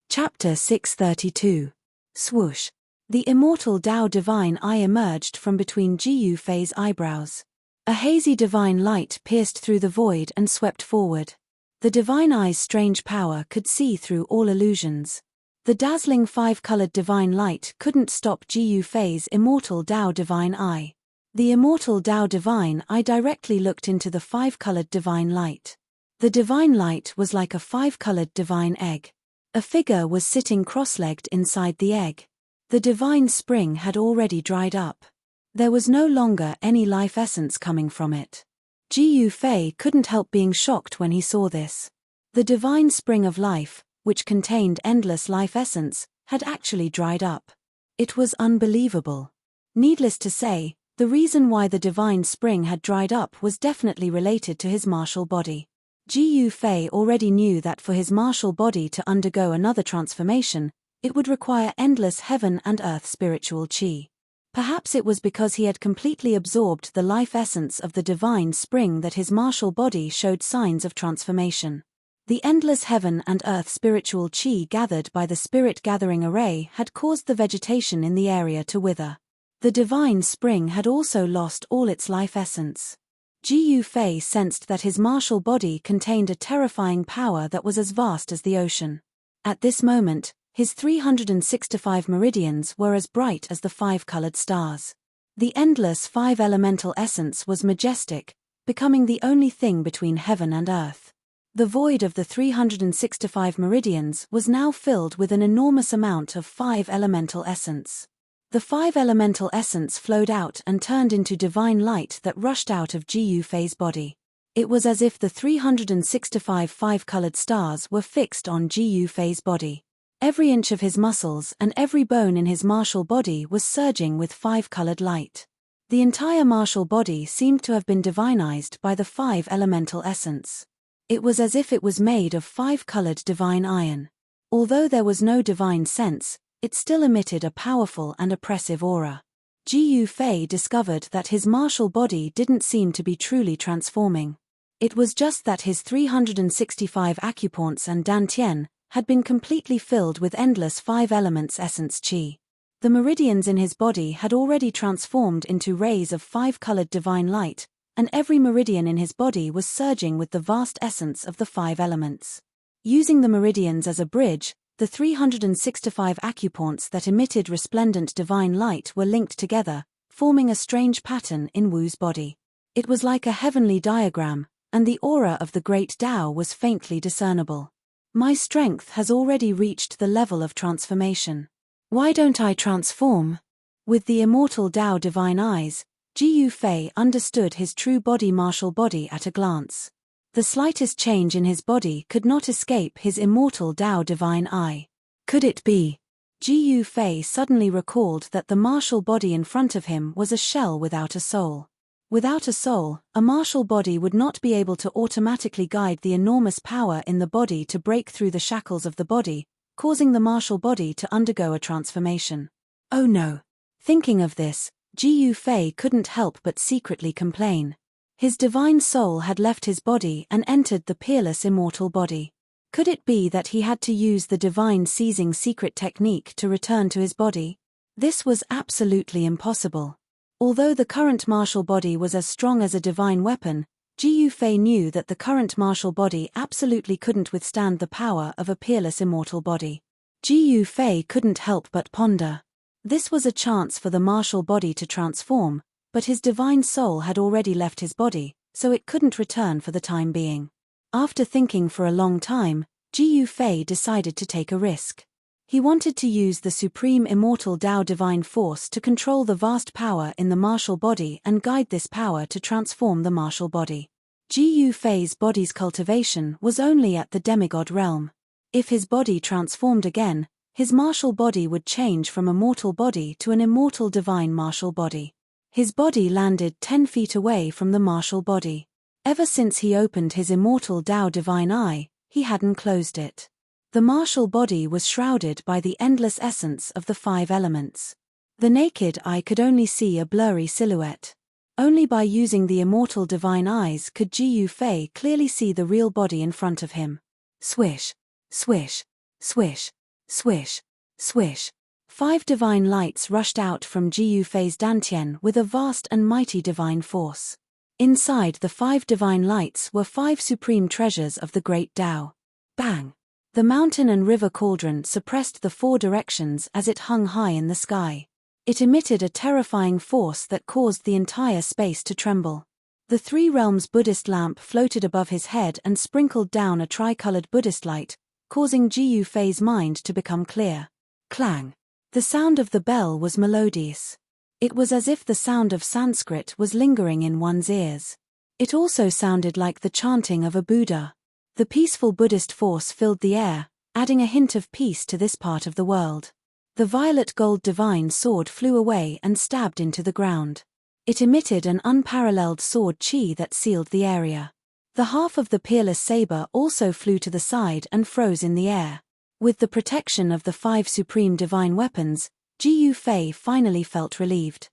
Chapter 632. Swoosh! The immortal Tao divine eye emerged from between Jiyu Fei's eyebrows. A hazy divine light pierced through the void and swept forward. The divine eye's strange power could see through all illusions. The dazzling 5-colored divine light couldn't stop Jiyu Fei's immortal Tao divine eye. The immortal Tao divine eye directly looked into the 5-colored divine light. The divine light was like a 5-colored divine egg. A figure was sitting cross-legged inside the egg. The divine spring had already dried up. There was no longer any life essence coming from it. Jiyu Fei couldn't help being shocked when he saw this. The divine spring of life, which contained endless life essence, had actually dried up. It was unbelievable. Needless to say, the reason why the divine spring had dried up was definitely related to his martial body. Jiyu Fei already knew that for his martial body to undergo another transformation, it would require endless heaven and earth spiritual qi. Perhaps it was because he had completely absorbed the life essence of the divine spring that his martial body showed signs of transformation. The endless heaven and earth spiritual qi gathered by the spirit-gathering array had caused the vegetation in the area to wither. The divine spring had also lost all its life essence. Jiyu Fei sensed that his martial body contained a terrifying power that was as vast as the ocean. At this moment, his 365 meridians were as bright as the 5-colored stars. The endless 5-elemental essence was majestic, becoming the only thing between heaven and earth. The void of the 365 meridians was now filled with an enormous amount of 5-elemental essence. The 5-elemental essence flowed out and turned into divine light that rushed out of Jiyu Fei's body. It was as if the 365 5-colored stars were fixed on Jiyu Fei's body. Every inch of his muscles and every bone in his martial body was surging with 5-colored light. The entire martial body seemed to have been divinized by the 5-elemental essence. It was as if it was made of 5-colored divine iron. Although there was no divine sense, it still emitted a powerful and oppressive aura. Jiyu Fei discovered that his martial body didn't seem to be truly transforming. It was just that his 365 acupoints and dantian had been completely filled with endless 5-elements essence qi. The meridians in his body had already transformed into rays of 5-colored divine light, and every meridian in his body was surging with the vast essence of the 5 elements. Using the meridians as a bridge, the 365 acupoints that emitted resplendent divine light were linked together, forming a strange pattern in Wu's body. It was like a heavenly diagram, and the aura of the great Tao was faintly discernible. My strength has already reached the level of transformation. Why don't I transform? With the immortal Tao divine eyes, Jiyu Fei understood his true body martial body at a glance. The slightest change in his body could not escape his immortal Tao divine eye. Could it be? Jiyu Fei suddenly recalled that the martial body in front of him was a shell without a soul. Without a soul, a martial body would not be able to automatically guide the enormous power in the body to break through the shackles of the body, causing the martial body to undergo a transformation. Oh no! Thinking of this, Ji Yufei couldn't help but secretly complain. His divine soul had left his body and entered the peerless immortal body. Could it be that he had to use the divine seizing secret technique to return to his body? This was absolutely impossible. Although the current martial body was as strong as a divine weapon, Ji Yufei knew that the current martial body absolutely couldn't withstand the power of a peerless immortal body. Ji Yufei couldn't help but ponder. This was a chance for the martial body to transform, but his divine soul had already left his body, so it couldn't return for the time being. After thinking for a long time, Ji Yufei decided to take a risk. He wanted to use the supreme immortal Tao divine force to control the vast power in the martial body and guide this power to transform the martial body. Ji Yufei's body's cultivation was only at the demigod realm. If his body transformed again, his martial body would change from a mortal body to an immortal divine martial body. His body landed 10 feet away from the martial body. Ever since he opened his immortal Tao divine eye, he hadn't closed it. The martial body was shrouded by the endless essence of the 5 elements. The naked eye could only see a blurry silhouette. Only by using the immortal divine eyes could Ji Yufei clearly see the real body in front of him. Swish, swish, swish, swish, swish. 5 divine lights rushed out from Ji Yufei's dantian with a vast and mighty divine force. Inside the 5 divine lights were 5 supreme treasures of the great Tao. Bang! The mountain and river cauldron suppressed the 4 directions as it hung high in the sky. It emitted a terrifying force that caused the entire space to tremble. The 3 realms Buddhist lamp floated above his head and sprinkled down a tricolored Buddhist light, causing Ji Yufei's mind to become clear. Clang! The sound of the bell was melodious. It was as if the sound of Sanskrit was lingering in one's ears. It also sounded like the chanting of a Buddha. The peaceful Buddhist force filled the air, adding a hint of peace to this part of the world. The violet gold divine sword flew away and stabbed into the ground. It emitted an unparalleled sword chi that sealed the area. The half of the peerless saber also flew to the side and froze in the air. With the protection of the 5 supreme divine weapons, Ji Yufei finally felt relieved.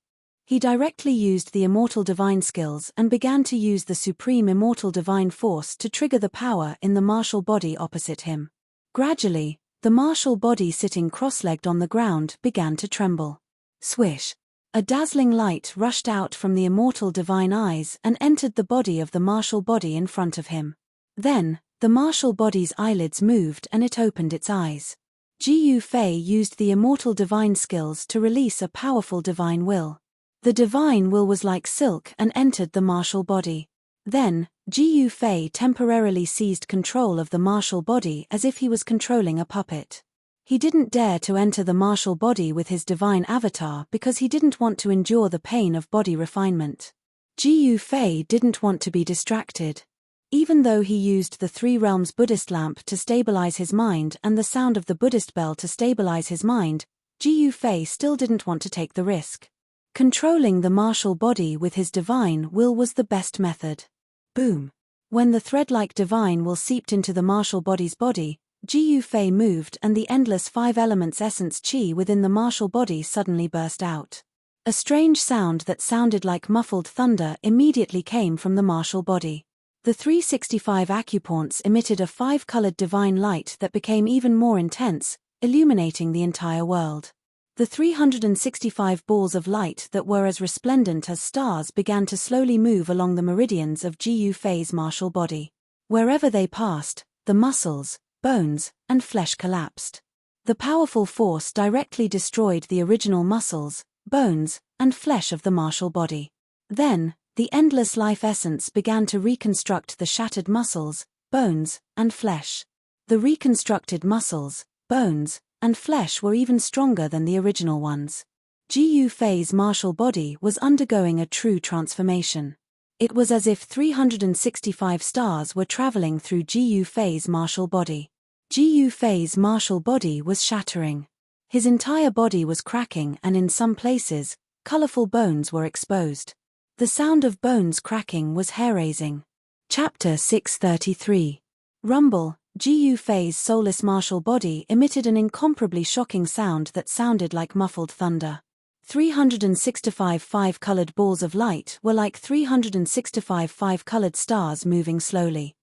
He directly used the immortal divine skills and began to use the supreme immortal divine force to trigger the power in the martial body opposite him. Gradually, the martial body sitting cross-legged on the ground began to tremble. Swish! A dazzling light rushed out from the immortal divine eyes and entered the body of the martial body in front of him. Then, the martial body's eyelids moved and it opened its eyes. Ji Yufei used the immortal divine skills to release a powerful divine will. The divine will was like silk and entered the martial body. Then, Ji Yufei temporarily seized control of the martial body as if he was controlling a puppet. He didn't dare to enter the martial body with his divine avatar because he didn't want to endure the pain of body refinement. Ji Yufei didn't want to be distracted. Even though he used the 3 realms Buddhist lamp to stabilize his mind and the sound of the Buddhist bell to stabilize his mind, Ji Yufei still didn't want to take the risk. Controlling the martial body with his divine will was the best method. Boom! When the thread-like divine will seeped into the martial body's body, Ji Yufei moved and the endless 5 elements essence chi within the martial body suddenly burst out. A strange sound that sounded like muffled thunder immediately came from the martial body. The 365 acupoints emitted a 5-colored divine light that became even more intense, illuminating the entire world. The 365 balls of light that were as resplendent as stars began to slowly move along the meridians of Ji Yufei's martial body. Wherever they passed, the muscles, bones, and flesh collapsed. The powerful force directly destroyed the original muscles, bones, and flesh of the martial body. Then, the endless life essence began to reconstruct the shattered muscles, bones, and flesh. The reconstructed muscles, bones, and flesh were even stronger than the original ones. Ji Yufei's martial body was undergoing a true transformation. It was as if 365 stars were traveling through Ji Yufei's martial body. Ji Yufei's martial body was shattering. His entire body was cracking and in some places, colorful bones were exposed. The sound of bones cracking was hair-raising. Chapter 633. Rumble. Ji Yufei's soulless martial body emitted an incomparably shocking sound that sounded like muffled thunder. 365 five-colored balls of light were like 365 five-colored stars moving slowly.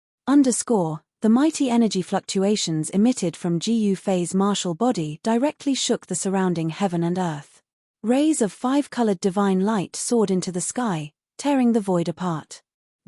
The mighty energy fluctuations emitted from Gu Fei's martial body directly shook the surrounding heaven and earth. Rays of five-colored divine light soared into the sky, tearing the void apart.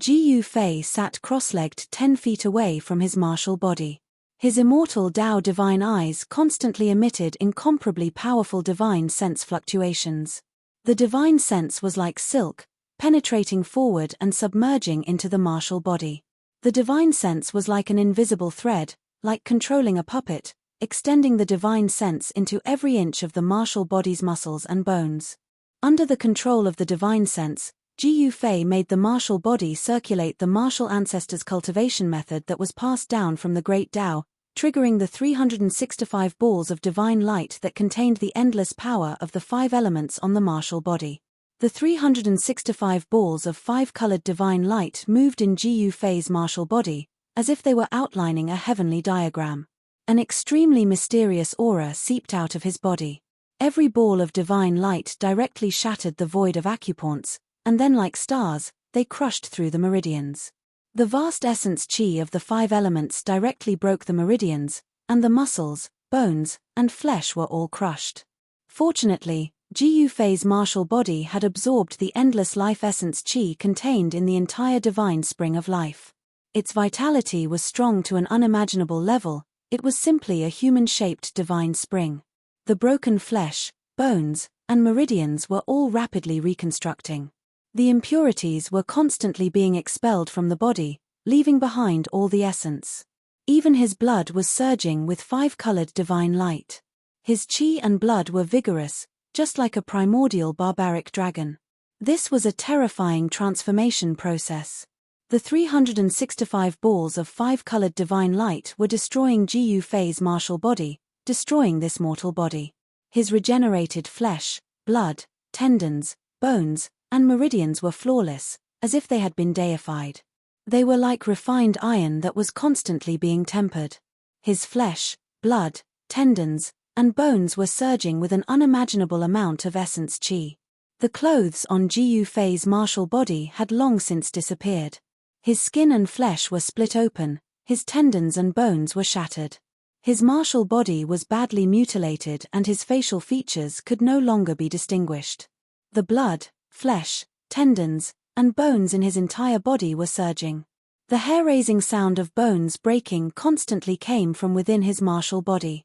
Gu Fei sat cross-legged 10 feet away from his martial body. His immortal Tao divine eyes constantly emitted incomparably powerful divine sense fluctuations. The divine sense was like silk, penetrating forward and submerging into the martial body. The divine sense was like an invisible thread, like controlling a puppet, extending the divine sense into every inch of the martial body's muscles and bones. Under the control of the divine sense, Gu Fei made the martial body circulate the martial ancestors' cultivation method that was passed down from the great Tao, triggering the 365 balls of divine light that contained the endless power of the 5 elements on the martial body. The 365 balls of 5-colored divine light moved in Gu Fei's martial body, as if they were outlining a heavenly diagram. An extremely mysterious aura seeped out of his body. Every ball of divine light directly shattered the void of acupoints, and then like stars, they crushed through the meridians. The vast essence qi of the 5 elements directly broke the meridians, and the muscles, bones, and flesh were all crushed. Fortunately, Gu Fei's martial body had absorbed the endless life essence qi contained in the entire divine spring of life. Its vitality was strong to an unimaginable level. It was simply a human-shaped divine spring. The broken flesh, bones, and meridians were all rapidly reconstructing. The impurities were constantly being expelled from the body, leaving behind all the essence. Even his blood was surging with 5-colored divine light. His qi and blood were vigorous, just like a primordial barbaric dragon. This was a terrifying transformation process. The 365 balls of 5-colored divine light were destroying Gu Fei's martial body, destroying this mortal body. His regenerated flesh, blood, tendons, bones, and meridians were flawless, as if they had been deified. They were like refined iron that was constantly being tempered. His flesh, blood, tendons, and bones were surging with an unimaginable amount of essence qi. The clothes on Gu Fei's martial body had long since disappeared. His skin and flesh were split open, his tendons and bones were shattered. His martial body was badly mutilated and his facial features could no longer be distinguished. The blood, flesh, tendons, and bones in his entire body were surging. The hair-raising sound of bones breaking constantly came from within his martial body.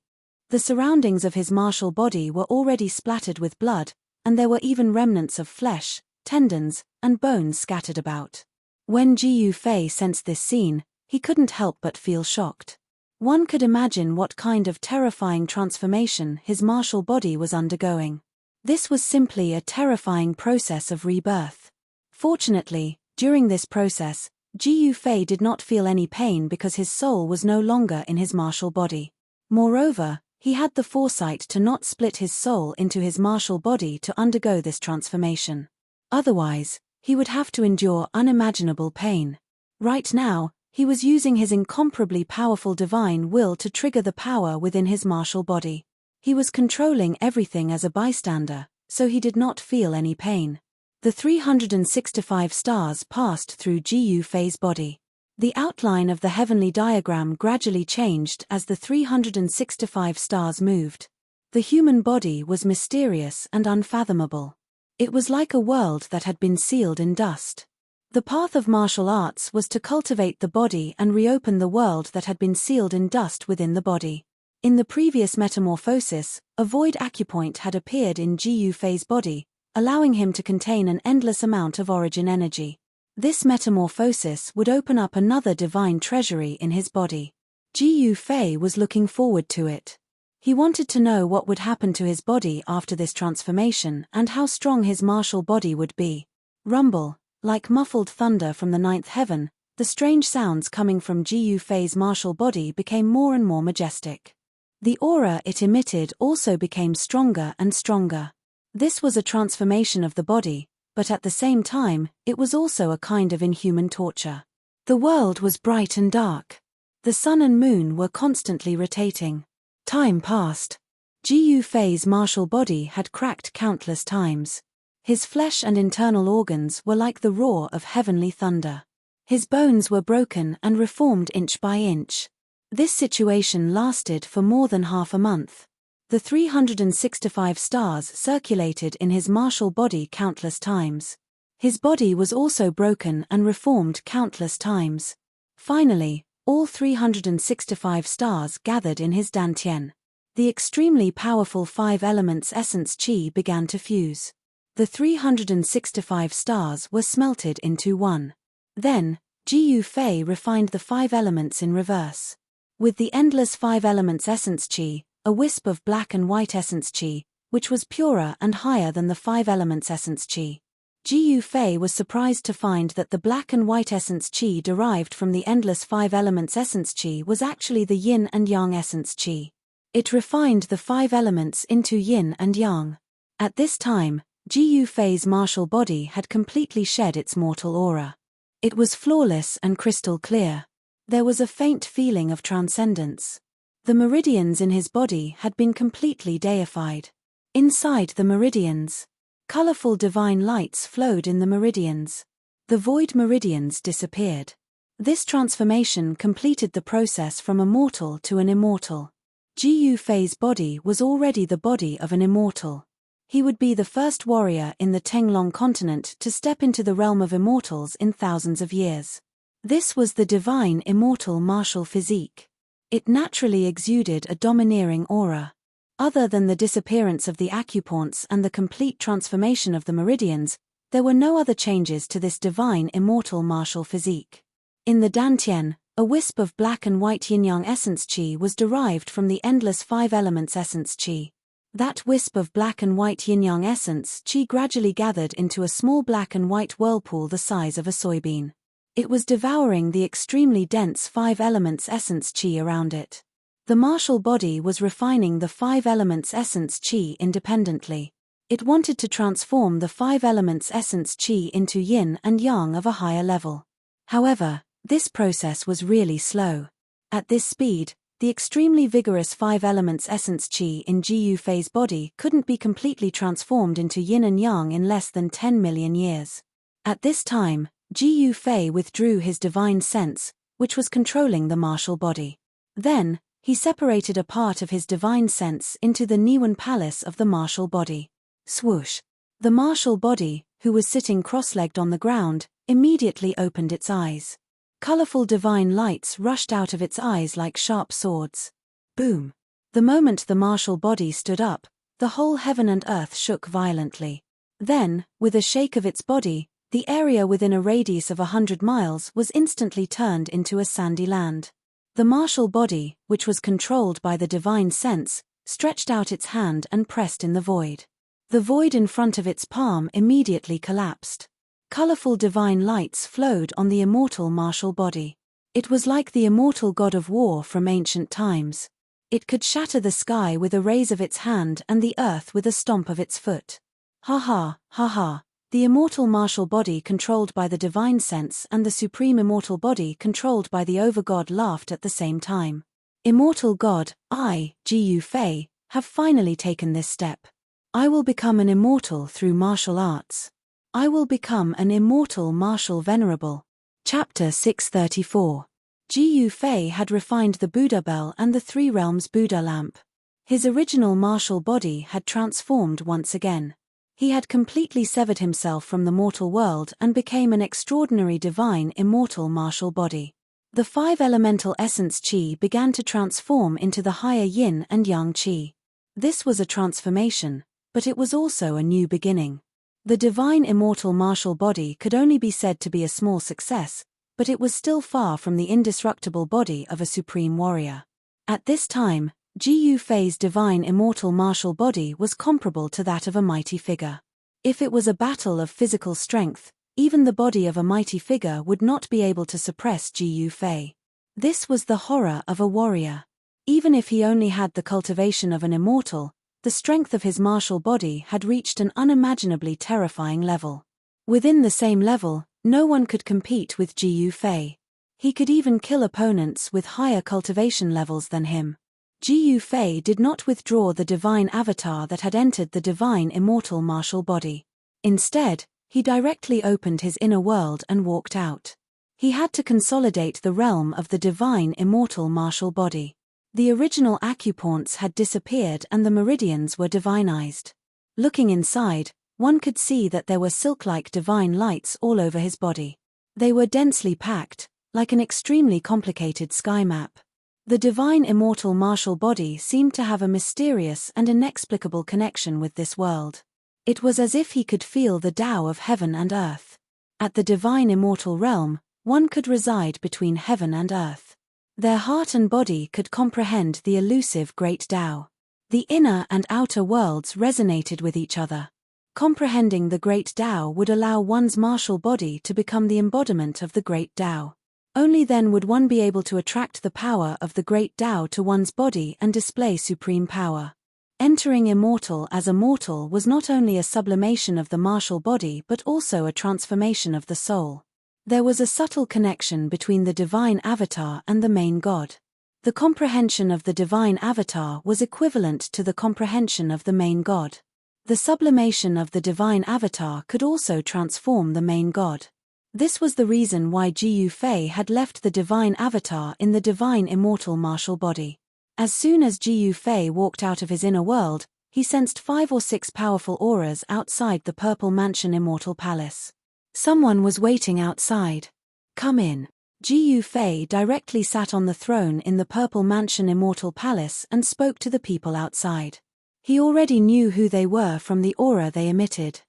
The surroundings of his martial body were already splattered with blood, and there were even remnants of flesh, tendons, and bones scattered about. When Gu Fei sensed this scene, he couldn't help but feel shocked. One could imagine what kind of terrifying transformation his martial body was undergoing. This was simply a terrifying process of rebirth. Fortunately, during this process, Gu Fei did not feel any pain because his soul was no longer in his martial body. Moreover, he had the foresight to not split his soul into his martial body to undergo this transformation. Otherwise, he would have to endure unimaginable pain. Right now, he was using his incomparably powerful divine will to trigger the power within his martial body. He was controlling everything as a bystander, so he did not feel any pain. The 365 stars passed through Gu Fei's body. The outline of the heavenly diagram gradually changed as the 365 stars moved. The human body was mysterious and unfathomable. It was like a world that had been sealed in dust. The path of martial arts was to cultivate the body and reopen the world that had been sealed in dust within the body. In the previous metamorphosis, a void acupoint had appeared in Gu Fei's body, allowing him to contain an endless amount of origin energy. This metamorphosis would open up another divine treasury in his body. Gu Fei was looking forward to it. He wanted to know what would happen to his body after this transformation and how strong his martial body would be. Rumble, like muffled thunder from the 9th heaven, the strange sounds coming from Gu Fei's martial body became more and more majestic. The aura it emitted also became stronger and stronger. This was a transformation of the body, but at the same time, it was also a kind of inhuman torture. The world was bright and dark. The sun and moon were constantly rotating. Time passed. Ji Yufei's martial body had cracked countless times. His flesh and internal organs were like the roar of heavenly thunder. His bones were broken and reformed inch by inch. This situation lasted for more than half a month. The 365 stars circulated in his martial body countless times. His body was also broken and reformed countless times. Finally, all 365 stars gathered in his dantian. The extremely powerful five elements essence qi began to fuse. The 365 stars were smelted into one. Then, Ji Yufei refined the five elements in reverse. With the endless five elements essence qi, a wisp of black and white essence qi, which was purer and higher than the five elements essence qi. Ji Yufei was surprised to find that the black and white essence qi derived from the endless five elements essence qi was actually the yin and yang essence qi. It refined the five elements into yin and yang. At this time, Ji Yufei's martial body had completely shed its mortal aura. It was flawless and crystal clear. There was a faint feeling of transcendence. The meridians in his body had been completely deified. Inside the meridians, colorful divine lights flowed in the meridians. The void meridians disappeared. This transformation completed the process from a mortal to an immortal. Ji Yufei's body was already the body of an immortal. He would be the first warrior in the Tenglong continent to step into the realm of immortals in thousands of years. This was the divine immortal martial physique. It naturally exuded a domineering aura. Other than the disappearance of the acupoints and the complete transformation of the meridians, there were no other changes to this divine immortal martial physique. In the dantian, a wisp of black and white yin-yang essence qi was derived from the endless five elements essence qi. That wisp of black and white yin-yang essence qi gradually gathered into a small black and white whirlpool the size of a soybean. It was devouring the extremely dense five elements essence qi around it. The martial body was refining the five elements essence qi independently. It wanted to transform the five elements essence qi into yin and yang of a higher level. However, this process was really slow. At this speed, the extremely vigorous five elements essence qi in Ji Yufei's body couldn't be completely transformed into yin and yang in less than 10 million years. At this time, Ji Yufei withdrew his divine sense, which was controlling the martial body. Then, he separated a part of his divine sense into the Niwen palace of the martial body. Swoosh! The martial body, who was sitting cross-legged on the ground, immediately opened its eyes. Colorful divine lights rushed out of its eyes like sharp swords. Boom! The moment the martial body stood up, the whole heaven and earth shook violently. Then, with a shake of its body, the area within a radius of 100 miles was instantly turned into a sandy land. The martial body, which was controlled by the divine sense, stretched out its hand and pressed in the void. The void in front of its palm immediately collapsed. Colorful divine lights flowed on the immortal martial body. It was like the immortal god of war from ancient times. It could shatter the sky with a raise of its hand and the earth with a stomp of its foot. Ha ha, ha ha. The immortal martial body controlled by the divine sense and the supreme immortal body controlled by the over-god laughed at the same time. Immortal god, I, Ji Yufei, have finally taken this step. I will become an immortal through martial arts. I will become an immortal martial venerable. Chapter 634. Ji Yufei had refined the Buddha bell and the Three Realms Buddha lamp. His original martial body had transformed once again. He had completely severed himself from the mortal world and became an extraordinary divine immortal martial body. The five elemental essence qi began to transform into the higher yin and yang qi. This was a transformation, but it was also a new beginning. The divine immortal martial body could only be said to be a small success, but it was still far from the indestructible body of a supreme warrior. At this time, Ji Yufei's divine immortal martial body was comparable to that of a mighty figure. If it was a battle of physical strength, even the body of a mighty figure would not be able to suppress Ji Yufei. This was the horror of a warrior. Even if he only had the cultivation of an immortal, the strength of his martial body had reached an unimaginably terrifying level. Within the same level, no one could compete with Ji Yufei. He could even kill opponents with higher cultivation levels than him. Ji Fei did not withdraw the divine avatar that had entered the divine immortal martial body. Instead, he directly opened his inner world and walked out. He had to consolidate the realm of the divine immortal martial body. The original acupoints had disappeared and the meridians were divinized. Looking inside, one could see that there were silk-like divine lights all over his body. They were densely packed, like an extremely complicated sky map. The divine immortal martial body seemed to have a mysterious and inexplicable connection with this world. It was as if he could feel the Tao of heaven and earth. At the divine immortal realm, one could reside between heaven and earth. Their heart and body could comprehend the elusive great Tao. The inner and outer worlds resonated with each other. Comprehending the great Tao would allow one's martial body to become the embodiment of the great Tao. Only then would one be able to attract the power of the great Tao to one's body and display supreme power. Entering immortal as a mortal was not only a sublimation of the martial body but also a transformation of the soul. There was a subtle connection between the divine avatar and the main god. The comprehension of the divine avatar was equivalent to the comprehension of the main god. The sublimation of the divine avatar could also transform the main god. This was the reason why Ji Fei had left the divine avatar in the divine immortal martial body. As soon as Ji Fei walked out of his inner world, he sensed 5 or 6 powerful auras outside the Purple Mansion Immortal Palace. Someone was waiting outside. Come in. Ji Fei directly sat on the throne in the Purple Mansion Immortal Palace and spoke to the people outside. He already knew who they were from the aura they emitted.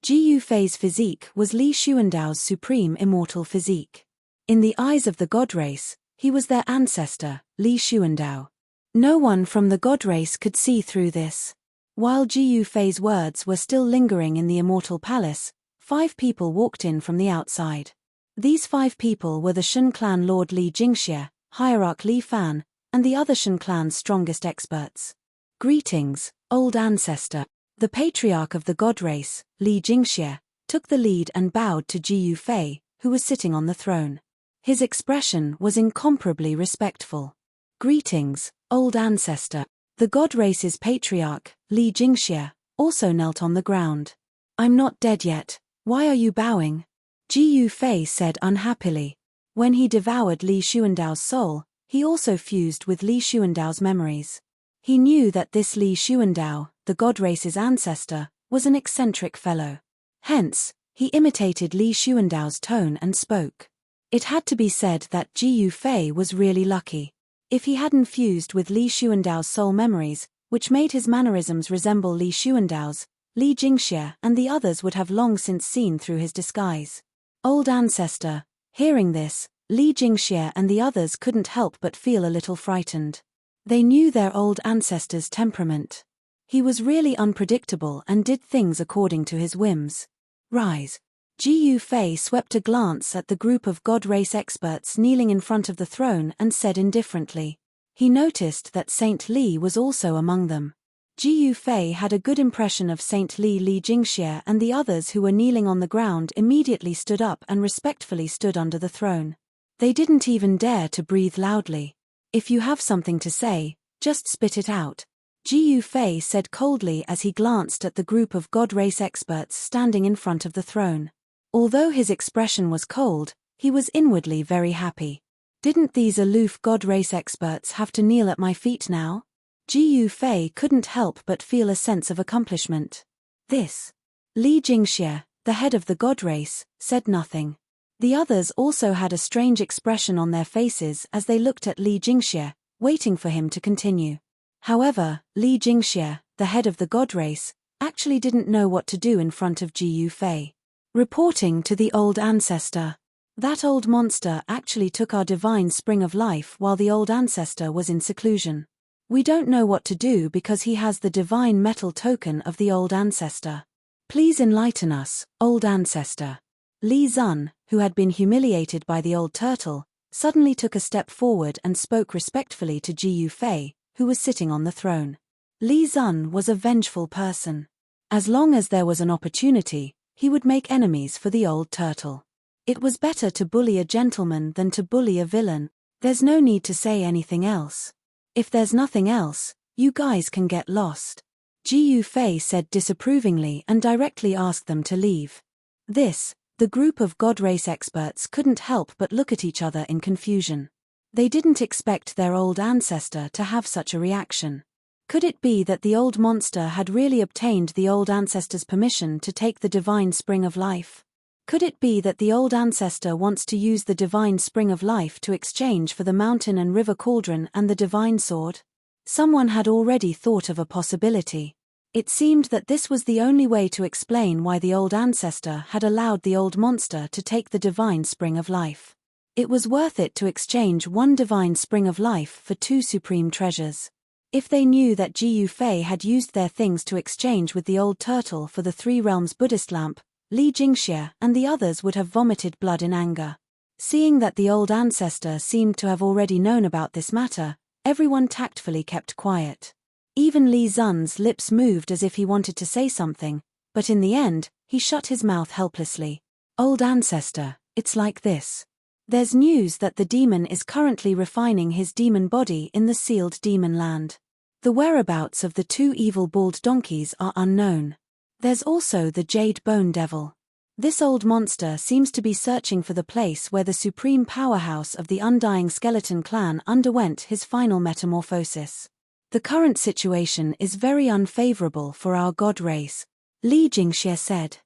Ji Fei's physique was Li Xuandao's supreme immortal physique. In the eyes of the god race, he was their ancestor, Li Xuandao. No one from the god race could see through this. While Ji Fei's words were still lingering in the immortal palace, 5 people walked in from the outside. These 5 people were the Shen clan Lord Li Jingxie, Hierarch Li Fan, and the other Shen clan's strongest experts. Greetings, old ancestor. The patriarch of the god race, Li Jingxie, took the lead and bowed to Ji Fei, who was sitting on the throne. His expression was incomparably respectful. Greetings, old ancestor. The god race's patriarch, Li Jingxie, also knelt on the ground. I'm not dead yet. Why are you bowing? Ji Fei said unhappily. When he devoured Li Xuandao's soul, he also fused with Li Xuandao's memories. He knew that this Li Xuandao, the god race's ancestor, was an eccentric fellow. Hence, he imitated Li Xuandao's tone and spoke. It had to be said that Ji Fei was really lucky. If he hadn't fused with Li Xuandao's soul memories, which made his mannerisms resemble Li Xuandao's, Li Jingxie and the others would have long since seen through his disguise. Old ancestor. Hearing this, Li Jingxie and the others couldn't help but feel a little frightened. They knew their old ancestor's temperament. He was really unpredictable and did things according to his whims. Rise. Ji Fei swept a glance at the group of god race experts kneeling in front of the throne and said indifferently. He noticed that Saint Li was also among them. Ji Fei had a good impression of Saint Li Jingxie, and the others who were kneeling on the ground immediately stood up and respectfully stood under the throne. They didn't even dare to breathe loudly. If you have something to say, just spit it out, Ji Fei said coldly as he glanced at the group of god race experts standing in front of the throne. Although his expression was cold, he was inwardly very happy. Didn't these aloof god race experts have to kneel at my feet now? Ji Fei couldn't help but feel a sense of accomplishment. This. Li Jingxie, the head of the god race, said nothing. The others also had a strange expression on their faces as they looked at Li Jingxie, waiting for him to continue. However, Li Jingxie, the head of the god race, actually didn't know what to do in front of Ji Fei. Reporting to the old ancestor. That old monster actually took our divine spring of life while the old ancestor was in seclusion. We don't know what to do because he has the divine metal token of the old ancestor. Please enlighten us, old ancestor. Li Zun, who had been humiliated by the old turtle, suddenly took a step forward and spoke respectfully to Ji Fei, who was sitting on the throne. Li Zun was a vengeful person. As long as there was an opportunity, he would make enemies for the old turtle. It was better to bully a gentleman than to bully a villain. There's no need to say anything else. If there's nothing else, you guys can get lost. Ji Yufei said disapprovingly and directly asked them to leave. The group of God race experts couldn't help but look at each other in confusion. They didn't expect their old ancestor to have such a reaction. Could it be that the old monster had really obtained the old ancestor's permission to take the divine spring of life? Could it be that the old ancestor wants to use the divine spring of life to exchange for the mountain and river cauldron and the divine sword? Someone had already thought of a possibility. It seemed that this was the only way to explain why the old ancestor had allowed the old monster to take the divine spring of life. It was worth it to exchange one divine spring of life for two supreme treasures. If they knew that Ji Yufei had used their things to exchange with the old turtle for the Three Realms Buddhist lamp, Li Jingxie and the others would have vomited blood in anger. Seeing that the old ancestor seemed to have already known about this matter, everyone tactfully kept quiet. Even Li Zun's lips moved as if he wanted to say something, but in the end, he shut his mouth helplessly. Old ancestor, it's like this. There's news that the demon is currently refining his demon body in the sealed demon land. The whereabouts of the two evil bald donkeys are unknown. There's also the Jade Bone Devil. This old monster seems to be searching for the place where the supreme powerhouse of the Undying Skeleton clan underwent his final metamorphosis. The current situation is very unfavorable for our god race, Li Jingxie said.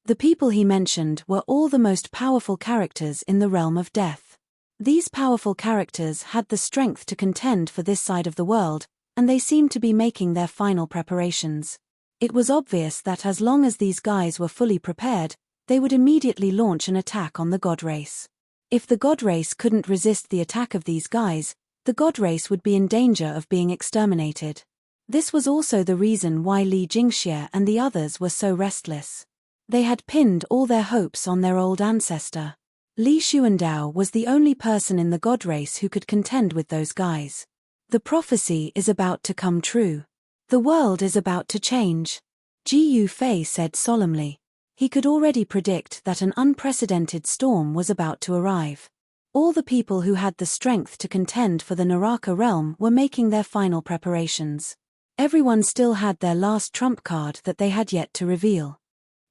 The people he mentioned were all the most powerful characters in the realm of death. These powerful characters had the strength to contend for this side of the world, and they seemed to be making their final preparations. It was obvious that as long as these guys were fully prepared, they would immediately launch an attack on the god race. If the god race couldn't resist the attack of these guys, the god race would be in danger of being exterminated. This was also the reason why Li Jingxie and the others were so restless. They had pinned all their hopes on their old ancestor. Li Xuandao was the only person in the god race who could contend with those guys. The prophecy is about to come true. The world is about to change. Ji Yufei said solemnly. He could already predict that an unprecedented storm was about to arrive. All the people who had the strength to contend for the Naraka realm were making their final preparations. Everyone still had their last trump card that they had yet to reveal.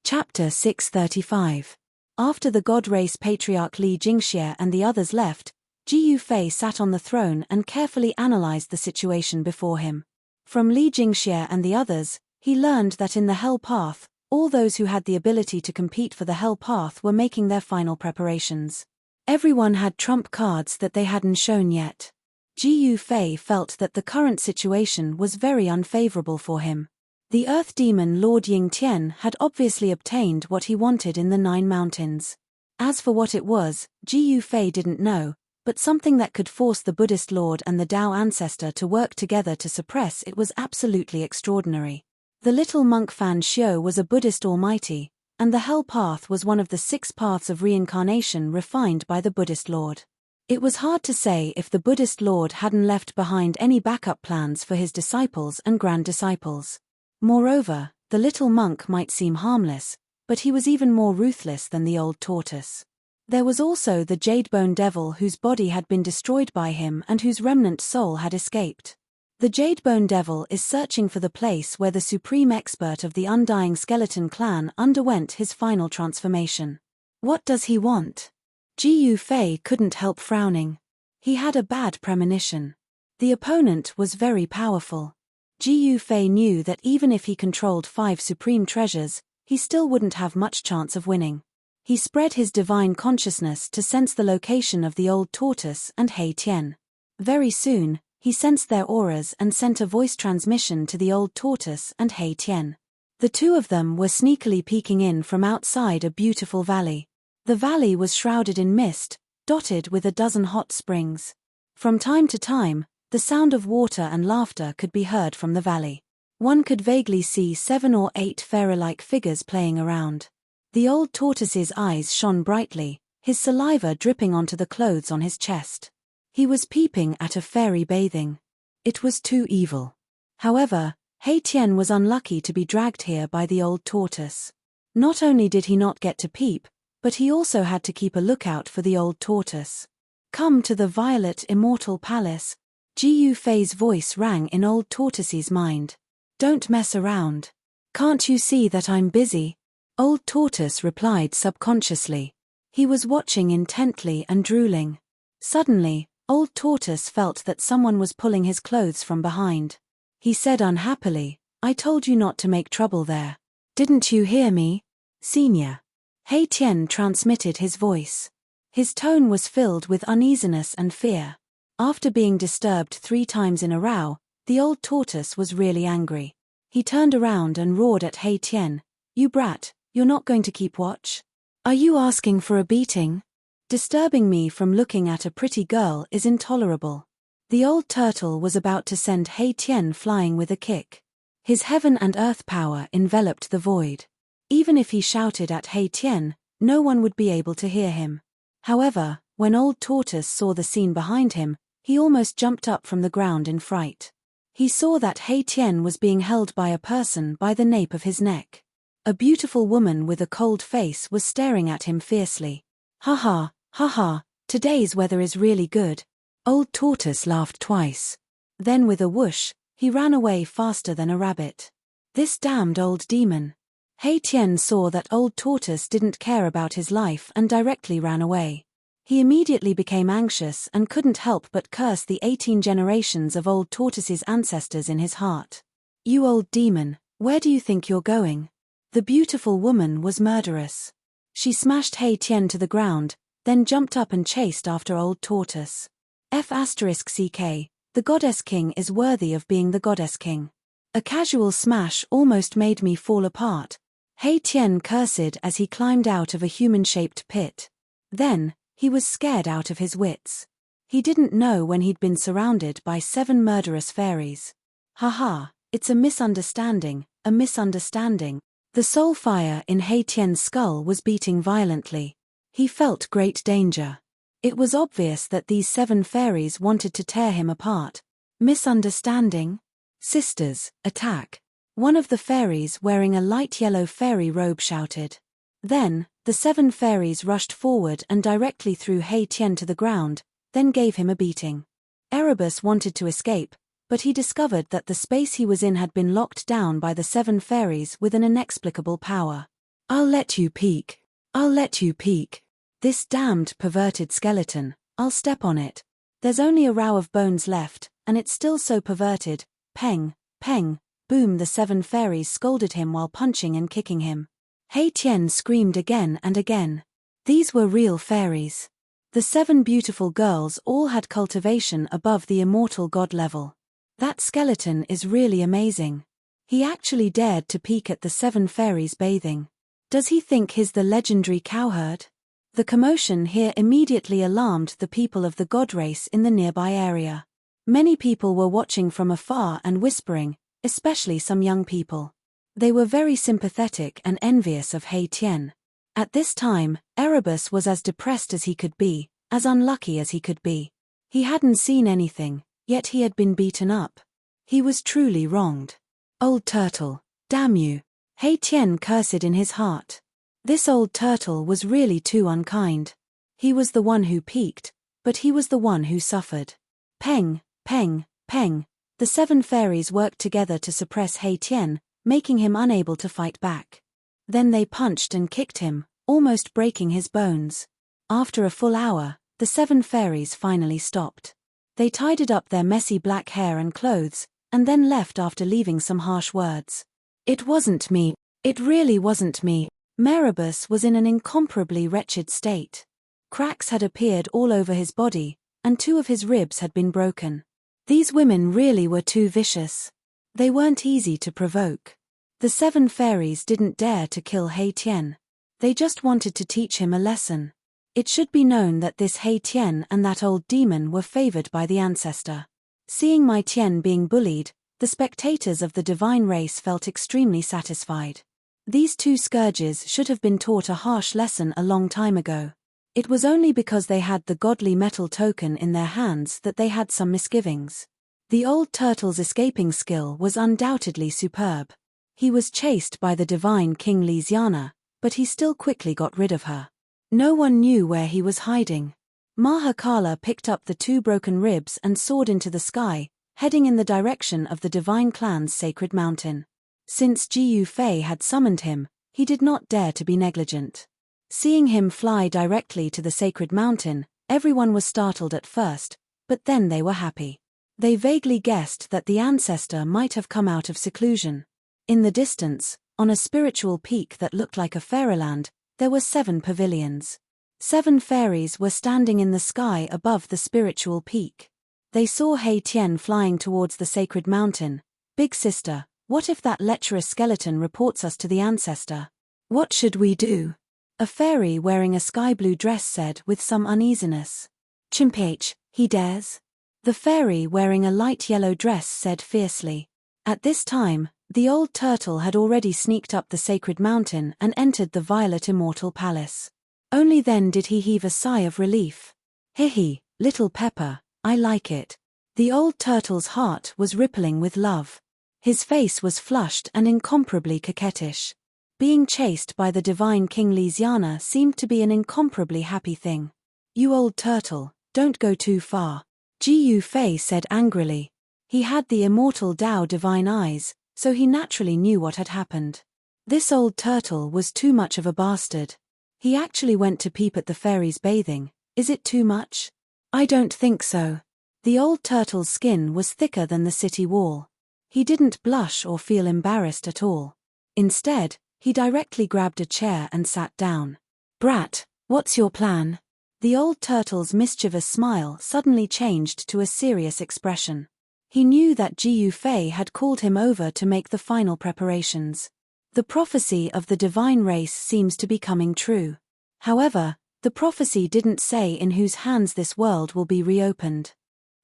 Chapter 635. After the god race patriarch Li Jingxie and the others left, Ji Yufei sat on the throne and carefully analyzed the situation before him. From Li Jingxie and the others, he learned that in the Hell Path, all those who had the ability to compete for the Hell Path were making their final preparations. Everyone had trump cards that they hadn't shown yet. Ji Yufei felt that the current situation was very unfavorable for him. The Earth Demon Lord Ying Tian had obviously obtained what he wanted in the Nine Mountains. As for what it was, Ji Yufei didn't know, but something that could force the Buddhist Lord and the Tao ancestor to work together to suppress it was absolutely extraordinary. The little monk Fan Xiu was a Buddhist almighty, and the Hell Path was one of the 6 paths of reincarnation refined by the Buddhist Lord. It was hard to say if the Buddhist Lord hadn't left behind any backup plans for his disciples and grand disciples. Moreover, the little monk might seem harmless, but he was even more ruthless than the old tortoise. There was also the Jadebone Devil whose body had been destroyed by him and whose remnant soul had escaped. The Jadebone Devil is searching for the place where the supreme expert of the Undying Skeleton clan underwent his final transformation. What does he want? Ji Yufei couldn't help frowning. He had a bad premonition. The opponent was very powerful. Ji Yufei knew that even if he controlled 5 supreme treasures, he still wouldn't have much chance of winning. He spread his divine consciousness to sense the location of the old tortoise and Hei Tian. Very soon, he sensed their auras and sent a voice transmission to the old tortoise and Hei Tian. The two of them were sneakily peeking in from outside a beautiful valley. The valley was shrouded in mist, dotted with a dozen hot springs. From time to time, the sound of water and laughter could be heard from the valley. One could vaguely see 7 or 8 fairy-like figures playing around. The old tortoise's eyes shone brightly, his saliva dripping onto the clothes on his chest. He was peeping at a fairy bathing. It was too evil. However, Hei Tian was unlucky to be dragged here by the old tortoise. Not only did he not get to peep, but he also had to keep a lookout for the old tortoise. Come to the Violet Immortal Palace. Gu Fei's voice rang in old Tortoise's mind. Don't mess around. Can't you see that I'm busy? Old Tortoise replied subconsciously. He was watching intently and drooling. Suddenly, Old Tortoise felt that someone was pulling his clothes from behind. He said unhappily, I told you not to make trouble there. Didn't you hear me? Senior. Hei Tian transmitted his voice. His tone was filled with uneasiness and fear. After being disturbed 3 times in a row, the old tortoise was really angry. He turned around and roared at Hei Tian, You brat, you're not going to keep watch? Are you asking for a beating? Disturbing me from looking at a pretty girl is intolerable. The old turtle was about to send Hei Tian flying with a kick. His heaven and earth power enveloped the void. Even if he shouted at Hei Tian, no one would be able to hear him. However, when old tortoise saw the scene behind him, he almost jumped up from the ground in fright. He saw that Hei Tian was being held by a person by the nape of his neck. A beautiful woman with a cold face was staring at him fiercely. Ha ha, today's weather is really good. Old tortoise laughed twice. Then with a whoosh, he ran away faster than a rabbit. This damned old demon. Hei Tian saw that old tortoise didn't care about his life and directly ran away. He immediately became anxious and couldn't help but curse the 18 generations of old tortoise's ancestors in his heart. You old demon, where do you think you're going? The beautiful woman was murderous. She smashed Hei Tian to the ground, then jumped up and chased after old tortoise. F***ck, the goddess king is worthy of being the goddess king. A casual smash almost made me fall apart. Hei Tian cursed as he climbed out of a human-shaped pit. Then, he was scared out of his wits. He didn't know when he'd been surrounded by 7 murderous fairies. Haha, it's a misunderstanding, a misunderstanding. The soul fire in Hei Tian's skull was beating violently. He felt great danger. It was obvious that these 7 fairies wanted to tear him apart. Misunderstanding? Sisters, attack. One of the fairies wearing a light yellow fairy robe shouted. Then, the 7 fairies rushed forward and directly threw Hei Tian to the ground, then gave him a beating. Erebus wanted to escape, but he discovered that the space he was in had been locked down by the 7 fairies with an inexplicable power. I'll let you peek. I'll let you peek. This damned perverted skeleton, I'll step on it. There's only a row of bones left, and it's still so perverted. Peng, peng, boom, the 7 fairies scolded him while punching and kicking him. Hei Tian screamed again and again. These were real fairies. The 7 beautiful girls all had cultivation above the immortal god level. That skeleton is really amazing. He actually dared to peek at the 7 fairies bathing. Does he think he's the legendary cowherd? The commotion here immediately alarmed the people of the god race in the nearby area. Many people were watching from afar and whispering, especially some young people. They were very sympathetic and envious of Hei Tian. At this time, Erebus was as depressed as he could be, as unlucky as he could be. He hadn't seen anything, yet he had been beaten up. He was truly wronged. Old turtle, damn you. Hei Tian cursed in his heart. This old turtle was really too unkind. He was the one who peeked, but he was the one who suffered. Peng, peng, peng. The 7 fairies worked together to suppress Hei Tian, making him unable to fight back. Then they punched and kicked him, almost breaking his bones. After a full hour, the 7 fairies finally stopped. They tidied up their messy black hair and clothes, and then left after leaving some harsh words. It wasn't me. It really wasn't me. Erebus was in an incomparably wretched state. Cracks had appeared all over his body, and 2 of his ribs had been broken. These women really were too vicious. They weren't easy to provoke. The 7 fairies didn't dare to kill Hei Tian. They just wanted to teach him a lesson. It should be known that this Hei Tian and that old demon were favored by the ancestor. Seeing Mai Tian being bullied, the spectators of the divine race felt extremely satisfied. These 2 scourges should have been taught a harsh lesson a long time ago. It was only because they had the godly metal token in their hands that they had some misgivings. The old turtle's escaping skill was undoubtedly superb. He was chased by the divine King Lysiana, but he still quickly got rid of her. No one knew where he was hiding. Mahakala picked up the 2 broken ribs and soared into the sky, heading in the direction of the divine clan's sacred mountain. Since Jiyu Fei had summoned him, he did not dare to be negligent. Seeing him fly directly to the sacred mountain, everyone was startled at first, but then they were happy. They vaguely guessed that the ancestor might have come out of seclusion. In the distance, on a spiritual peak that looked like a fairyland, there were 7 pavilions. 7 fairies were standing in the sky above the spiritual peak. They saw Hei Tian flying towards the sacred mountain. "Big sister, what if that lecherous skeleton reports us to the ancestor? What should we do?" A fairy wearing a sky blue dress said with some uneasiness. "Chimph, he dares." The fairy wearing a light yellow dress said fiercely. At this time, the old turtle had already sneaked up the sacred mountain and entered the violet immortal palace. Only then did he heave a sigh of relief. "Hihi, little pepper, I like it." The old turtle's heart was rippling with love. His face was flushed and incomparably coquettish. Being chased by the divine King Liziana seemed to be an incomparably happy thing. "You old turtle, don't go too far," Jiyu Fei said angrily. He had the immortal Tao divine eyes, so he naturally knew what had happened. This old turtle was too much of a bastard. He actually went to peep at the fairies bathing. Is it too much? I don't think so. The old turtle's skin was thicker than the city wall. He didn't blush or feel embarrassed at all. Instead, he directly grabbed a chair and sat down. "Brat, what's your plan?" The old turtle's mischievous smile suddenly changed to a serious expression. He knew that Jiyu Fei had called him over to make the final preparations. The prophecy of the divine race seems to be coming true. However, the prophecy didn't say in whose hands this world will be reopened.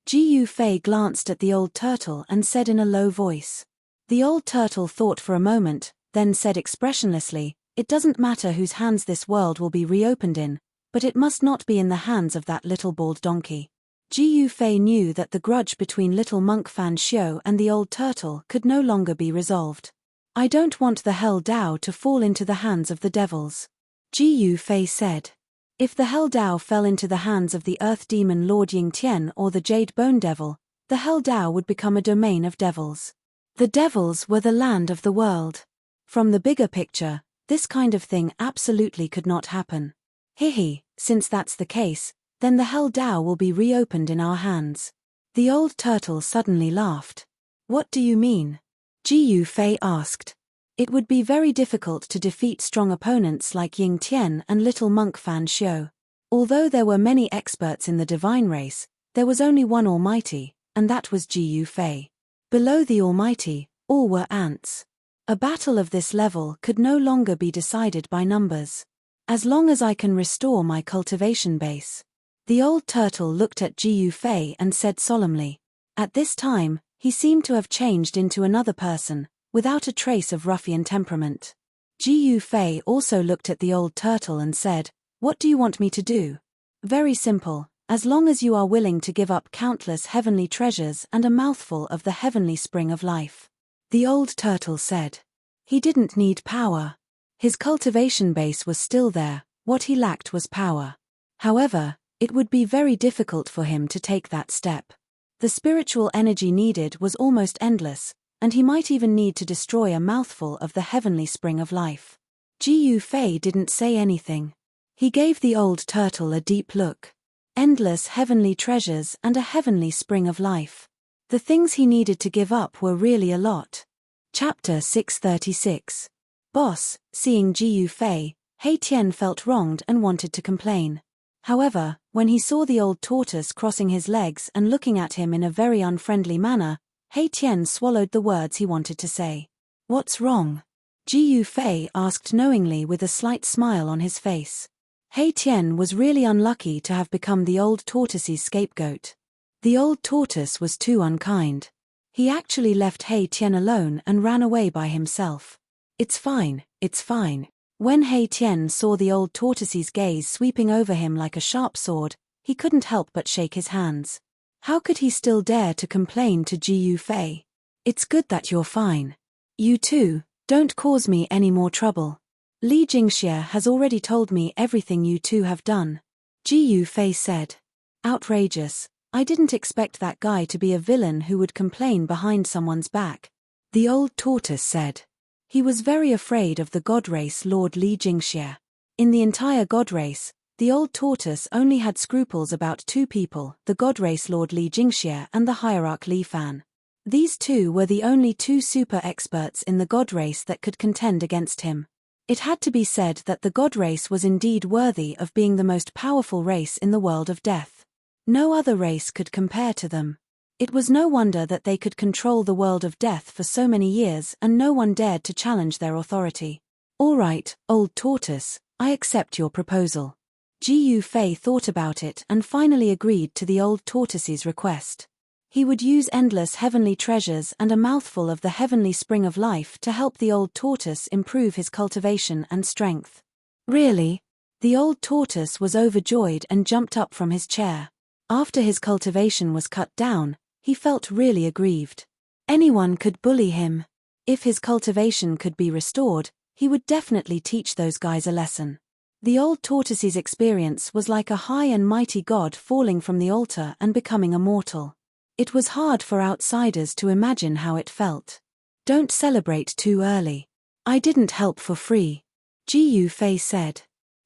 Jiyu Fei glanced at the old turtle and said in a low voice. The old turtle thought for a moment, then said expressionlessly, "It doesn't matter whose hands this world will be reopened in, but it must not be in the hands of that little bald donkey." Jiyu Fei knew that the grudge between little monk Fan Xiu and the old turtle could no longer be resolved. "I don't want the Hell Dao to fall into the hands of the devils," Jiyu Fei said. "If the Hell Dao fell into the hands of the Earth Demon Lord Ying Tian or the Jade Bone Devil, the Hell Dao would become a domain of devils. The devils were the land of the world. From the bigger picture, this kind of thing absolutely could not happen. Hihi, since that's the case, then the Hell Dao will be reopened in our hands." The old turtle suddenly laughed. "What do you mean?" Jiyu Fei asked. "It would be very difficult to defeat strong opponents like Ying Tian and little monk Fan Xiu. Although there were many experts in the divine race, there was only one Almighty, and that was Jiyu Fei. Below the Almighty, all were ants. A battle of this level could no longer be decided by numbers. As long as I can restore my cultivation base." The old turtle looked at Jiyu Fei and said solemnly. At this time, he seemed to have changed into another person, without a trace of ruffian temperament. Jiyu Fei also looked at the old turtle and said, "What do you want me to do?" "Very simple, as long as you are willing to give up countless heavenly treasures and a mouthful of the heavenly spring of life." The old turtle said. He didn't need power. His cultivation base was still there, what he lacked was power. However, it would be very difficult for him to take that step. The spiritual energy needed was almost endless, and he might even need to destroy a mouthful of the heavenly spring of life. Jiyu Fei didn't say anything. He gave the old turtle a deep look. Endless heavenly treasures and a heavenly spring of life. The things he needed to give up were really a lot. Chapter 636. Boss, seeing Jiyu Fei, Hei Tian felt wronged and wanted to complain. However, when he saw the old tortoise crossing his legs and looking at him in a very unfriendly manner, Hei Tian swallowed the words he wanted to say. "What's wrong?" Jiyu Fei asked knowingly with a slight smile on his face. Hei Tian was really unlucky to have become the old tortoise's scapegoat. The old tortoise was too unkind. He actually left Hei Tian alone and ran away by himself. It's fine, it's fine." When Hei Tian saw the old tortoise's gaze sweeping over him like a sharp sword, he couldn't help but shake his hands. How could he still dare to complain to Jiyu Fei? "It's good that you're fine. You too, don't cause me any more trouble. Li Jingxie has already told me everything you two have done," Jiyu Fei said. Outrageous. I didn't expect that guy to be a villain who would complain behind someone's back, the old tortoise said. He was very afraid of the god race Lord Li Jingxie. In the entire god race, the old tortoise only had scruples about two people, the god race Lord Li Jingxie and the hierarch Li Fan. These two were the only two super experts in the god race that could contend against him. It had to be said that the god race was indeed worthy of being the most powerful race in the world of death. No other race could compare to them. It was no wonder that they could control the world of death for so many years and no one dared to challenge their authority. All right, old tortoise, I accept your proposal. Ji Fei thought about it and finally agreed to the old tortoise's request. He would use endless heavenly treasures and a mouthful of the heavenly spring of life to help the old tortoise improve his cultivation and strength. Really? The old tortoise was overjoyed and jumped up from his chair. After his cultivation was cut down, he felt really aggrieved. Anyone could bully him. If his cultivation could be restored, he would definitely teach those guys a lesson. The old tortoise's experience was like a high and mighty god falling from the altar and becoming a mortal. It was hard for outsiders to imagine how it felt. Don't celebrate too early. I didn't help for free, Ji Fei said.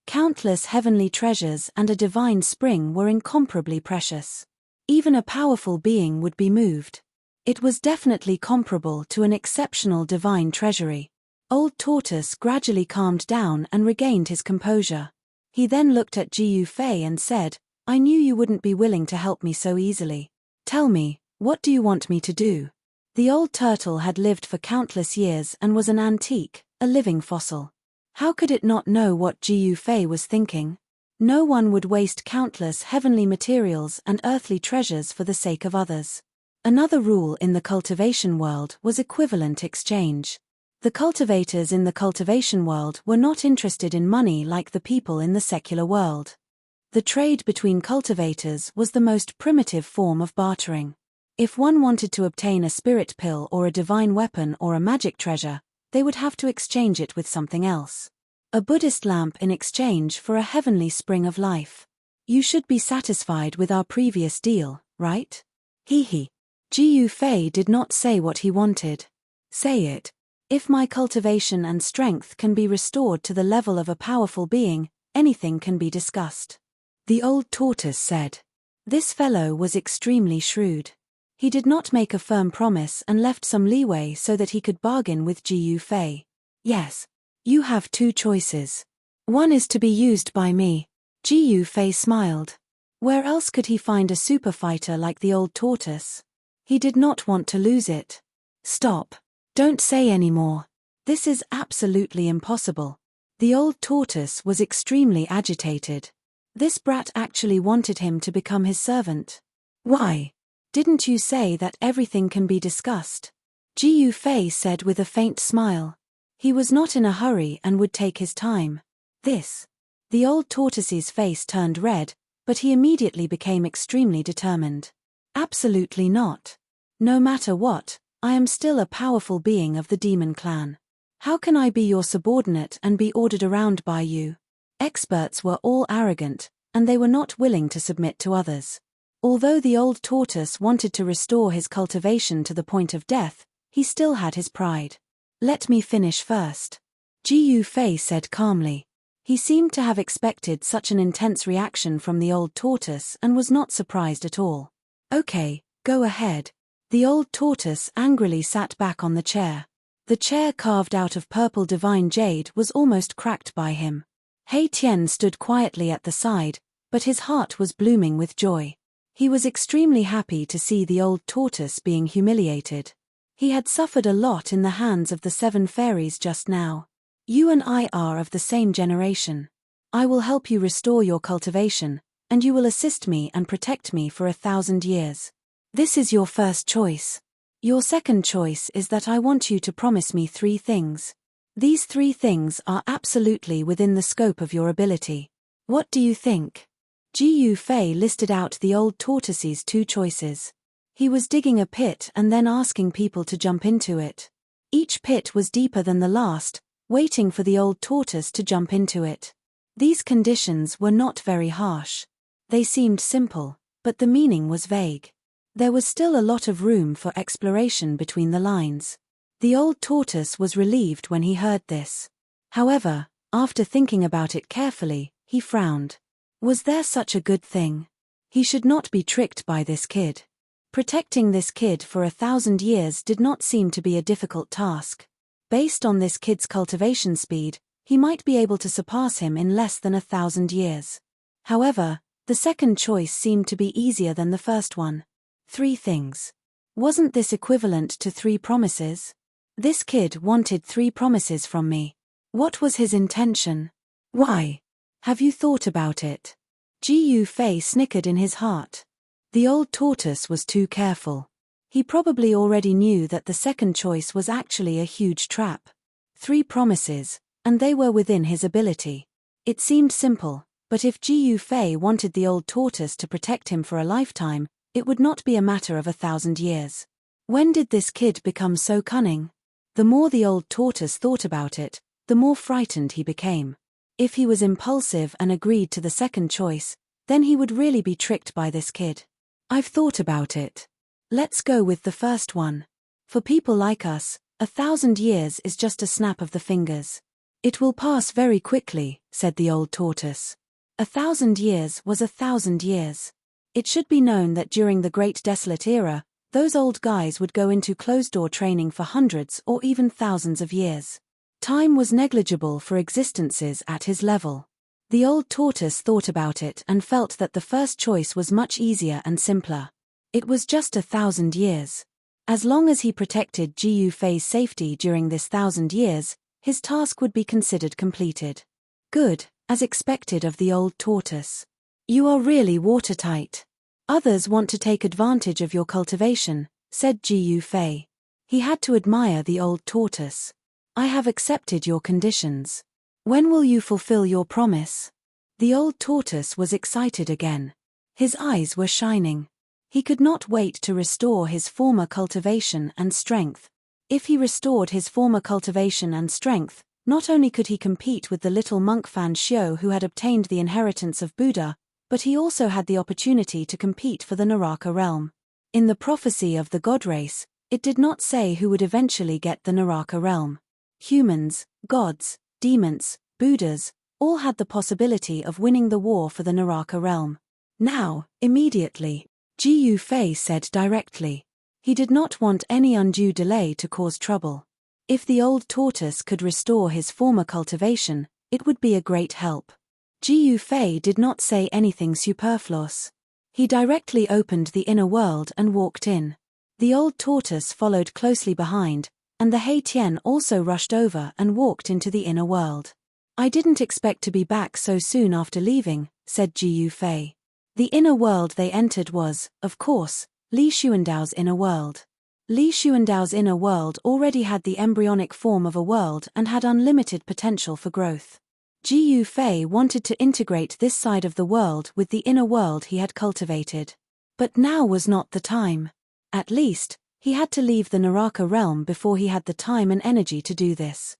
Countless heavenly treasures and a divine spring were incomparably precious. Even a powerful being would be moved. It was definitely comparable to an exceptional divine treasury. Old Tortoise gradually calmed down and regained his composure. He then looked at Ji Fei and said, I knew you wouldn't be willing to help me so easily. Tell me, what do you want me to do? The old turtle had lived for countless years and was an antique, a living fossil. How could it not know what Ji Fei was thinking? No one would waste countless heavenly materials and earthly treasures for the sake of others. Another rule in the cultivation world was equivalent exchange. The cultivators in the cultivation world were not interested in money like the people in the secular world. The trade between cultivators was the most primitive form of bartering. If one wanted to obtain a spirit pill or a divine weapon or a magic treasure, they would have to exchange it with something else. A Buddhist lamp in exchange for a heavenly spring of life. You should be satisfied with our previous deal, right? Hee. Ji Fei did not say what he wanted. Say it. If my cultivation and strength can be restored to the level of a powerful being, anything can be discussed. The old tortoise said. This fellow was extremely shrewd. He did not make a firm promise and left some leeway so that he could bargain with Ji Fei. Yes. You have two choices. One is to be used by me. Ji Fei smiled. Where else could he find a super fighter like the old tortoise? He did not want to lose it. Stop. Don't say any more. This is absolutely impossible. The old tortoise was extremely agitated. This brat actually wanted him to become his servant. Why? Didn't you say that everything can be discussed? Ji Fei said with a faint smile. He was not in a hurry and would take his time. This. The old tortoise's face turned red, but he immediately became extremely determined. Absolutely not. No matter what, I am still a powerful being of the demon clan. How can I be your subordinate and be ordered around by you? Experts were all arrogant, and they were not willing to submit to others. Although the old tortoise wanted to restore his cultivation to the point of death, he still had his pride. Let me finish first. Ji Fei said calmly. He seemed to have expected such an intense reaction from the old tortoise and was not surprised at all. Okay, go ahead. The old tortoise angrily sat back on the chair. The chair carved out of purple divine jade was almost cracked by him. Hei Tian stood quietly at the side, but his heart was blooming with joy. He was extremely happy to see the old tortoise being humiliated. He had suffered a lot in the hands of the 7 fairies just now. You and I are of the same generation. I will help you restore your cultivation, and you will assist me and protect me for 1,000 years. This is your first choice. Your second choice is that I want you to promise me 3 things. These 3 things are absolutely within the scope of your ability. What do you think? Ji Fei listed out the old tortoise's 2 choices. He was digging a pit and then asking people to jump into it. Each pit was deeper than the last, waiting for the old tortoise to jump into it. These conditions were not very harsh. They seemed simple. but the meaning was vague. There was still a lot of room for exploration between the lines. The old tortoise was relieved when he heard this. However, after thinking about it carefully, he frowned. Was there such a good thing? He should not be tricked by this kid. Protecting this kid for 1,000 years did not seem to be a difficult task. Based on this kid's cultivation speed, he might be able to surpass him in less than 1,000 years. However, the second choice seemed to be easier than the first one. 3 things. Wasn't this equivalent to 3 promises? This kid wanted 3 promises from me. What was his intention? Why? Have you thought about it? Gu Fei snickered in his heart. The old tortoise was too careful. He probably already knew that the second choice was actually a huge trap. 3 promises, and they were within his ability. It seemed simple, but if Gu Fei wanted the old tortoise to protect him for a lifetime, it would not be a matter of 1,000 years. When did this kid become so cunning? The more the old tortoise thought about it, the more frightened he became. If he was impulsive and agreed to the second choice, then he would really be tricked by this kid. I've thought about it. Let's go with the first one. For people like us, 1,000 years is just a snap of the fingers. It will pass very quickly, said the old tortoise. 1,000 years was 1,000 years. It should be known that during the Great Desolate Era, those old guys would go into closed-door training for hundreds or even thousands of years. Time was negligible for existences at his level. The old tortoise thought about it and felt that the first choice was much easier and simpler. It was just 1,000 years. As long as he protected Gu Fei's safety during this 1,000 years, his task would be considered completed. Good, as expected of the old tortoise. You are really watertight. Others want to take advantage of your cultivation, said Gu Fei. He had to admire the old tortoise. I have accepted your conditions. When will you fulfill your promise? The old tortoise was excited again. His eyes were shining. He could not wait to restore his former cultivation and strength. If he restored his former cultivation and strength, not only could he compete with the little monk Fan Xiu who had obtained the inheritance of Buddha, but he also had the opportunity to compete for the Naraka realm. In the prophecy of the god race, it did not say who would eventually get the Naraka realm. Humans, gods, demons, Buddhas, all had the possibility of winning the war for the Naraka realm. Now, immediately, Gu Fei said directly. He did not want any undue delay to cause trouble. If the old tortoise could restore his former cultivation, it would be a great help. Gu Fei did not say anything superfluous. He directly opened the inner world and walked in. The old tortoise followed closely behind, and the Hei Tian also rushed over and walked into the inner world. I didn't expect to be back so soon after leaving, said Gu Fei. The inner world they entered was, of course, Li Xuandao's inner world. Li Xuandao's inner world already had the embryonic form of a world and had unlimited potential for growth. Gu Fei wanted to integrate this side of the world with the inner world he had cultivated. But now was not the time. At least, he had to leave the Naraka realm before he had the time and energy to do this.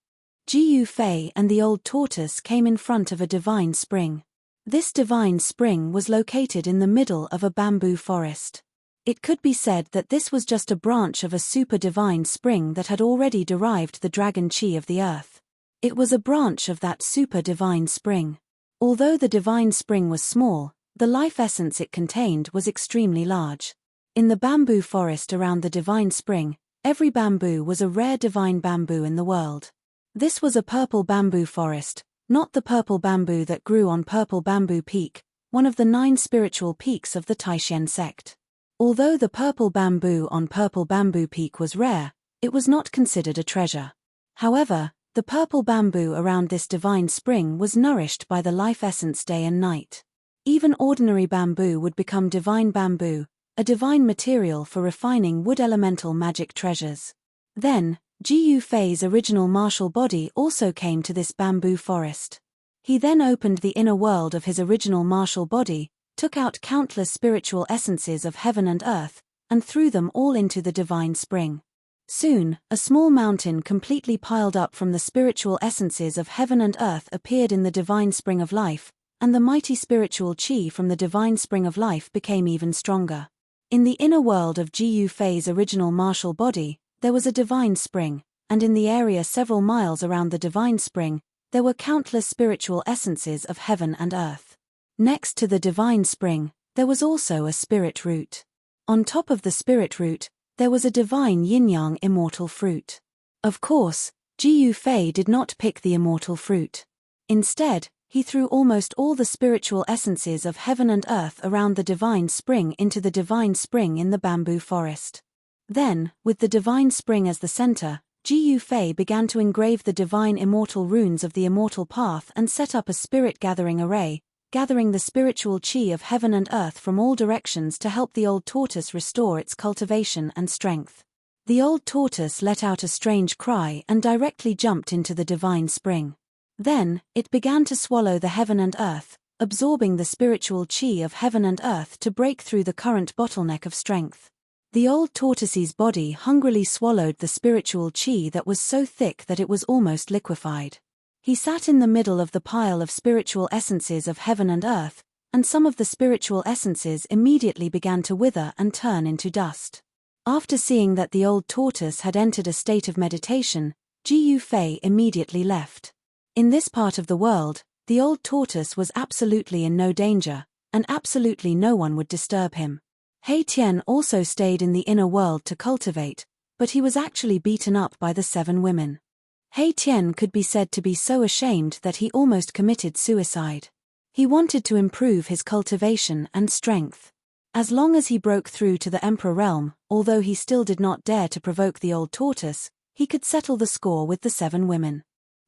Gu Fei and the old tortoise came in front of a divine spring. This divine spring was located in the middle of a bamboo forest. It could be said that this was just a branch of a super divine spring that had already derived the dragon chi of the earth. It was a branch of that super divine spring. Although the divine spring was small, the life essence it contained was extremely large. In the bamboo forest around the divine spring, every bamboo was a rare divine bamboo in the world. This was a purple bamboo forest, not the purple bamboo that grew on Purple Bamboo Peak, one of the 9 spiritual peaks of the Taishan sect. Although the purple bamboo on Purple Bamboo Peak was rare, it was not considered a treasure. However, the purple bamboo around this divine spring was nourished by the life essence day and night. Even ordinary bamboo would become divine bamboo, a divine material for refining wood elemental magic treasures. Then, Gu Fei's original martial body also came to this bamboo forest. He then opened the inner world of his original martial body, took out countless spiritual essences of heaven and earth, and threw them all into the divine spring. Soon, a small mountain completely piled up from the spiritual essences of heaven and earth appeared in the divine spring of life, and the mighty spiritual chi from the divine spring of life became even stronger. In the inner world of Jiyu Fei's original martial body, there was a divine spring, and in the area several miles around the divine spring, there were countless spiritual essences of heaven and earth. Next to the divine spring, there was also a spirit root. On top of the spirit root, there was a divine yin-yang immortal fruit. Of course, Jiyu Fei did not pick the immortal fruit. Instead, he threw almost all the spiritual essences of heaven and earth around the divine spring into the divine spring in the bamboo forest. Then, with the divine spring as the center, Jiyu Fei began to engrave the divine immortal runes of the immortal path and set up a spirit gathering array, gathering the spiritual chi of heaven and earth from all directions to help the old tortoise restore its cultivation and strength. The old tortoise let out a strange cry and directly jumped into the divine spring. Then, it began to swallow the heaven and earth, absorbing the spiritual chi of heaven and earth to break through the current bottleneck of strength. The old tortoise's body hungrily swallowed the spiritual chi that was so thick that it was almost liquefied. He sat in the middle of the pile of spiritual essences of heaven and earth, and some of the spiritual essences immediately began to wither and turn into dust. After seeing that the old tortoise had entered a state of meditation, Jiyu Fei immediately left. In this part of the world, the old tortoise was absolutely in no danger, and absolutely no one would disturb him. He Tian also stayed in the inner world to cultivate, but he was actually beaten up by the 7 women. He Tian could be said to be so ashamed that he almost committed suicide. He wanted to improve his cultivation and strength. As long as he broke through to the Emperor realm, although he still did not dare to provoke the old tortoise, he could settle the score with the 7 women.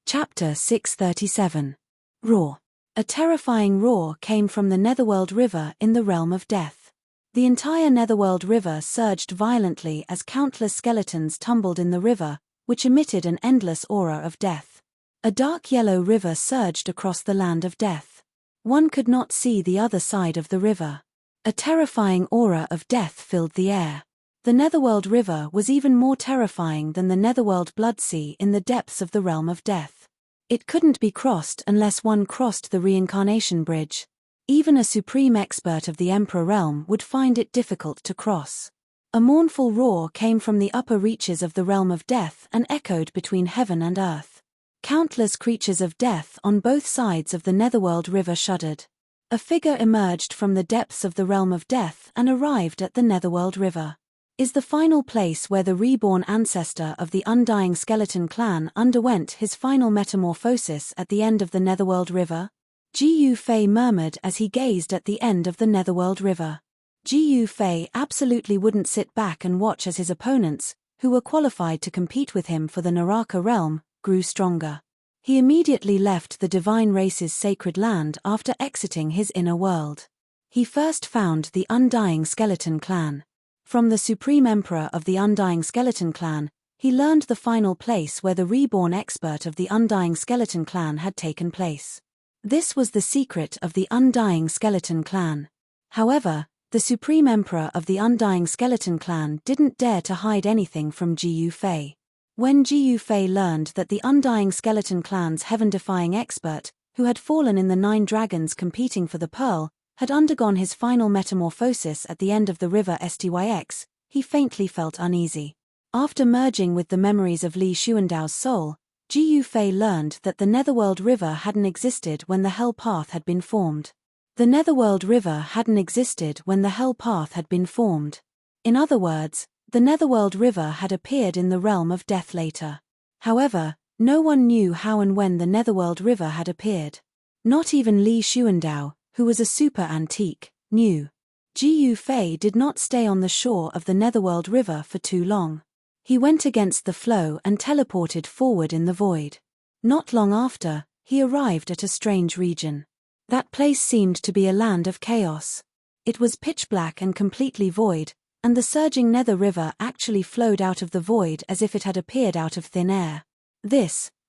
Chapter 637. Roar. A terrifying roar came from the Netherworld River in the realm of death. The entire Netherworld River surged violently as countless skeletons tumbled in the river, which emitted an endless aura of death. A dark yellow river surged across the land of death. One could not see the other side of the river. A terrifying aura of death filled the air. The Netherworld River was even more terrifying than the Netherworld Blood Sea in the depths of the realm of death. It couldn't be crossed unless one crossed the reincarnation bridge. Even a supreme expert of the Emperor realm would find it difficult to cross. A mournful roar came from the upper reaches of the realm of death and echoed between heaven and earth. Countless creatures of death on both sides of the Netherworld River shuddered. A figure emerged from the depths of the realm of death and arrived at the Netherworld River. Is the final place where the reborn ancestor of the Undying Skeleton clan underwent his final metamorphosis at the end of the Netherworld River? Jiyu Fei murmured as he gazed at the end of the Netherworld River. Jiyu Fei absolutely wouldn't sit back and watch as his opponents, who were qualified to compete with him for the Naraka realm, grew stronger. He immediately left the divine race's sacred land after exiting his inner world. He first found the Undying Skeleton clan. From the Supreme Emperor of the Undying Skeleton clan, he learned the final place where the reborn expert of the Undying Skeleton clan had taken place. This was the secret of the Undying Skeleton clan. However, the Supreme Emperor of the Undying Skeleton clan didn't dare to hide anything from Jiyu Fei. When Jiyu Fei learned that the Undying Skeleton clan's heaven-defying expert, who had fallen in the 9 dragons competing for the pearl, had undergone his final metamorphosis at the end of the river Styx, he faintly felt uneasy. After merging with the memories of Li Xuandao's soul, Jiyu Fei learned that the Netherworld River hadn't existed when the Hell Path had been formed. The Netherworld River hadn't existed when the Hell Path had been formed. In other words, the Netherworld River had appeared in the realm of death later. However, no one knew how and when the Netherworld River had appeared. Not even Li Xuandao, who was a super antique, knew. Jiyu Fei did not stay on the shore of the Netherworld River for too long. He went against the flow and teleported forward in the void. Not long after, he arrived at a strange region. That place seemed to be a land of chaos. It was pitch black and completely void, and the surging Nether River actually flowed out of the void as if it had appeared out of thin air.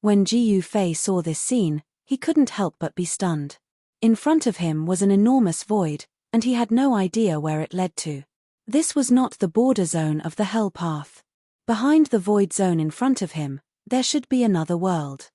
When Jiyu Fei saw this scene, he couldn't help but be stunned. In front of him was an enormous void, and he had no idea where it led to. This was not the border zone of the Hell Path. Behind the void zone in front of him, there should be another world.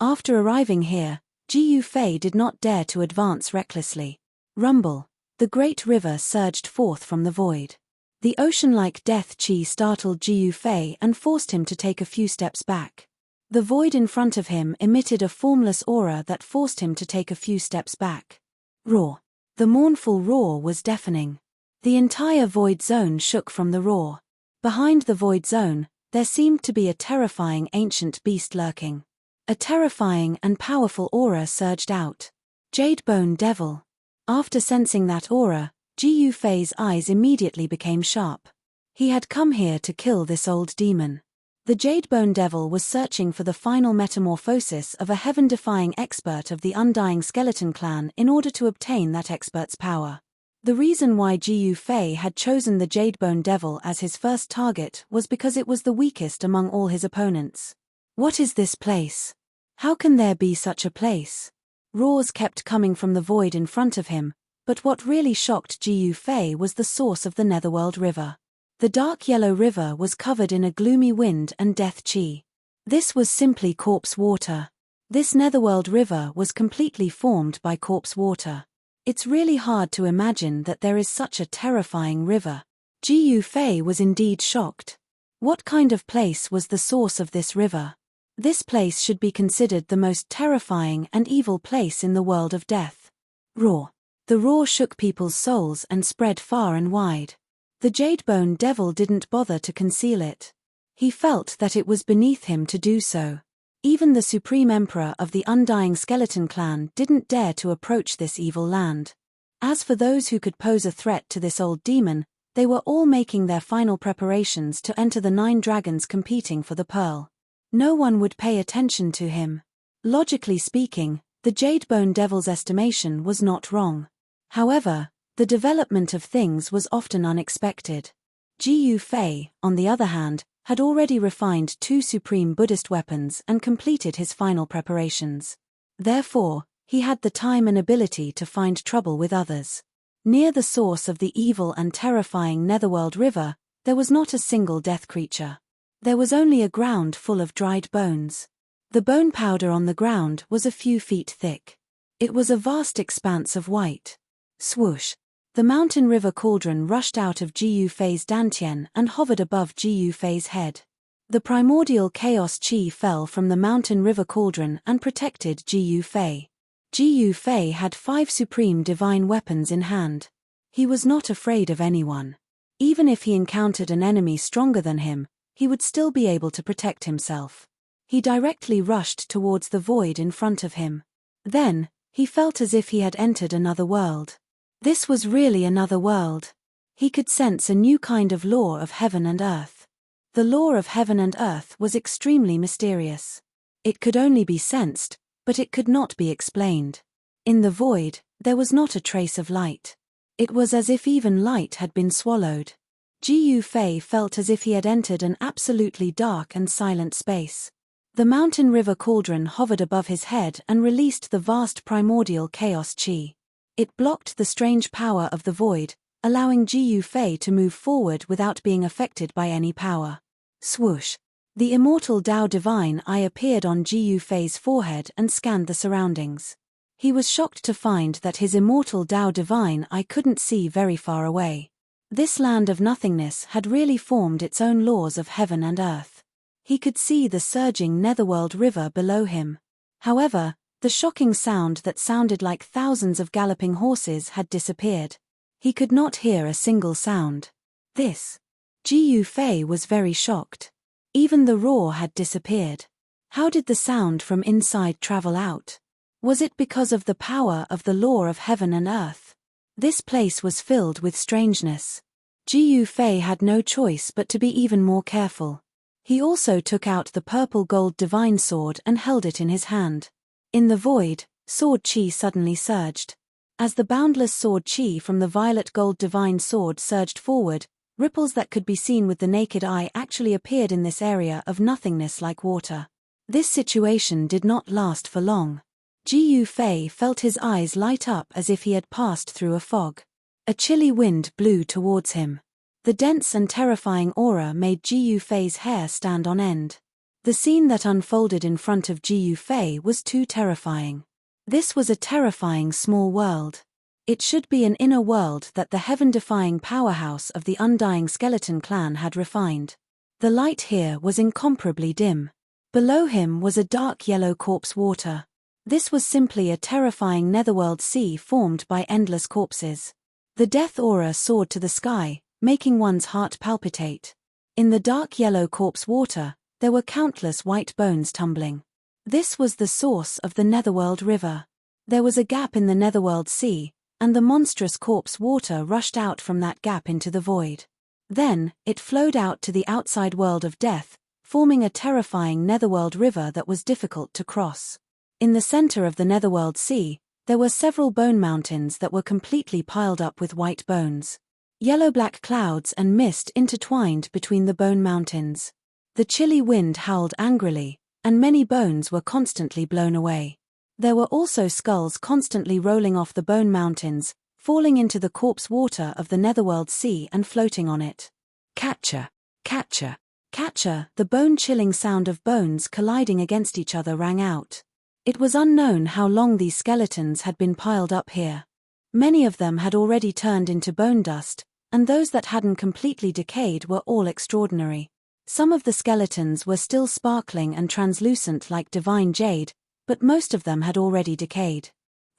After arriving here, Ji Yufei did not dare to advance recklessly. Rumble. The great river surged forth from the void. The ocean-like death chi startled Ji Yufei and forced him to take a few steps back. The void in front of him emitted a formless aura that forced him to take a few steps back. Roar. The mournful roar was deafening. The entire void zone shook from the roar. Behind the void zone, there seemed to be a terrifying ancient beast lurking. A terrifying and powerful aura surged out. Jadebone Devil. After sensing that aura, Ji Yufei's eyes immediately became sharp. He had come here to kill this old demon. The Jadebone Devil was searching for the final metamorphosis of a heaven-defying expert of the Undying Skeleton Clan in order to obtain that expert's power. The reason why Ji Yufei had chosen the Jadebone Devil as his first target was because it was the weakest among all his opponents. What is this place? How can there be such a place? Roars kept coming from the void in front of him, but what really shocked Ji Yufei was the source of the Netherworld River. The dark yellow river was covered in a gloomy wind and death chi. This was simply corpse water. This Netherworld River was completely formed by corpse water. It's really hard to imagine that there is such a terrifying river. Ji Yufei was indeed shocked. What kind of place was the source of this river? This place should be considered the most terrifying and evil place in the world of death. Roar. The roar shook people's souls and spread far and wide. The Jadebone Devil didn't bother to conceal it. He felt that it was beneath him to do so. Even the Supreme Emperor of the Undying Skeleton Clan didn't dare to approach this evil land. As for those who could pose a threat to this old demon, they were all making their final preparations to enter the 9 dragons competing for the pearl. No one would pay attention to him. Logically speaking, the Jadebone Devil's estimation was not wrong. However, the development of things was often unexpected. Ji Yufei, on the other hand, had already refined 2 supreme Buddhist weapons and completed his final preparations. Therefore, he had the time and ability to find trouble with others. Near the source of the evil and terrifying Netherworld River, there was not a single death creature. There was only a ground full of dried bones. The bone powder on the ground was a few feet thick. It was a vast expanse of white. Swoosh. The mountain river cauldron rushed out of Ji Yufei's dantian and hovered above Ji Yufei's head. The primordial chaos chi fell from the mountain river cauldron and protected Ji Yufei. Ji Yufei had 5 supreme divine weapons in hand. He was not afraid of anyone. Even if he encountered an enemy stronger than him, he would still be able to protect himself. He directly rushed towards the void in front of him. Then, he felt as if he had entered another world. This was really another world. He could sense a new kind of law of heaven and earth. The law of heaven and earth was extremely mysterious. It could only be sensed, but it could not be explained. In the void, there was not a trace of light. It was as if even light had been swallowed. Ji Yufei felt as if he had entered an absolutely dark and silent space. The mountain river cauldron hovered above his head and released the vast primordial chaos chi. It blocked the strange power of the void, allowing Ji Yufei to move forward without being affected by any power. Swoosh. The immortal Tao Divine Eye appeared on Ji Yufei's forehead and scanned the surroundings. He was shocked to find that his immortal Tao Divine Eye couldn't see very far away. This land of nothingness had really formed its own laws of heaven and earth. He could see the surging Netherworld River below him. However, the shocking sound that sounded like thousands of galloping horses had disappeared. He could not hear a single sound. This. Ji Yufei was very shocked. Even the roar had disappeared. How did the sound from inside travel out? Was it because of the power of the law of heaven and earth? This place was filled with strangeness. Ji Yufei had no choice but to be even more careful. He also took out the purple gold divine sword and held it in his hand. In the void, sword chi suddenly surged. As the boundless sword chi from the violet gold divine sword surged forward, ripples that could be seen with the naked eye actually appeared in this area of nothingness like water. This situation did not last for long. Ji Yufei felt his eyes light up as if he had passed through a fog. A chilly wind blew towards him. The dense and terrifying aura made Ji Yufei's hair stand on end. The scene that unfolded in front of Ji Yufei was too terrifying. This was a terrifying small world. It should be an inner world that the heaven-defying powerhouse of the undying skeleton clan had refined. The light here was incomparably dim. Below him was a dark yellow corpse water. This was simply a terrifying netherworld sea formed by endless corpses. The death aura soared to the sky, making one's heart palpitate. In the dark yellow corpse water, there were countless white bones tumbling. This was the source of the netherworld river. There was a gap in the netherworld sea, and the monstrous corpse water rushed out from that gap into the void. Then, it flowed out to the outside world of death, forming a terrifying netherworld river that was difficult to cross. In the center of the netherworld sea, there were several bone mountains that were completely piled up with white bones. Yellow-black clouds and mist intertwined between the bone mountains. The chilly wind howled angrily, and many bones were constantly blown away. There were also skulls constantly rolling off the bone mountains, falling into the corpse water of the netherworld sea and floating on it. Catcher, catcher, catcher, the bone-chilling sound of bones colliding against each other rang out. It was unknown how long these skeletons had been piled up here. Many of them had already turned into bone dust, and those that hadn't completely decayed were all extraordinary. Some of the skeletons were still sparkling and translucent like divine jade, but most of them had already decayed.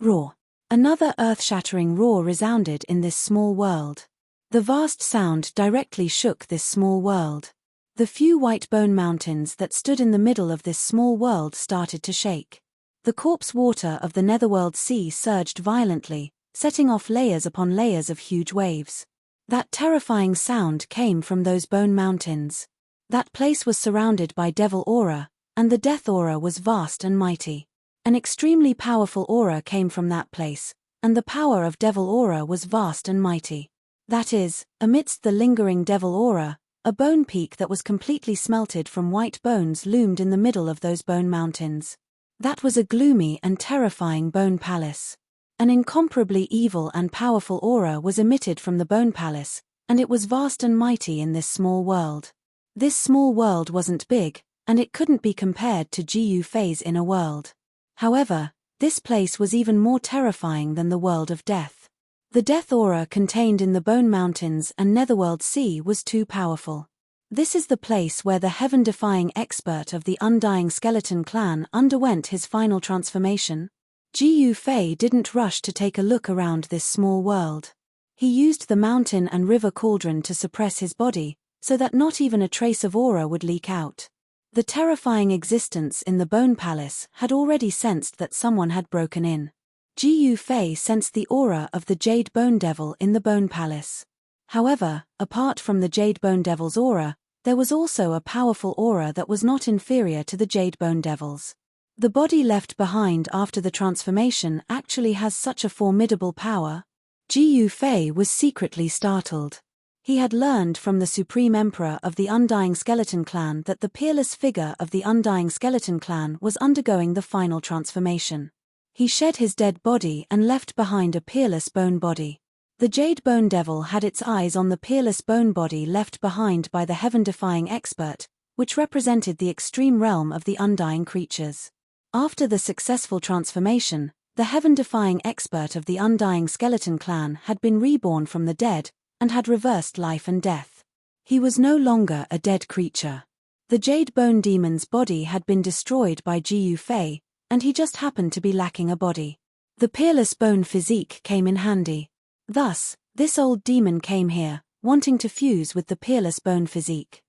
Roar. Another earth-shattering roar resounded in this small world. The vast sound directly shook this small world. The few white bone mountains that stood in the middle of this small world started to shake. The corpse water of the netherworld sea surged violently, setting off layers upon layers of huge waves. That terrifying sound came from those bone mountains. That place was surrounded by devil aura, and the death aura was vast and mighty. An extremely powerful aura came from that place, and the power of devil aura was vast and mighty. That is, amidst the lingering devil aura, a bone peak that was completely smelted from white bones loomed in the middle of those bone mountains. That was a gloomy and terrifying bone palace. An incomparably evil and powerful aura was emitted from the bone palace, and it was vast and mighty in this small world. This small world wasn't big, and it couldn't be compared to Gu Fei's inner world. However, this place was even more terrifying than the world of death. The death aura contained in the bone mountains and netherworld sea was too powerful. This is the place where the heaven-defying expert of the undying skeleton clan underwent his final transformation. Gu Fei didn't rush to take a look around this small world. He used the mountain and river cauldron to suppress his body, so that not even a trace of aura would leak out. The terrifying existence in the bone palace had already sensed that someone had broken in. Gu Fei sensed the aura of the Jade Bone Devil in the bone palace. However, apart from the Jade Bone Devil's aura, there was also a powerful aura that was not inferior to the Jade Bone Devil's. The body left behind after the transformation actually has such a formidable power. Gu Fei was secretly startled. He had learned from the Supreme Emperor of the Undying Skeleton Clan that the peerless figure of the Undying Skeleton Clan was undergoing the final transformation. He shed his dead body and left behind a peerless bone body. The Jade Bone Devil had its eyes on the peerless bone body left behind by the heaven-defying expert, which represented the extreme realm of the undying creatures. After the successful transformation, the heaven-defying expert of the Undying Skeleton Clan had been reborn from the dead, and had reversed life and death. He was no longer a dead creature. The Jade Bone Demon's body had been destroyed by Gu Fei, and he just happened to be lacking a body. The peerless bone physique came in handy. Thus, this old demon came here, wanting to fuse with the peerless bone physique.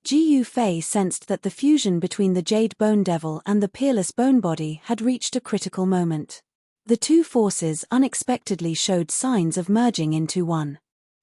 Gu Fei sensed that the fusion between the Jade Bone Devil and the peerless bone body had reached a critical moment. The two forces unexpectedly showed signs of merging into one.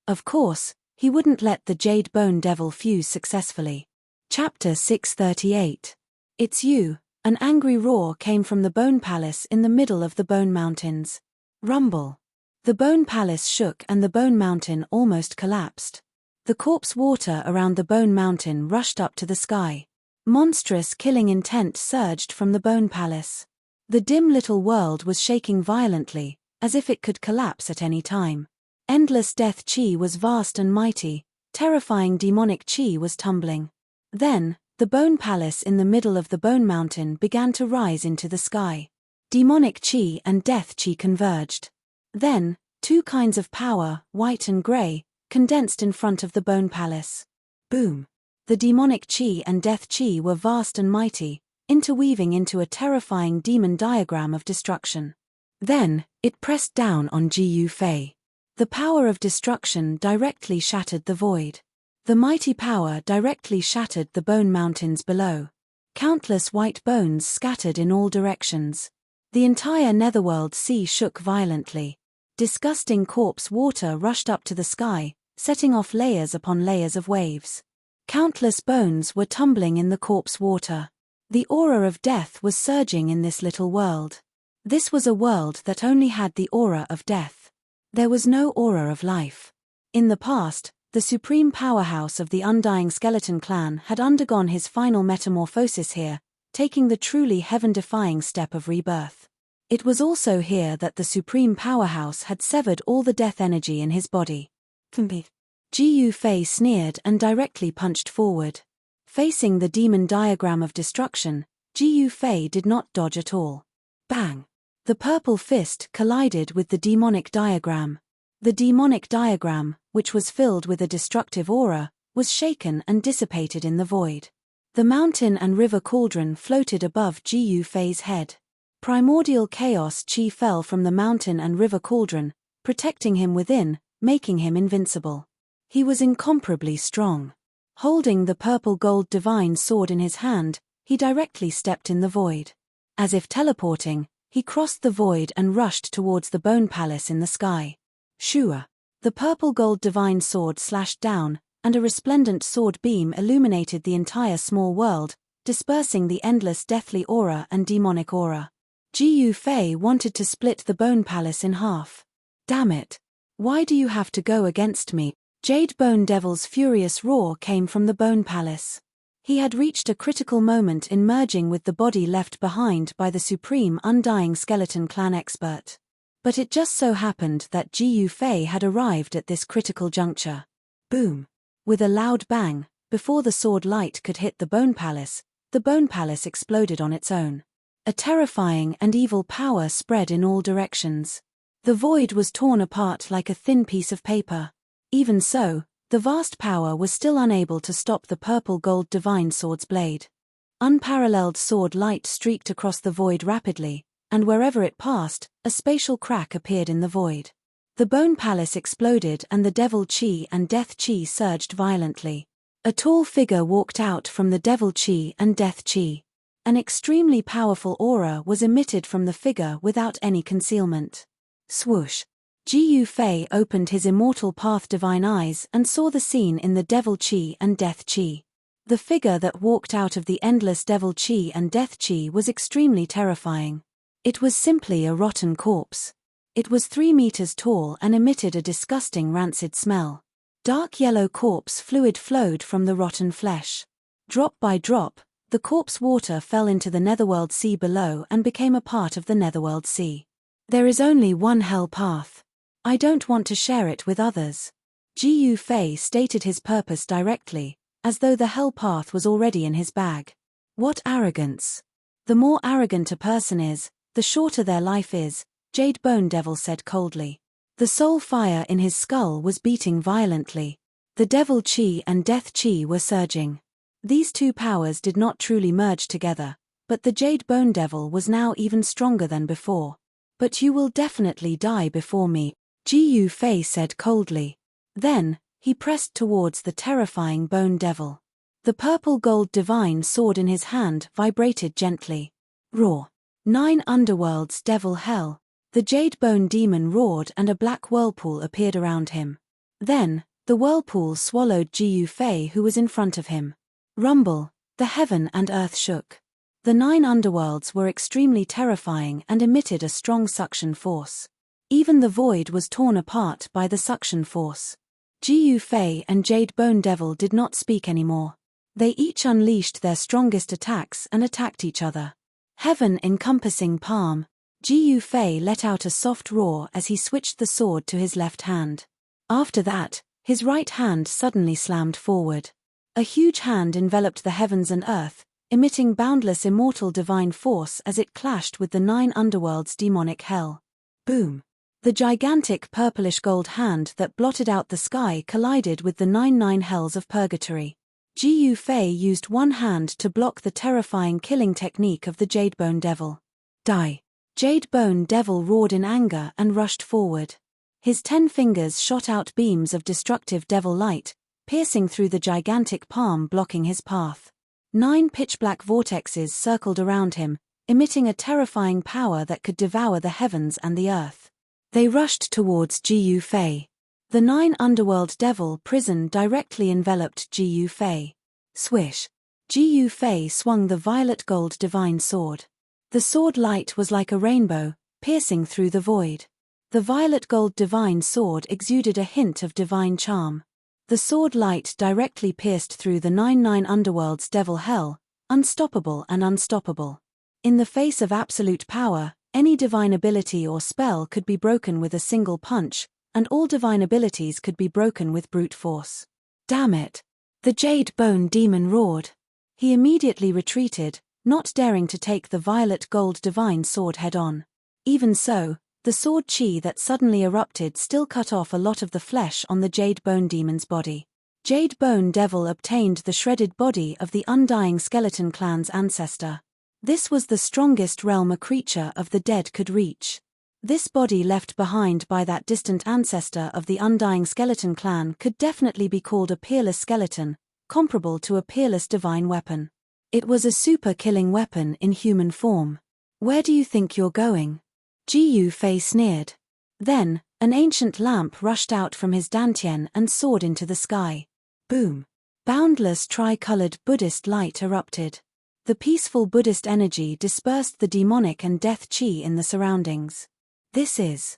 Of course, he wouldn't let the Jade Bone Devil fuse successfully. Chapter 638. It's you. An angry roar came from the Bone Palace in the middle of the Bone Mountains. Rumble. The Bone Palace shook and the Bone Mountain almost collapsed. The corpse water around the Bone Mountain rushed up to the sky. Monstrous killing intent surged from the Bone Palace. The dim little world was shaking violently, as if it could collapse at any time. Endless death chi was vast and mighty, terrifying demonic chi was tumbling. Then, the Bone Palace in the middle of the Bone Mountain began to rise into the sky. Demonic chi and death chi converged. Then, two kinds of power, white and grey, condensed in front of the bone palace. Boom! The demonic chi and death chi were vast and mighty, interweaving into a terrifying demon diagram of destruction. Then, it pressed down on Ji Yu Fei. The power of destruction directly shattered the void. The mighty power directly shattered the bone mountains below. Countless white bones scattered in all directions. The entire netherworld sea shook violently. Disgusting corpse water rushed up to the sky, setting off layers upon layers of waves. Countless bones were tumbling in the corpse water. The aura of death was surging in this little world. This was a world that only had the aura of death. There was no aura of life. In the past, the supreme powerhouse of the Undying Skeleton Clan had undergone his final metamorphosis here, taking the truly heaven-defying step of rebirth. It was also here that the supreme powerhouse had severed all the death energy in his body. Ji Yu Fei sneered and directly punched forward. Facing the demon diagram of destruction, Ji Yu Fei did not dodge at all. Bang! The purple fist collided with the demonic diagram. The demonic diagram, which was filled with a destructive aura, was shaken and dissipated in the void. The mountain and river cauldron floated above Ji Yu Fei's head. Primordial chaos chi fell from the mountain and river cauldron, protecting him within, making him invincible. He was incomparably strong. Holding the purple gold divine sword in his hand, he directly stepped in the void. As if teleporting, he crossed the void and rushed towards the bone palace in the sky. Shua! The purple gold divine sword slashed down, and a resplendent sword beam illuminated the entire small world, dispersing the endless deathly aura and demonic aura. Ji Yu Fei wanted to split the bone palace in half. Damn it! Why do you have to go against me? Jade Bone Devil's furious roar came from the bone palace. He had reached a critical moment in merging with the body left behind by the supreme Undying Skeleton Clan expert. But it just so happened that Ji Yu Fei had arrived at this critical juncture. Boom! With a loud bang, before the sword light could hit the bone palace exploded on its own. A terrifying and evil power spread in all directions. The void was torn apart like a thin piece of paper. Even so, the vast power was still unable to stop the purple gold divine sword's blade. Unparalleled sword light streaked across the void rapidly, and wherever it passed, a spatial crack appeared in the void. The bone palace exploded and the devil chi and death chi surged violently. A tall figure walked out from the devil chi and death chi. An extremely powerful aura was emitted from the figure without any concealment. Swoosh! Ji Yu Fei opened his immortal path divine eyes and saw the scene in the devil chi and death chi. The figure that walked out of the endless devil chi and death chi was extremely terrifying. It was simply a rotten corpse. It was 3 meters tall and emitted a disgusting rancid smell. Dark yellow corpse fluid flowed from the rotten flesh. Drop by drop, the corpse water fell into the netherworld sea below and became a part of the netherworld sea. There is only one hell path. I don't want to share it with others. Ji Yu Fei stated his purpose directly, as though the hell path was already in his bag. What arrogance! The more arrogant a person is, the shorter their life is, Jade Bone Devil said coldly. The soul fire in his skull was beating violently. The devil chi and death chi were surging. These two powers did not truly merge together, but the Jade Bone Devil was now even stronger than before. But you will definitely die before me, Ji Yu Fei said coldly. Then, he pressed towards the terrifying Bone Devil. The purple gold divine sword in his hand vibrated gently. Roar! 9 underworlds devil hell. The Jade Bone Demon roared and a black whirlpool appeared around him. Then, the whirlpool swallowed Ji Yu Fei who was in front of him. Rumble! The heaven and earth shook. The 9 underworlds were extremely terrifying and emitted a strong suction force. Even the void was torn apart by the suction force. Ji Yu Fei and Jade Bone Devil did not speak anymore. They each unleashed their strongest attacks and attacked each other. Heaven encompassing palm. Ji Yu Fei let out a soft roar as he switched the sword to his left hand. After that, his right hand suddenly slammed forward. A huge hand enveloped the heavens and earth, emitting boundless immortal divine force as it clashed with the 9 underworlds' demonic hell. Boom! The gigantic purplish-gold hand that blotted out the sky collided with the 9 hells of purgatory. Gu Fei used one hand to block the terrifying killing technique of the Jadebone Devil. Die! Jadebone Devil roared in anger and rushed forward. His 10 fingers shot out beams of destructive devil light, piercing through the gigantic palm blocking his path. 9 pitch-black vortexes circled around him, emitting a terrifying power that could devour the heavens and the earth. They rushed towards Gu Fei. The 9 underworld devil prison directly enveloped Gu Fei. Swish! Gu Fei swung the violet gold divine sword. The sword light was like a rainbow, piercing through the void. The violet gold divine sword exuded a hint of divine charm. The sword light directly pierced through the 9 underworld's devil hell, unstoppable and unstoppable. In the face of absolute power, any divine ability or spell could be broken with a single punch, and all divine abilities could be broken with brute force. Damn it! The Jade-Bone Demon roared. He immediately retreated, not daring to take the violet gold divine sword head-on. Even so, the sword chi that suddenly erupted still cut off a lot of the flesh on the Jade-Bone Demon's body. Jade-Bone Devil obtained the shredded body of the undying skeleton clan's ancestor. This was the strongest realm a creature of the dead could reach. This body left behind by that distant ancestor of the undying skeleton clan could definitely be called a peerless skeleton, comparable to a peerless divine weapon. It was a super-killing weapon in human form. Where do you think you're going? Gu Fei sneered. Then, an ancient lamp rushed out from his dantian and soared into the sky. Boom! Boundless tri-colored Buddhist light erupted. The peaceful Buddhist energy dispersed the demonic and death chi in the surroundings. This is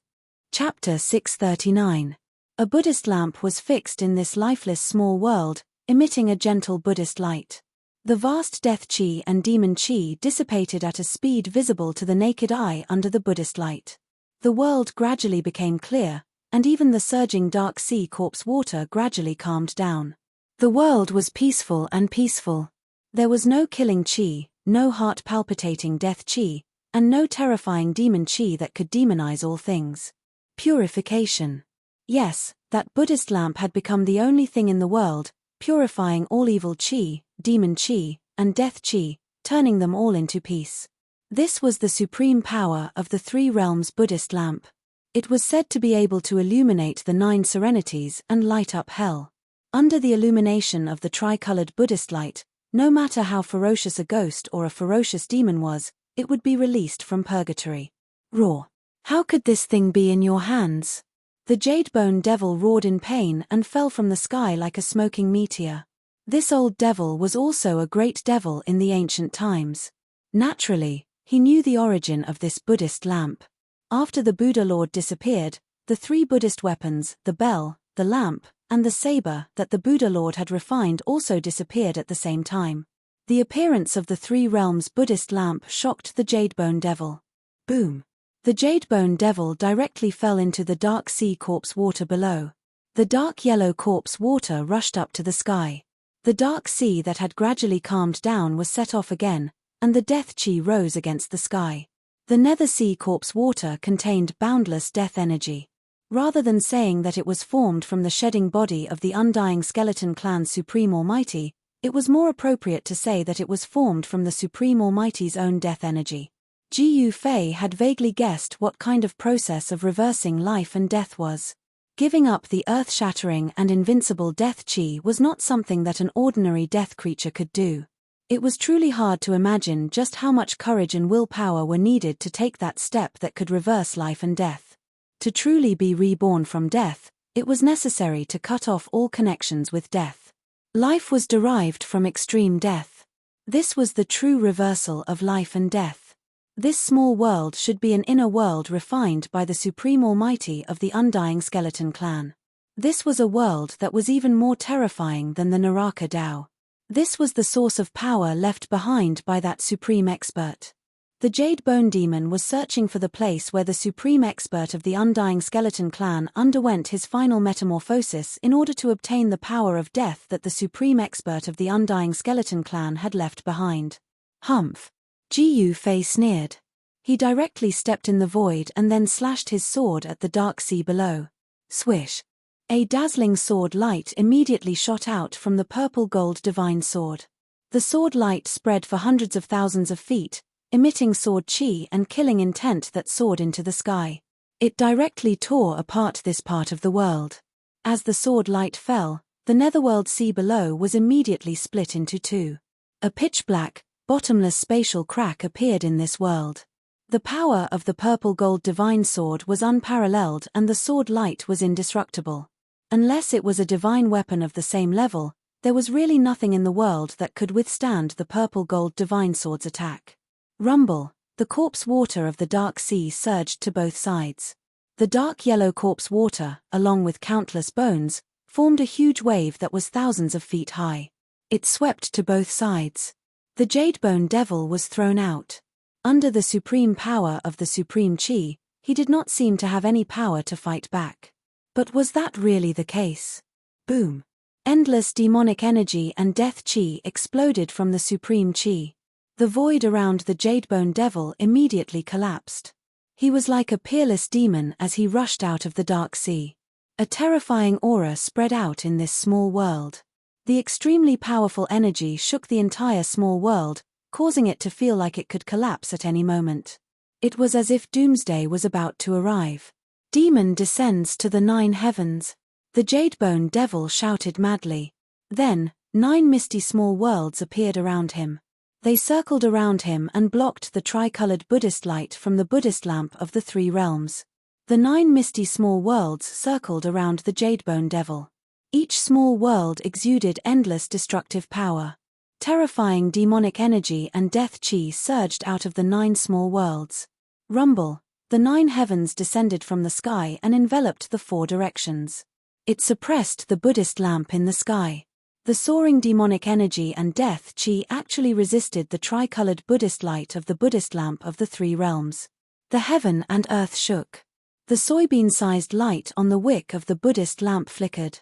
Chapter 639. A Buddhist lamp was fixed in this lifeless small world, emitting a gentle Buddhist light. The vast death chi and demon chi dissipated at a speed visible to the naked eye under the Buddhist light. The world gradually became clear, and even the surging dark sea corpse water gradually calmed down. The world was peaceful and peaceful. There was no killing chi, no heart-palpitating death chi, and no terrifying demon chi that could demonize all things. Purification. Yes, that Buddhist lamp had become the only thing in the world, purifying all evil chi, demon chi, and death chi, turning them all into peace. This was the supreme power of the 3 realms Buddhist lamp. It was said to be able to illuminate the 9 serenities and light up hell. Under the illumination of the tri-colored Buddhist light, no matter how ferocious a ghost or a ferocious demon was, it would be released from purgatory. Roar! How could this thing be in your hands? The Jadebone Devil roared in pain and fell from the sky like a smoking meteor. This old devil was also a great devil in the ancient times. Naturally, he knew the origin of this Buddhist lamp. After the Buddha Lord disappeared, the 3 Buddhist weapons, the bell, the lamp, and the saber that the Buddha Lord had refined also disappeared at the same time. The appearance of the 3 realms Buddhist lamp shocked the Jadebone Devil. Boom! The Jadebone Devil directly fell into the dark sea corpse water below. The dark yellow corpse water rushed up to the sky. The dark sea that had gradually calmed down was set off again, and the death chi rose against the sky. The nether sea corpse water contained boundless death energy. Rather than saying that it was formed from the shedding body of the undying skeleton clan's Supreme Almighty, it was more appropriate to say that it was formed from the Supreme Almighty's own death energy. Gu Fei had vaguely guessed what kind of process of reversing life and death was. Giving up the earth-shattering and invincible death chi was not something that an ordinary death creature could do. It was truly hard to imagine just how much courage and willpower were needed to take that step that could reverse life and death. To truly be reborn from death, it was necessary to cut off all connections with death. Life was derived from extreme death. This was the true reversal of life and death. This small world should be an inner world refined by the Supreme Almighty of the undying skeleton clan. This was a world that was even more terrifying than the Naraka Tao. This was the source of power left behind by that supreme expert. The Jade Bone Demon was searching for the place where the supreme expert of the Undying Skeleton Clan underwent his final metamorphosis in order to obtain the power of death that the supreme expert of the Undying Skeleton Clan had left behind. Humph! Ji Fei sneered. He directly stepped in the void and then slashed his sword at the dark sea below. Swish! A dazzling sword light immediately shot out from the purple-gold divine sword. The sword light spread for hundreds of thousands of feet, emitting sword chi and killing intent that soared into the sky. It directly tore apart this part of the world. As the sword light fell, the netherworld sea below was immediately split into two. A pitch-black, bottomless spatial crack appeared in this world. The power of the purple-gold divine sword was unparalleled and the sword light was indestructible. Unless it was a divine weapon of the same level, there was really nothing in the world that could withstand the purple-gold divine sword's attack. Rumble! The corpse water of the dark sea surged to both sides. The dark yellow corpse water, along with countless bones, formed a huge wave that was thousands of feet high. It swept to both sides. The Jadebone Devil was thrown out. Under the supreme power of the supreme chi, he did not seem to have any power to fight back. But was that really the case? Boom! Endless demonic energy and death chi exploded from the supreme chi. The void around the Jadebone Devil immediately collapsed. He was like a peerless demon as he rushed out of the dark sea. A terrifying aura spread out in this small world. The extremely powerful energy shook the entire small world, causing it to feel like it could collapse at any moment. It was as if doomsday was about to arrive. Demon descends to the 9 heavens. The Jadebone Devil shouted madly. Then, 9 misty small worlds appeared around him. They circled around him and blocked the tricolored Buddhist light from the Buddhist lamp of the 3 realms. The 9 misty small worlds circled around the Jadebone Devil. Each small world exuded endless destructive power. Terrifying demonic energy and death chi surged out of the 9 small worlds. Rumble! The 9 heavens descended from the sky and enveloped the 4 directions. It suppressed the Buddhist lamp in the sky. The soaring demonic energy and death chi actually resisted the tricolored Buddhist light of the Buddhist lamp of the 3 realms. The heaven and earth shook. The soybean-sized light on the wick of the Buddhist lamp flickered.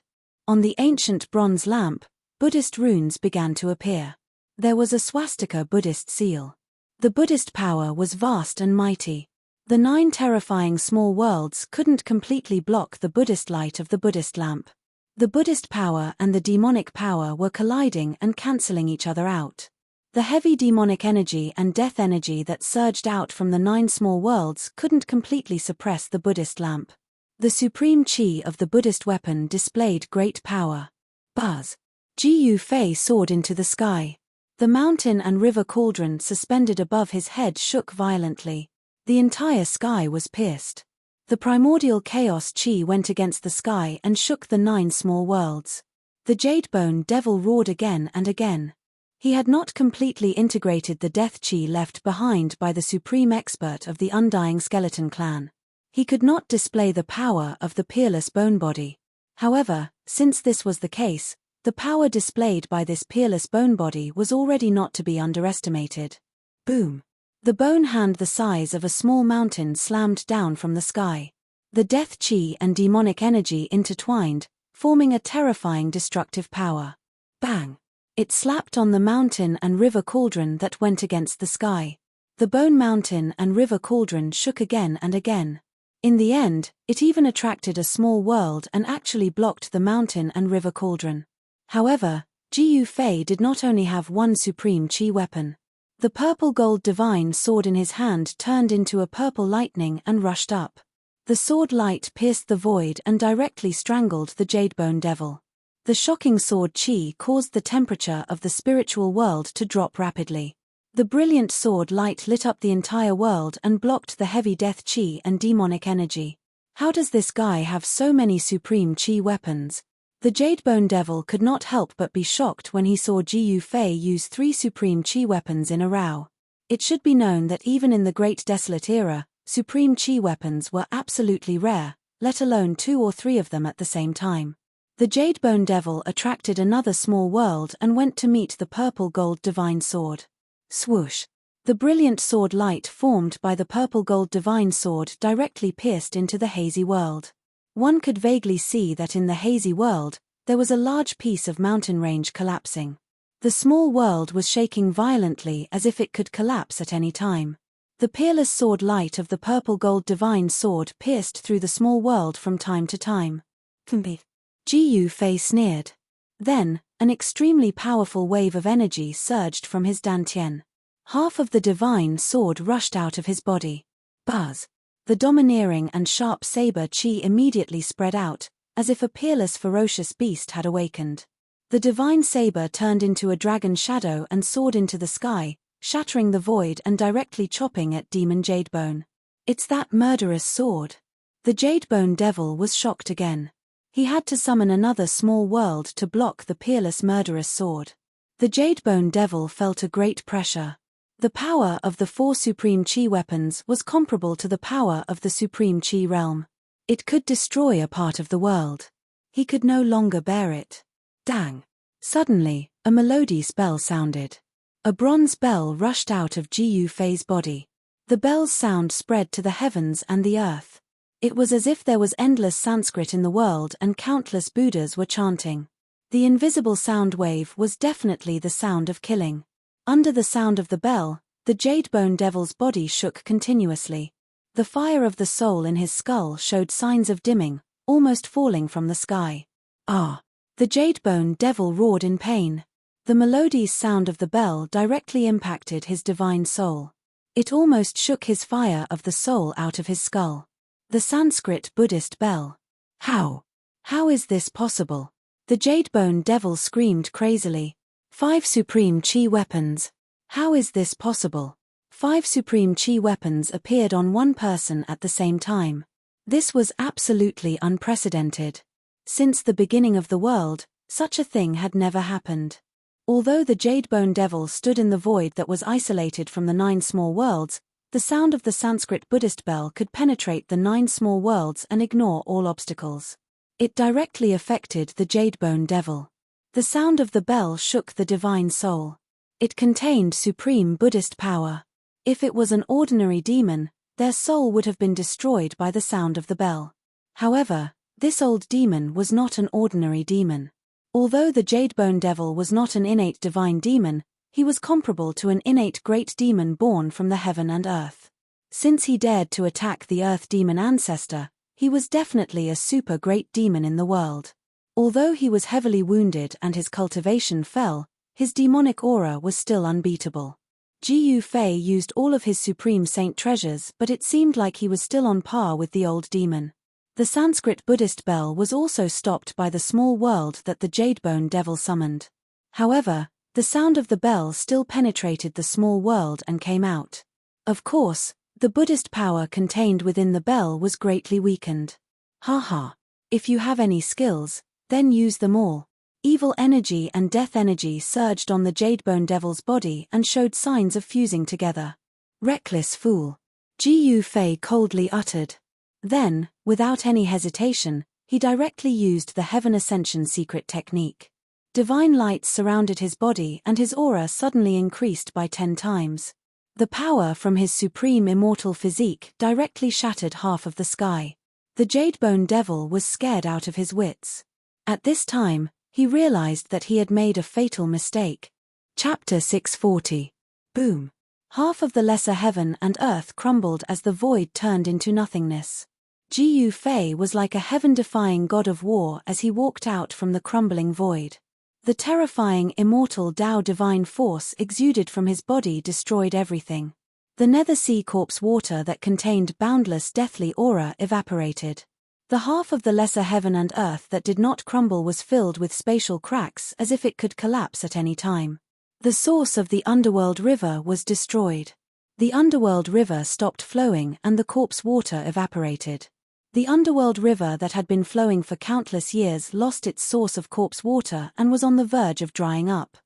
On the ancient bronze lamp, Buddhist runes began to appear. There was a swastika Buddhist seal. The Buddhist power was vast and mighty. The 9 terrifying small worlds couldn't completely block the Buddhist light of the Buddhist lamp. The Buddhist power and the demonic power were colliding and cancelling each other out. The heavy demonic energy and death energy that surged out from the 9 small worlds couldn't completely suppress the Buddhist lamp. The supreme chi of the Buddhist weapon displayed great power. Buzz! Ji Fei soared into the sky. The mountain and river cauldron suspended above his head shook violently. The entire sky was pierced. The primordial chaos chi went against the sky and shook the 9 small worlds. The Jadebone Devil roared again and again. He had not completely integrated the death chi left behind by the supreme expert of the Undying Skeleton Clan. He could not display the power of the peerless bone body. However, since this was the case, the power displayed by this peerless bone body was already not to be underestimated. Boom! The bone hand the size of a small mountain slammed down from the sky. The death chi and demonic energy intertwined, forming a terrifying destructive power. Bang! It slapped on the mountain and river cauldron that went against the sky. The bone mountain and river cauldron shook again and again. In the end, it even attracted a small world and actually blocked the mountain and river cauldron. However, Ji Fei did not only have one supreme chi weapon. The purple gold divine sword in his hand turned into a purple lightning and rushed up. The sword light pierced the void and directly strangled the Jadebone Devil. The shocking sword chi caused the temperature of the spiritual world to drop rapidly. The brilliant sword light lit up the entire world and blocked the heavy death chi and demonic energy. How does this guy have so many supreme chi weapons? The Jadebone Devil could not help but be shocked when he saw Ji Fei use 3 supreme chi weapons in a row. It should be known that even in the Great Desolate Era, supreme chi weapons were absolutely rare, let alone 2 or 3 of them at the same time. The Jadebone Devil attracted another small world and went to meet the purple gold divine sword. Swoosh! The brilliant sword light formed by the purple-gold divine sword directly pierced into the hazy world. One could vaguely see that in the hazy world, there was a large piece of mountain range collapsing. The small world was shaking violently as if it could collapse at any time. The peerless sword light of the purple-gold divine sword pierced through the small world from time to time. Gu Fei sneered. Then, an extremely powerful wave of energy surged from his dantian. Half of the divine sword rushed out of his body. Buzz! The domineering and sharp saber chi immediately spread out, as if a peerless ferocious beast had awakened. The divine saber turned into a dragon shadow and soared into the sky, shattering the void and directly chopping at Demon Jadebone. It's that murderous sword. The Jadebone devil was shocked again. He had to summon another small world to block the peerless murderous sword. The Jadebone devil felt a great pressure. The power of the 4 supreme chi weapons was comparable to the power of the supreme chi realm. It could destroy a part of the world. He could no longer bear it. Dang! Suddenly, a melody spell sounded. A bronze bell rushed out of Gu Fei's body. The bell's sound spread to the heavens and the earth. It was as if there was endless Sanskrit in the world and countless Buddhas were chanting. The invisible sound wave was definitely the sound of killing. Under the sound of the bell, the Jadebone devil's body shook continuously. The fire of the soul in his skull showed signs of dimming, almost falling from the sky. Ah! The Jadebone devil roared in pain. The melodious sound of the bell directly impacted his divine soul. It almost shook his fire of the soul out of his skull. The Sanskrit Buddhist bell. How? How is this possible? The Jadebone devil screamed crazily. 5 supreme chi weapons. How is this possible? 5 supreme chi weapons appeared on one person at the same time. This was absolutely unprecedented. Since the beginning of the world, such a thing had never happened. Although the Jadebone devil stood in the void that was isolated from the 9 small worlds, the sound of the Sanskrit Buddhist bell could penetrate the 9 small worlds and ignore all obstacles. It directly affected the Jadebone devil. The sound of the bell shook the divine soul. It contained supreme Buddhist power. If it was an ordinary demon, their soul would have been destroyed by the sound of the bell. However, this old demon was not an ordinary demon. Although the Jadebone devil was not an innate divine demon, he was comparable to an innate great demon born from the heaven and earth. Since he dared to attack the earth demon ancestor, he was definitely a super great demon in the world. Although he was heavily wounded and his cultivation fell, his demonic aura was still unbeatable. Gu Fei used all of his supreme saint treasures, but it seemed like he was still on par with the old demon. The Sanskrit Buddhist bell was also stopped by the small world that the Jadebone devil summoned. However, the sound of the bell still penetrated the small world and came out. Of course, the Buddhist power contained within the bell was greatly weakened. Haha. If you have any skills, then use them all. Evil energy and death energy surged on the Jadebone devil's body and showed signs of fusing together. Reckless fool. Gu Fei coldly uttered. Then, without any hesitation, he directly used the Heaven Ascension secret technique. Divine light surrounded his body and his aura suddenly increased by 10 times. The power from his supreme immortal physique directly shattered half of the sky. The Jadebone devil was scared out of his wits. At this time, he realized that he had made a fatal mistake. Chapter 640. Boom. Half of the lesser heaven and earth crumbled as the void turned into nothingness. Gu Fei was like a heaven-defying god of war as he walked out from the crumbling void. The terrifying immortal Tao divine force exuded from his body destroyed everything. The nether sea corpse water that contained boundless deathly aura evaporated. The half of the lesser heaven and earth that did not crumble was filled with spatial cracks as if it could collapse at any time. The source of the underworld river was destroyed. The underworld river stopped flowing and the corpse water evaporated. The underworld river that had been flowing for countless years lost its source of corpse water and was on the verge of drying up.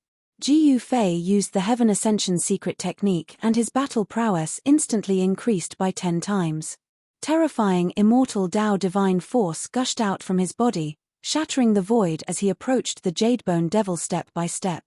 Gu Fei used the Heaven Ascension secret technique and his battle prowess instantly increased by 10 times. Terrifying immortal Tao divine force gushed out from his body, shattering the void as he approached the Jadebone devil step by step.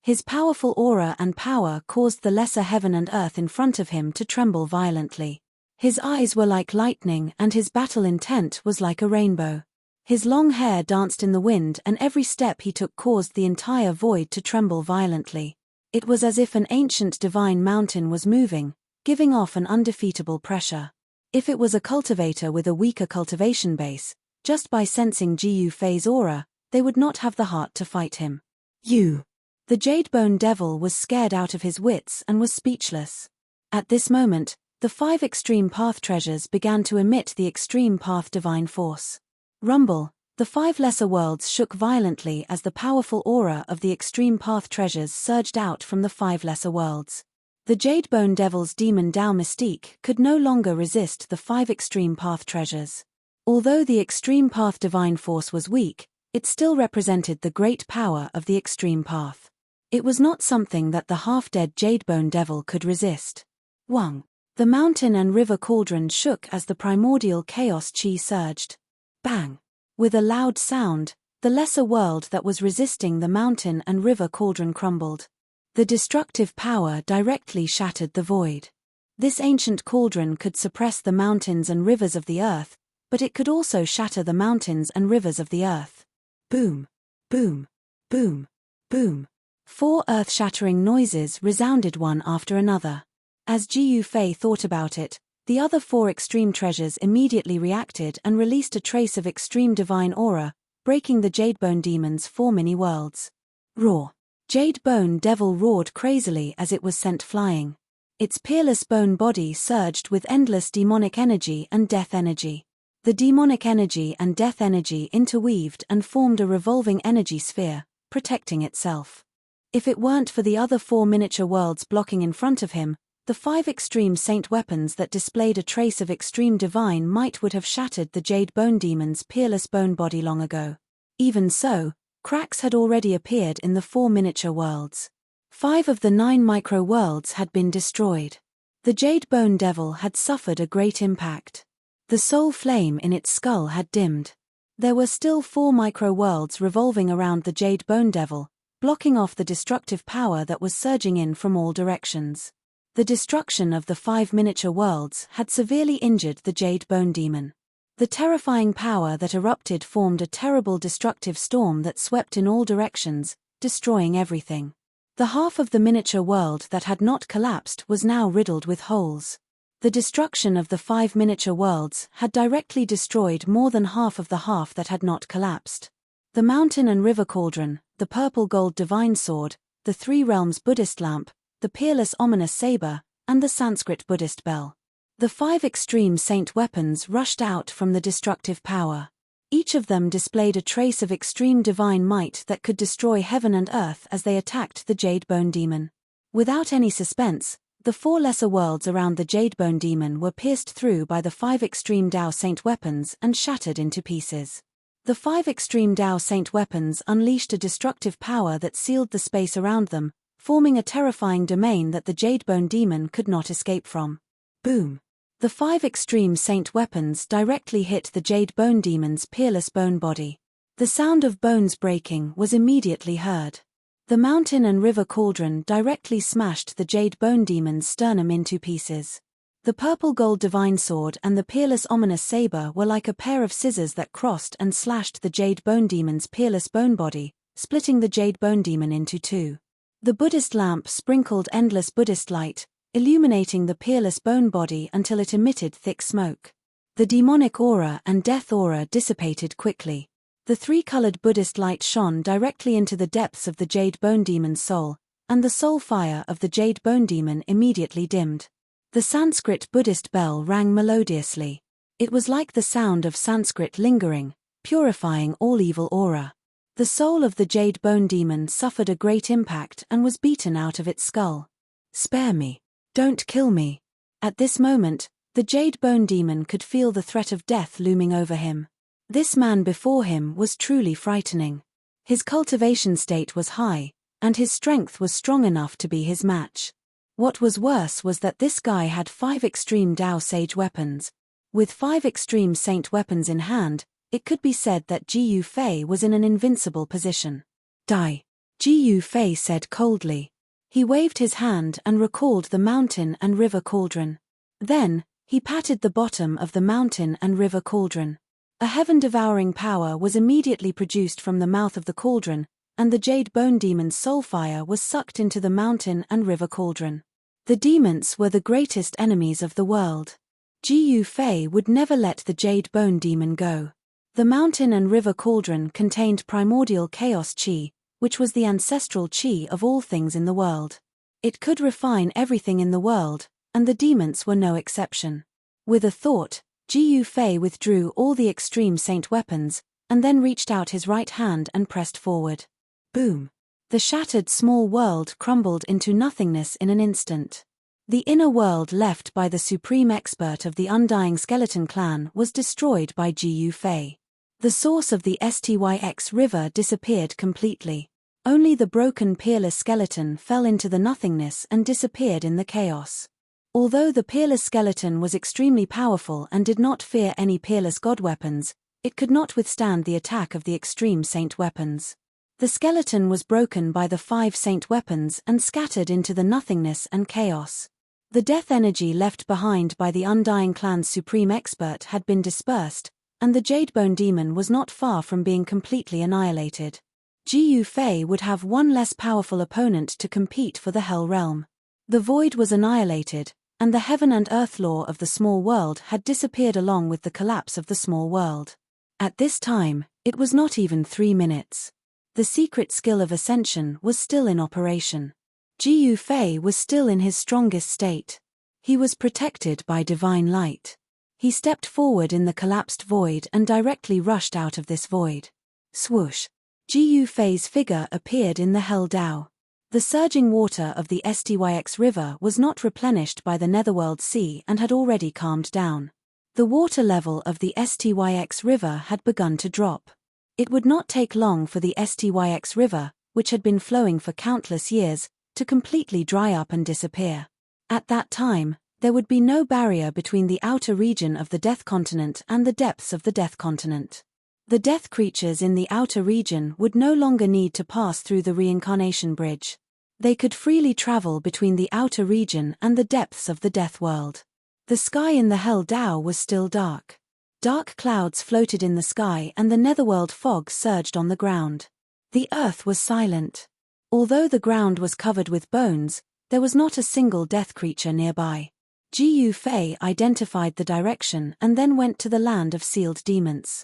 His powerful aura and power caused the lesser heaven and earth in front of him to tremble violently. His eyes were like lightning and his battle intent was like a rainbow. His long hair danced in the wind and every step he took caused the entire void to tremble violently. It was as if an ancient divine mountain was moving, giving off an undefeatable pressure. If it was a cultivator with a weaker cultivation base, just by sensing Jiu Fei's aura, they would not have the heart to fight him. You! The Jadebone Devil was scared out of his wits and was speechless. At this moment, the 5 Extreme Path treasures began to emit the Extreme Path divine force. Rumble, the 5 lesser worlds shook violently as the powerful aura of the Extreme Path treasures surged out from the 5 lesser worlds. The Jadebone Devil's demon Tao mystique could no longer resist the 5 Extreme Path treasures. Although the Extreme Path divine force was weak, it still represented the great power of the Extreme Path. It was not something that the half-dead Jadebone Devil could resist. Wang. The mountain and river cauldron shook as the primordial chaos chi surged. Bang! With a loud sound, the lesser world that was resisting the mountain and river cauldron crumbled. The destructive power directly shattered the void. This ancient cauldron could suppress the mountains and rivers of the earth, but it could also shatter the mountains and rivers of the earth. Boom! Boom! Boom! Boom! 4 earth-shattering noises resounded one after another. As Jiu Fei thought about it, the other 4 extreme treasures immediately reacted and released a trace of extreme divine aura, breaking the Jadebone Demon's 4 mini-worlds. Roar! Jadebone Devil roared crazily as it was sent flying. Its peerless bone body surged with endless demonic energy and death energy. The demonic energy and death energy interweaved and formed a revolving energy sphere, protecting itself. If it weren't for the other 4 miniature worlds blocking in front of him, the 5 extreme saint weapons that displayed a trace of extreme divine might would have shattered the Jadebone Demon's peerless bone body long ago. Even so, cracks had already appeared in the 4 miniature worlds. 5 of the 9 micro worlds had been destroyed. The Jadebone Devil had suffered a great impact. The soul flame in its skull had dimmed. There were still 4 micro worlds revolving around the Jadebone Devil, blocking off the destructive power that was surging in from all directions. The destruction of the 5 miniature worlds had severely injured the Jadebone Demon. The terrifying power that erupted formed a terrible destructive storm that swept in all directions, destroying everything. The half of the miniature world that had not collapsed was now riddled with holes. The destruction of the 5 miniature worlds had directly destroyed more than half of the half that had not collapsed. The mountain and river cauldron, the purple gold divine sword, the 3 realms Buddhist lamp, the peerless ominous saber, and the Sanskrit Buddhist bell. The 5 extreme saint weapons rushed out from the destructive power. Each of them displayed a trace of extreme divine might that could destroy heaven and earth as they attacked the Jadebone Demon. Without any suspense, the 4 lesser worlds around the Jadebone Demon were pierced through by the 5 extreme Tao saint weapons and shattered into pieces. The 5 extreme Tao saint weapons unleashed a destructive power that sealed the space around them, forming a terrifying domain that the Jadebone Demon could not escape from. Boom! The 5 extreme saint weapons directly hit the Jadebone Demon's peerless bone body. The sound of bones breaking was immediately heard. The mountain and river cauldron directly smashed the Jadebone Demon's sternum into pieces. The purple gold divine sword and the peerless ominous saber were like a pair of scissors that crossed and slashed the Jadebone Demon's peerless bone body, splitting the Jadebone Demon into 2. The Buddhist lamp sprinkled endless Buddhist light, illuminating the peerless bone body until it emitted thick smoke. The demonic aura and death aura dissipated quickly. The 3-colored Buddhist light shone directly into the depths of the Jadebone Demon's soul, and the soul fire of the Jadebone Demon immediately dimmed. The Sanskrit Buddhist bell rang melodiously. It was like the sound of Sanskrit lingering, purifying all evil aura. The soul of the Jadebone Demon suffered a great impact and was beaten out of its skull. Spare me. Don't kill me. At this moment, the Jadebone Demon could feel the threat of death looming over him. This man before him was truly frightening. His cultivation state was high, and his strength was strong enough to be his match. What was worse was that this guy had 5 extreme Tao Sage weapons. With 5 extreme saint weapons in hand, it could be said that Jiu Fei was in an invincible position. Die. Ji Fei said coldly. He waved his hand and recalled the mountain and river cauldron. Then, he patted the bottom of the mountain and river cauldron. A heaven-devouring power was immediately produced from the mouth of the cauldron, and the Jade Bone Demon's soul fire was sucked into the mountain and river cauldron. The demons were the greatest enemies of the world. Ji Fei would never let the Jade Bone Demon go. The mountain and river cauldron contained primordial chaos chi, which was the ancestral chi of all things in the world. It could refine everything in the world, and the demons were no exception. With a thought, Ji Fei withdrew all the extreme saint weapons, and then reached out his right hand and pressed forward. Boom! The shattered small world crumbled into nothingness in an instant. The inner world left by the supreme expert of the Undying Skeleton Clan was destroyed by Ji Fei. The source of the Styx river disappeared completely. Only the broken peerless skeleton fell into the nothingness and disappeared in the chaos. Although the peerless skeleton was extremely powerful and did not fear any peerless god weapons, it could not withstand the attack of the extreme saint weapons. The skeleton was broken by the 5 saint weapons and scattered into the nothingness and chaos. The death energy left behind by the Undying Clan's supreme expert had been dispersed, and the Jadebone Demon was not far from being completely annihilated. Ji Fei would have one less powerful opponent to compete for the Hell Realm. The void was annihilated, and the heaven and earth law of the small world had disappeared along with the collapse of the small world. At this time, it was not even 3 minutes. The secret skill of ascension was still in operation. Ji Fei was still in his strongest state. He was protected by divine light. He stepped forward in the collapsed void and directly rushed out of this void. Swoosh! Ji Fei's figure appeared in the Hell Dao. The surging water of the Styx river was not replenished by the Netherworld Sea and had already calmed down. The water level of the Styx river had begun to drop. It would not take long for the Styx river, which had been flowing for countless years, to completely dry up and disappear. At that time, there would be no barrier between the outer region of the Death Continent and the depths of the Death Continent. The death creatures in the outer region would no longer need to pass through the reincarnation bridge. They could freely travel between the outer region and the depths of the death world. The sky in the Hell Dao was still dark. Dark clouds floated in the sky and the netherworld fog surged on the ground. The earth was silent. Although the ground was covered with bones, there was not a single death creature nearby. Ji Fei identified the direction and then went to the land of sealed demons.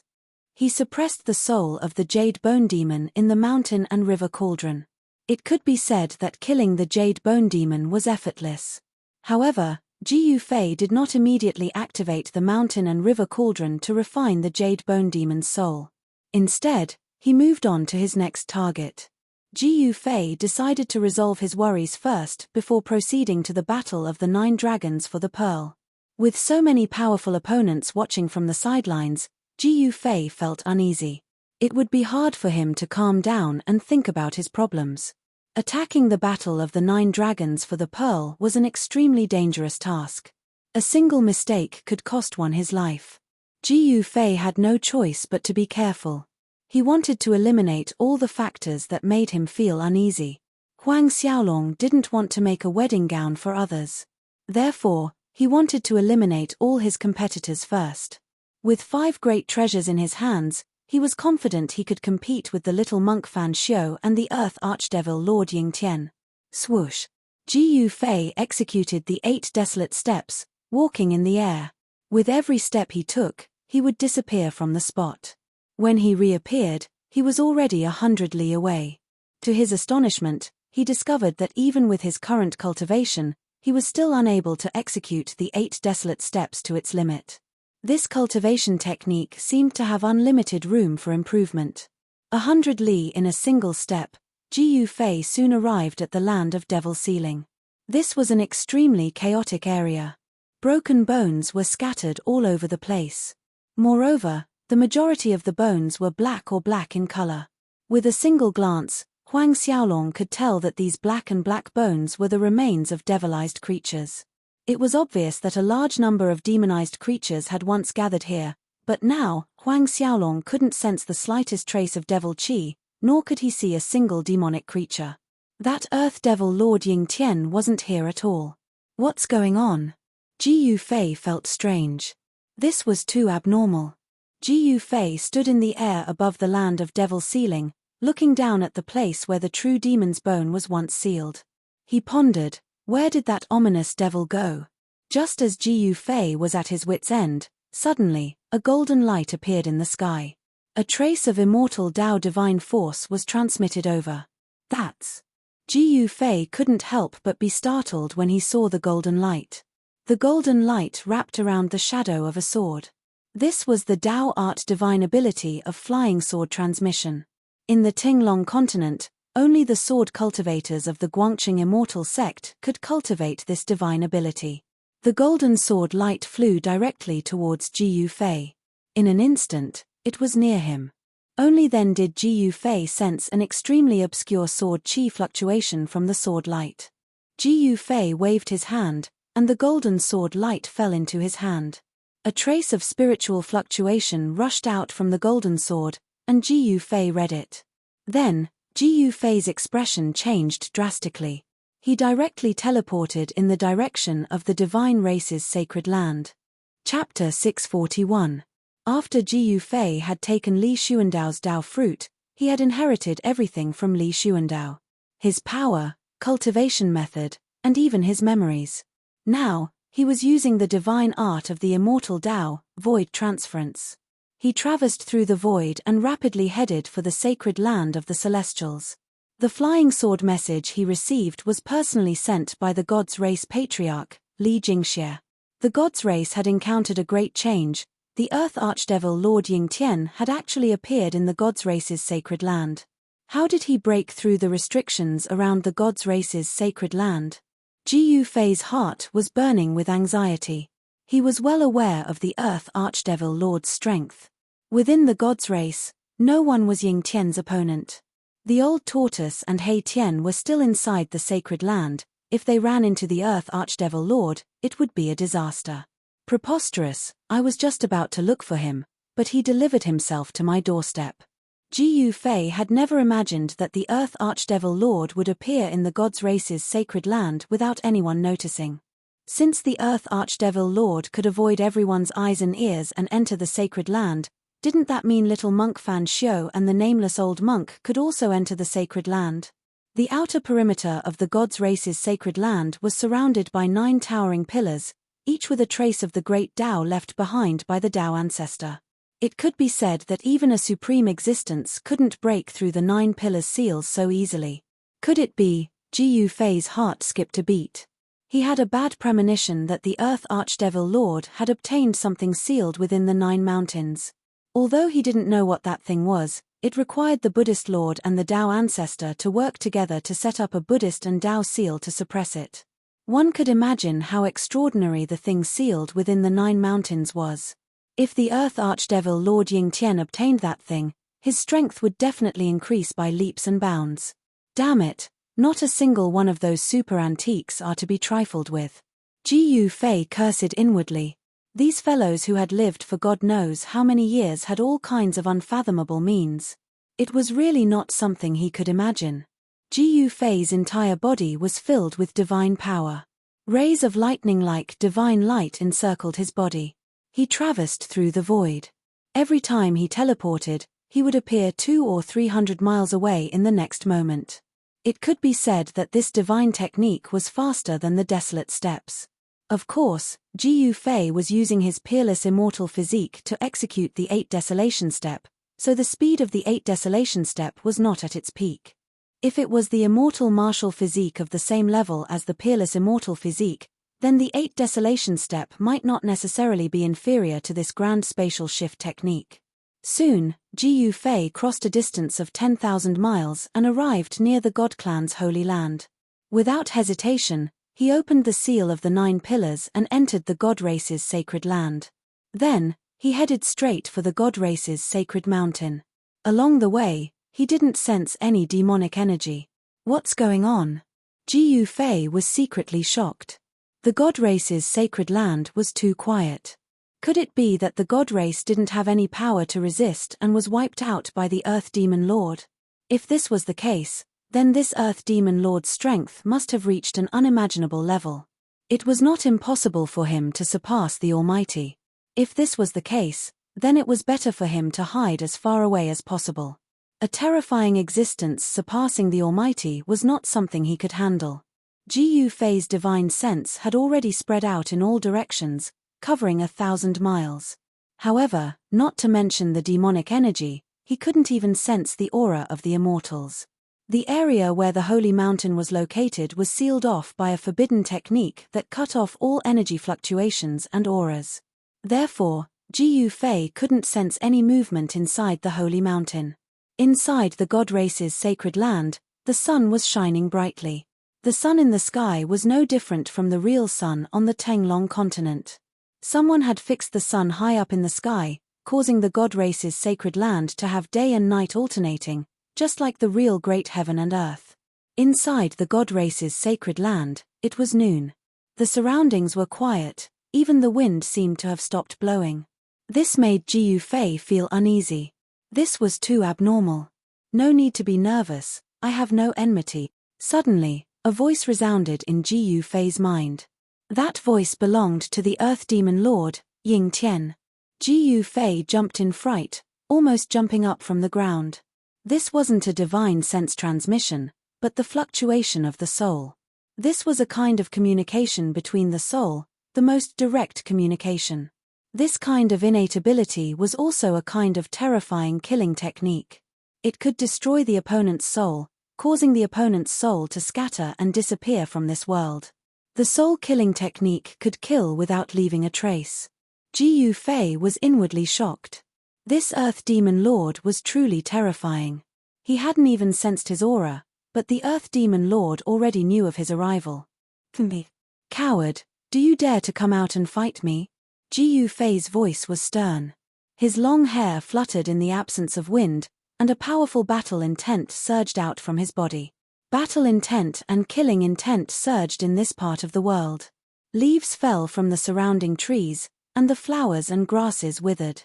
He suppressed the soul of the Jade Bone Demon in the mountain and river cauldron. It could be said that killing the Jade Bone Demon was effortless. However, Ji Fei did not immediately activate the mountain and river cauldron to refine the Jade Bone Demon's soul. Instead, he moved on to his next target. Ji Fei decided to resolve his worries first before proceeding to the battle of the 9 dragons for the pearl. With so many powerful opponents watching from the sidelines, Ji Fei felt uneasy. It would be hard for him to calm down and think about his problems. Attacking the battle of the 9 dragons for the pearl was an extremely dangerous task. A single mistake could cost one his life. Ji Fei had no choice but to be careful. He wanted to eliminate all the factors that made him feel uneasy. Huang Xiaolong didn't want to make a wedding gown for others. Therefore, he wanted to eliminate all his competitors first. With 5 great treasures in his hands, he was confident he could compete with the little monk Fan Xiu and the Earth Archdevil Lord Yingtian. Swoosh! Ji Fei executed the 8 desolate steps, walking in the air. With every step he took, he would disappear from the spot. When he reappeared, he was already 100 li away. To his astonishment, he discovered that even with his current cultivation, he was still unable to execute the 8 desolate steps to its limit. This cultivation technique seemed to have unlimited room for improvement. 100 li in a single step, Ji Fei soon arrived at the land of Devil Ceiling. This was an extremely chaotic area. Broken bones were scattered all over the place. Moreover, the majority of the bones were black or black in color. With a single glance, Huang Xiaolong could tell that these black bones were the remains of devilized creatures. It was obvious that a large number of demonized creatures had once gathered here, but now, Huang Xiaolong couldn't sense the slightest trace of devil qi, nor could he see a single demonic creature. That Earth Devil Lord Ying Tian wasn't here at all. What's going on? Ji Yufei felt strange. This was too abnormal. Ji Yufei stood in the air above the land of Devil Sealing, looking down at the place where the true demon's bone was once sealed. He pondered, where did that ominous devil go? Just as Ji Yufei was at his wit's end, suddenly, a golden light appeared in the sky. A trace of immortal Tao divine force was transmitted over. That's... Ji Yufei couldn't help but be startled when he saw the golden light. The golden light wrapped around the shadow of a sword. This was the Tao art divine ability of flying sword transmission. In the Tinglong continent, only the sword cultivators of the Guangqing immortal sect could cultivate this divine ability. The golden sword light flew directly towards Ji Yufei. In an instant, it was near him. Only then did Ji Yufei sense an extremely obscure sword chi fluctuation from the sword light. Ji Yufei waved his hand, and the golden sword light fell into his hand. A trace of spiritual fluctuation rushed out from the golden sword, and Ji Yufei read it. Then, Ji Yufei's expression changed drastically. He directly teleported in the direction of the divine race's sacred land. Chapter 641. After Ji Yufei had taken Li Xuandao's Dao fruit, he had inherited everything from Li Xuandao. His power, cultivation method, and even his memories. Now, he was using the divine art of the immortal Tao, void transference. He traversed through the void and rapidly headed for the sacred land of the Celestials. The flying sword message he received was personally sent by the God's Race patriarch, Li Jingxie. The God's Race had encountered a great change. The Earth Archdevil Lord Ying Tian had actually appeared in the God's Race's sacred land. How did he break through the restrictions around the God's Race's sacred land? Ji Yufei's heart was burning with anxiety. He was well aware of the Earth Archdevil Lord's strength. Within the God's Race, no one was Ying Tian's opponent. The old tortoise and He Tian were still inside the sacred land. If they ran into the Earth Archdevil Lord, it would be a disaster. Preposterous, I was just about to look for him, but he delivered himself to my doorstep. Ji Yufei had never imagined that the Earth Archdevil Lord would appear in the God's Race's sacred land without anyone noticing. Since the Earth Archdevil Lord could avoid everyone's eyes and ears and enter the sacred land, didn't that mean little monk Fan Xiu and the nameless old monk could also enter the sacred land? The outer perimeter of the God's Race's sacred land was surrounded by 9 towering pillars, each with a trace of the great Tao left behind by the Tao ancestor. It could be said that even a supreme existence couldn't break through the 9 pillars' seals so easily. Could it be? Ji Yufei's heart skipped a beat. He had a bad premonition that the Earth Archdevil Lord had obtained something sealed within the 9 mountains. Although he didn't know what that thing was, it required the Buddhist Lord and the Tao ancestor to work together to set up a Buddhist and Tao seal to suppress it. One could imagine how extraordinary the thing sealed within the 9 mountains was. If the Earth Archdevil Lord Ying Tian obtained that thing, his strength would definitely increase by leaps and bounds. Damn it, not a single one of those super antiques are to be trifled with. Ji Yufei cursed inwardly. These fellows who had lived for God knows how many years had all kinds of unfathomable means. It was really not something he could imagine. Ji Yufei's entire body was filled with divine power. Rays of lightning-like divine light encircled his body. He traversed through the void. Every time he teleported, he would appear 200 or 300 miles away in the next moment. It could be said that this divine technique was faster than the desolate steppes. Of course, Ji Yufei was using his peerless immortal physique to execute the 8 desolation step, so the speed of the 8 desolation step was not at its peak. If it was the immortal martial physique of the same level as the peerless immortal physique, then the 8 desolation step might not necessarily be inferior to this grand spatial shift technique. Soon, Ji Yufei crossed a distance of 10,000 miles and arrived near the God Clan's holy land. Without hesitation, he opened the seal of the 9 pillars and entered the God Race's sacred land. Then, he headed straight for the God Race's sacred mountain. Along the way, he didn't sense any demonic energy. What's going on? Ji Yufei was secretly shocked. The God Race's sacred land was too quiet. Could it be that the God Race didn't have any power to resist and was wiped out by the Earth Demon Lord? If this was the case, then this Earth Demon Lord's strength must have reached an unimaginable level. It was not impossible for him to surpass the Almighty. If this was the case, then it was better for him to hide as far away as possible. A terrifying existence surpassing the Almighty was not something he could handle. Jiyu Fei's divine sense had already spread out in all directions, covering 1,000 miles. However, not to mention the demonic energy, he couldn't even sense the aura of the immortals. The area where the holy mountain was located was sealed off by a forbidden technique that cut off all energy fluctuations and auras. Therefore, Jiyu Fei couldn't sense any movement inside the holy mountain. Inside the god race's sacred land, the sun was shining brightly. The sun in the sky was no different from the real sun on the Tenglong continent. Someone had fixed the sun high up in the sky, causing the god race's sacred land to have day and night alternating, just like the real great heaven and earth. Inside the god race's sacred land, it was noon. The surroundings were quiet, even the wind seemed to have stopped blowing. This made Jiyu Fei feel uneasy. This was too abnormal. No need to be nervous, I have no enmity. Suddenly, a voice resounded in Jiyu Fei's mind. That voice belonged to the Earth Demon Lord, Ying Tian. Jiyu Fei jumped in fright, almost jumping up from the ground. This wasn't a divine sense transmission, but the fluctuation of the soul. This was a kind of communication between the soul, the most direct communication. This kind of innate ability was also a kind of terrifying killing technique. It could destroy the opponent's soul, causing the opponent's soul to scatter and disappear from this world. The soul-killing technique could kill without leaving a trace. Jiyu Fei was inwardly shocked. This Earth Demon Lord was truly terrifying. He hadn't even sensed his aura, but the Earth Demon Lord already knew of his arrival. Coward, do you dare to come out and fight me? Jiyu Fei's voice was stern. His long hair fluttered in the absence of wind, and a powerful battle intent surged out from his body. Battle intent and killing intent surged in this part of the world. Leaves fell from the surrounding trees, and the flowers and grasses withered.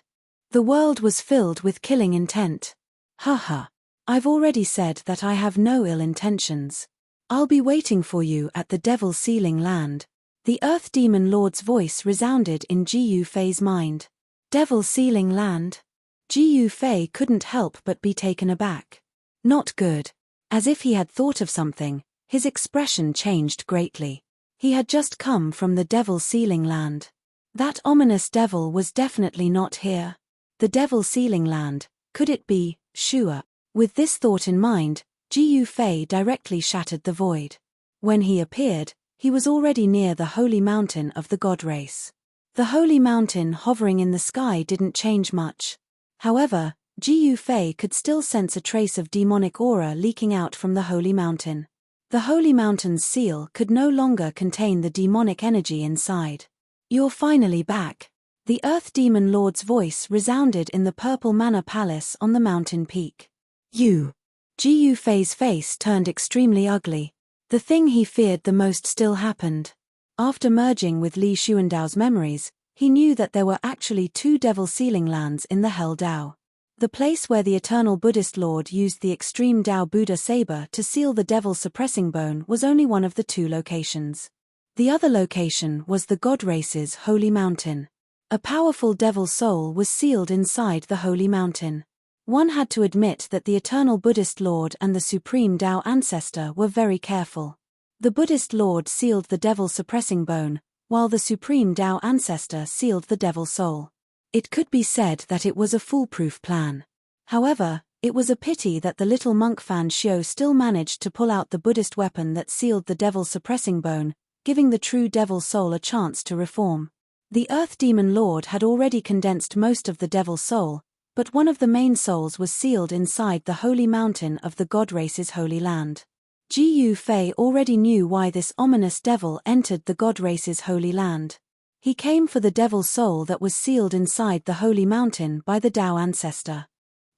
The world was filled with killing intent. Haha. I've already said that I have no ill intentions. I'll be waiting for you at the Devil Sealing Land. The Earth Demon Lord's voice resounded in Jiyu Fei's mind. Devil Sealing Land? Jiyu Fei couldn't help but be taken aback. Not good. As if he had thought of something, his expression changed greatly. He had just come from the Devil Sealing Land. That ominous devil was definitely not here. The Devil Sealing Land, could it be, Shua? With this thought in mind, Jiyu Fei directly shattered the void. When he appeared, he was already near the holy mountain of the god race. The holy mountain hovering in the sky didn't change much. However, Jiyu Fei could still sense a trace of demonic aura leaking out from the holy mountain. The holy mountain's seal could no longer contain the demonic energy inside. You're finally back. The Earth Demon Lord's voice resounded in the purple manor palace on the mountain peak. You. Jiyu Fei's face turned extremely ugly. The thing he feared the most still happened. After merging with Li Xuandao's memories, he knew that there were actually 2 Devil Sealing Lands in the Hell Dao. The place where the Eternal Buddhist Lord used the Extreme Dao Buddha saber to seal the Devil Suppressing Bone was only one of the 2 locations. The other location was the God Race's Holy Mountain. A powerful devil soul was sealed inside the Holy Mountain. One had to admit that the Eternal Buddhist Lord and the Supreme Dao Ancestor were very careful. The Buddhist Lord sealed the Devil Suppressing Bone, while the Supreme Dao Ancestor sealed the Devil Soul. It could be said that it was a foolproof plan. However, it was a pity that the little monk Fan Xiu still managed to pull out the Buddhist weapon that sealed the Devil Suppressing Bone, giving the true Devil Soul a chance to reform. The Earth Demon Lord had already condensed most of the Devil Soul, but one of the main souls was sealed inside the holy mountain of the God Race's holy land. Jiyu Fei already knew why this ominous devil entered the God Race's holy land. He came for the devil soul that was sealed inside the holy mountain by the Dao Ancestor.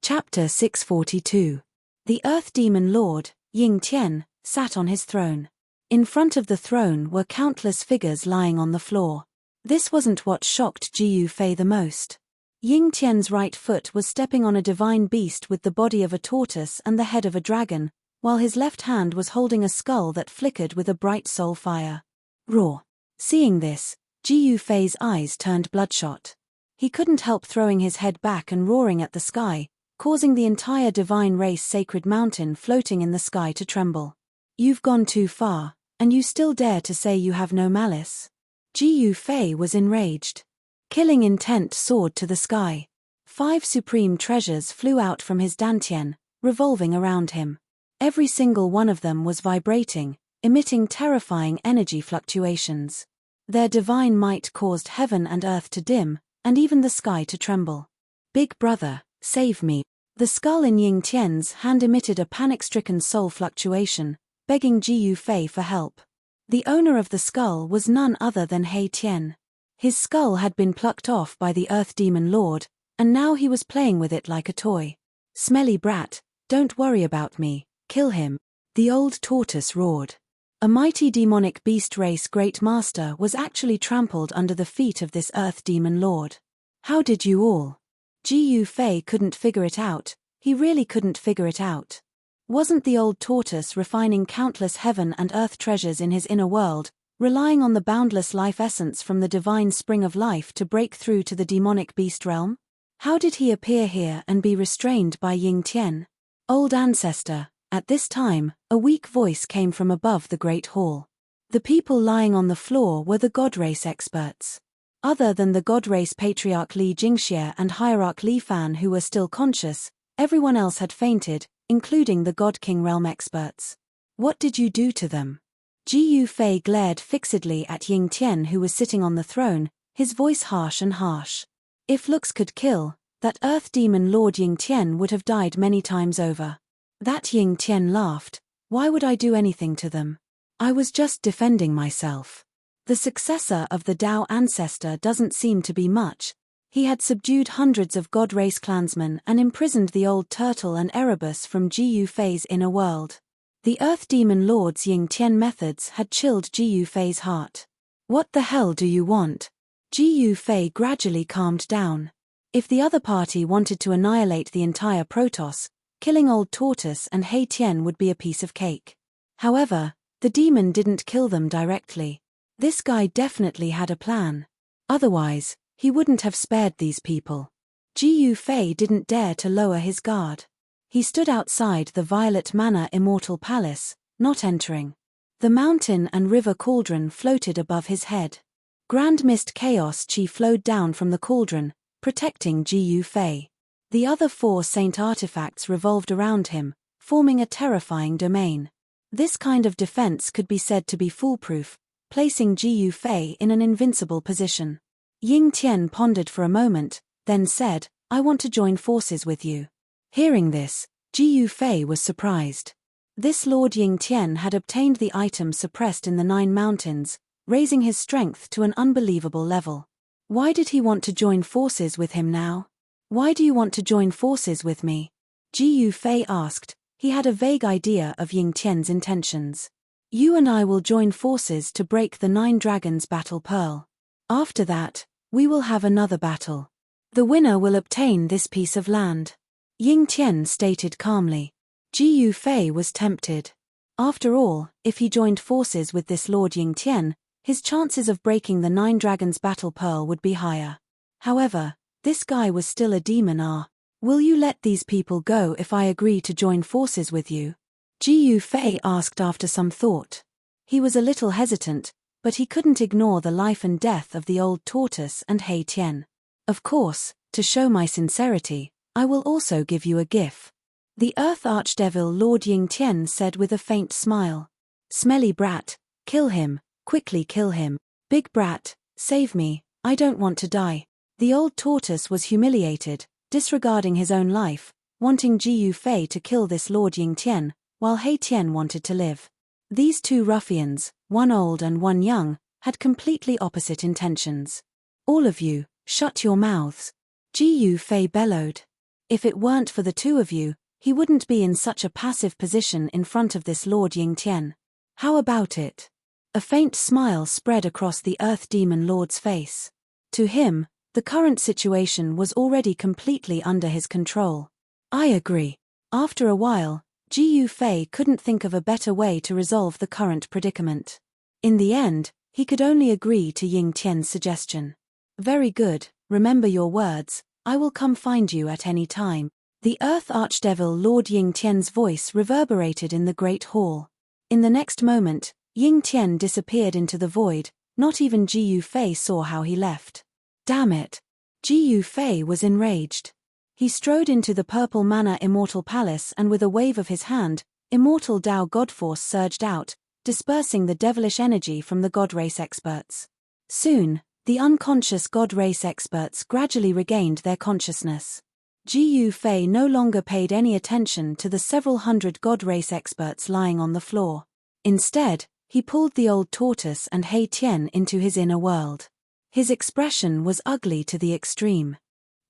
Chapter 642. The Earth Demon Lord, Ying Tian, sat on his throne. In front of the throne were countless figures lying on the floor. This wasn't what shocked Jiyu Fei the most. Ying Tian's right foot was stepping on a divine beast with the body of a tortoise and the head of a dragon, while his left hand was holding a skull that flickered with a bright soul fire. Roar! Seeing this, Ji Yufei's eyes turned bloodshot. He couldn't help throwing his head back and roaring at the sky, causing the entire divine race sacred mountain floating in the sky to tremble. You've gone too far, and you still dare to say you have no malice? Ji Yufei was enraged. Killing intent soared to the sky. 5 supreme treasures flew out from his dantian, revolving around him. Every single one of them was vibrating, emitting terrifying energy fluctuations. Their divine might caused heaven and earth to dim, and even the sky to tremble. Big brother, save me. The skull in Ying Tian's hand emitted a panic-stricken soul fluctuation, begging Ji Yufei for help. The owner of the skull was none other than He Tian. His skull had been plucked off by the Earth Demon Lord, and now he was playing with it like a toy. Smelly brat, don't worry about me, kill him. The old tortoise roared. A mighty demonic beast race great master was actually trampled under the feet of this Earth Demon Lord. How did you all? Ji Yufei couldn't figure it out, he really couldn't figure it out. Wasn't the old tortoise refining countless heaven and earth treasures in his inner world, relying on the boundless life essence from the divine spring of life to break through to the demonic beast realm? How did he appear here and be restrained by Ying Tian? Old ancestor, at this time, a weak voice came from above the great hall. The people lying on the floor were the God Race experts. Other than the God Race Patriarch Li Jingxie and Hierarch Li Fan who were still conscious, everyone else had fainted, including the God King realm experts. What did you do to them? Ji Yufei glared fixedly at Ying Tian who was sitting on the throne, his voice harsh and harsh. If looks could kill, that Earth Demon Lord Ying Tian would have died many times over. That Ying Tian laughed. Why would I do anything to them? I was just defending myself. The successor of the Dao ancestor doesn't seem to be much. He had subdued hundreds of God Race clansmen and imprisoned the old turtle and Erebus from Ji Yufei's inner world. The Earth Demon Lord's Ying Tian methods had chilled Ji Yufei's heart. What the hell do you want? Ji Yufei gradually calmed down. If the other party wanted to annihilate the entire Protoss, killing Old Tortoise and He Tian would be a piece of cake. However, the demon didn't kill them directly. This guy definitely had a plan. Otherwise, he wouldn't have spared these people. Ji Yufei didn't dare to lower his guard. He stood outside the Violet Manor Immortal Palace, not entering. The mountain and river cauldron floated above his head. Grand Mist Chaos Chi flowed down from the cauldron, protecting Ji Yufei. The other 4 saint artifacts revolved around him, forming a terrifying domain. This kind of defense could be said to be foolproof, placing Ji Yufei in an invincible position. Ying Tian pondered for a moment, then said, I want to join forces with you. Hearing this, Ji Yufei was surprised. This Lord Ying Tian had obtained the item suppressed in the 9 mountains, raising his strength to an unbelievable level. Why did he want to join forces with him now? Why do you want to join forces with me? Ji Yufei asked. He had a vague idea of Ying Tian's intentions. You and I will join forces to break the 9 dragons battle pearl. After that, we will have another battle. The winner will obtain this piece of land. Ying Tian stated calmly. Ji Yufei was tempted. After all, if he joined forces with this Lord Ying Tian, his chances of breaking the 9 dragons battle pearl would be higher. However, this guy was still a demon. Will you let these people go if I agree to join forces with you? Ji Yufei asked after some thought. He was a little hesitant, but he couldn't ignore the life and death of the old tortoise and He Tian. Of course, to show my sincerity, I will also give you a gift. The Earth Archdevil Lord Ying Tian said with a faint smile. Smelly brat, kill him, quickly kill him. Big brat, save me, I don't want to die. The old tortoise was humiliated, disregarding his own life, wanting Ji Yufei to kill this Lord Ying Tian, while He Tian wanted to live. These 2 ruffians, one old and one young, had completely opposite intentions. All of you, shut your mouths. Ji Yufei bellowed. If it weren't for the 2 of you, he wouldn't be in such a passive position in front of this Lord Ying Tian. How about it? A faint smile spread across the Earth Demon Lord's face. To him, The current situation was already completely under his control. I agree. After a while, Ji Yufei couldn't think of a better way to resolve the current predicament. In the end, he could only agree to Ying Tian's suggestion. Very good, remember your words, I will come find you at any time. The Earth Archdevil Lord Ying Tian's voice reverberated in the Great Hall. In the next moment, Ying Tian disappeared into the void, not even Ji Yufei saw how he left. Damn it! Ji Yufei was enraged. He strode into the Purple Manor Immortal Palace and with a wave of his hand, immortal Tao Godforce surged out, dispersing the devilish energy from the God Race experts. Soon, the unconscious God Race experts gradually regained their consciousness. Ji Yufei no longer paid any attention to the several hundred God Race experts lying on the floor. Instead, he pulled the old tortoise and He Tian into his inner world. His expression was ugly to the extreme.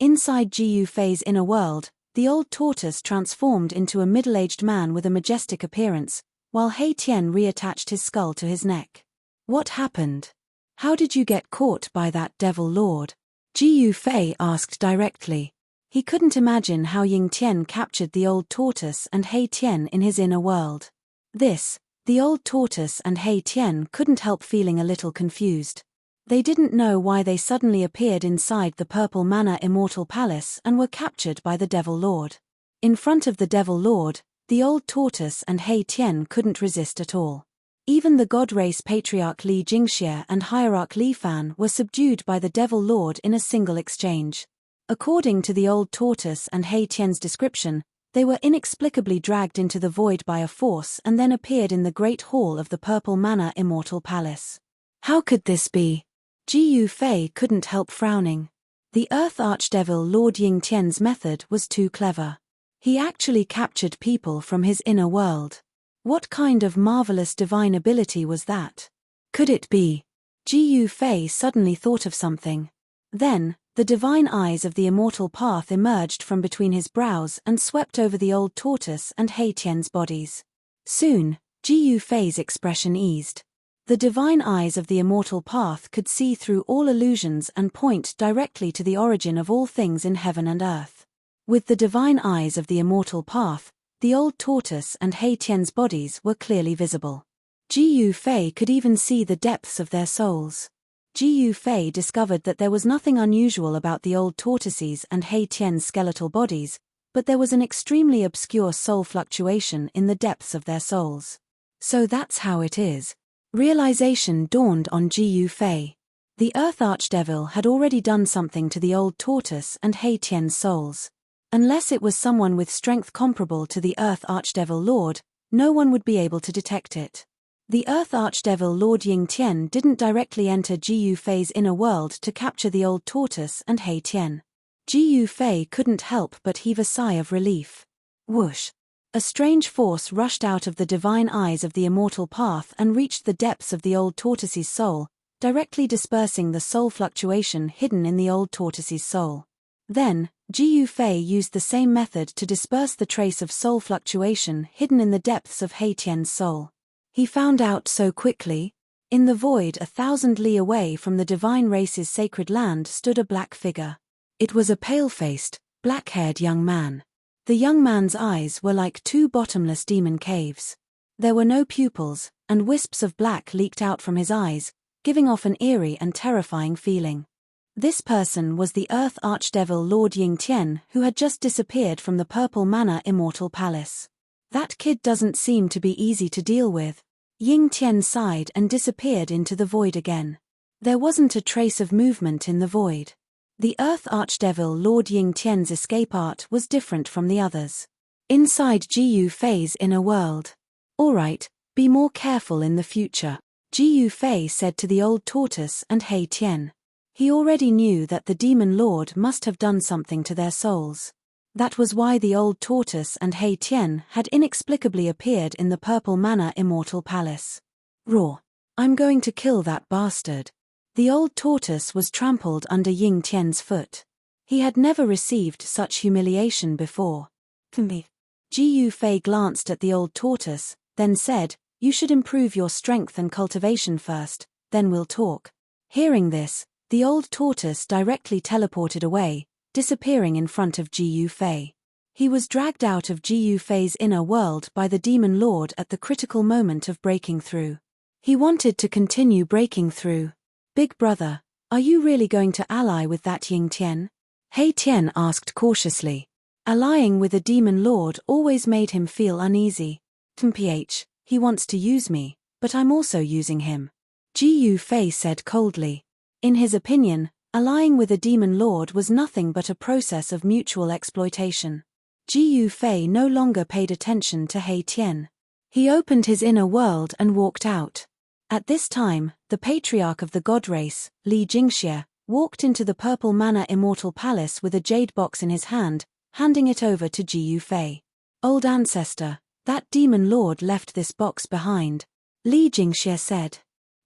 Inside Ji Yufei's inner world, the old tortoise transformed into a middle-aged man with a majestic appearance, while He Tian reattached his skull to his neck. What happened? How did you get caught by that devil lord? Ji Yufei asked directly. He couldn't imagine how Ying Tian captured the old tortoise and He Tian in his inner world. The old tortoise and He Tian couldn't help feeling a little confused. They didn't know why they suddenly appeared inside the Purple Manor Immortal Palace and were captured by the Devil Lord. In front of the Devil Lord, the old tortoise and He Tian couldn't resist at all. Even the God Race Patriarch Li Jingxie and Hierarch Li Fan were subdued by the Devil Lord in a single exchange. According to the old tortoise and He Tian's description, they were inexplicably dragged into the void by a force and then appeared in the Great Hall of the Purple Manor Immortal Palace. How could this be? Ji Yufei couldn't help frowning. The Earth Archdevil Lord Ying Tian's method was too clever. He actually captured people from his inner world. What kind of marvelous divine ability was that? Could it be? Ji Yufei suddenly thought of something. Then, the divine eyes of the immortal path emerged from between his brows and swept over the old tortoise and He Tian's bodies. Soon, Ji Yufei's expression eased. The divine eyes of the immortal path could see through all illusions and point directly to the origin of all things in heaven and earth. With the divine eyes of the immortal path, the old tortoise and He Tian's bodies were clearly visible. Ji Yufei could even see the depths of their souls. Ji Yufei discovered that there was nothing unusual about the old tortoises and He Tian's skeletal bodies, but there was an extremely obscure soul fluctuation in the depths of their souls. So that's how it is. Realization dawned on Ji Yufei. The Earth Archdevil had already done something to the old tortoise and He Tian's souls. Unless it was someone with strength comparable to the Earth Archdevil Lord, no one would be able to detect it. The Earth Archdevil Lord Ying Tian didn't directly enter Ji Yufei's inner world to capture the old tortoise and He Tian. Ji Yufei couldn't help but heave a sigh of relief. Whoosh! A strange force rushed out of the divine eyes of the immortal path and reached the depths of the old tortoise's soul, directly dispersing the soul fluctuation hidden in the old tortoise's soul. Then, Ji Yufei used the same method to disperse the trace of soul fluctuation hidden in the depths of He Tian's soul. He found out so quickly. In the void 1,000 li away from the divine race's sacred land stood a black figure. It was a pale-faced, black-haired young man. The young man's eyes were like two bottomless demon caves. There were no pupils, and wisps of black leaked out from his eyes, giving off an eerie and terrifying feeling. This person was the Earth Archdevil Lord Ying Tian, who had just disappeared from the Purple Manor Immortal Palace. That kid doesn't seem to be easy to deal with. Ying Tian sighed and disappeared into the void again. There wasn't a trace of movement in the void. The Earth Archdevil Lord Ying Tian's escape art was different from the others. Inside Ji Yufei's inner world. All right, be more careful in the future, Ji Yufei said to the old tortoise and He Tian. He already knew that the demon lord must have done something to their souls. That was why the old tortoise and He Tian had inexplicably appeared in the Purple Manor Immortal Palace. Roar! I'm going to kill that bastard. The old tortoise was trampled under Ying Tian's foot. He had never received such humiliation before. Ji Yufei glanced at the old tortoise, then said, "You should improve your strength and cultivation first, then we'll talk." Hearing this, The old tortoise directly teleported away, disappearing in front of Ji Yufei. He was dragged out of Ji Yufei's inner world by the demon lord at the critical moment of breaking through. He wanted to continue breaking through. Big brother, are you really going to ally with that Ying Tian? He Tian asked cautiously. Allying with a demon lord always made him feel uneasy. Mph, he wants to use me, but I'm also using him. Ji Yufei said coldly. In his opinion, allying with a demon lord was nothing but a process of mutual exploitation. Ji Yufei no longer paid attention to He Tian. He opened his inner world and walked out. At this time, the patriarch of the god race, Li Jingxie, walked into the Purple Manor Immortal Palace with a jade box in his hand, handing it over to Ji Yufei. Old ancestor, that demon lord left this box behind. Li Jingxie said.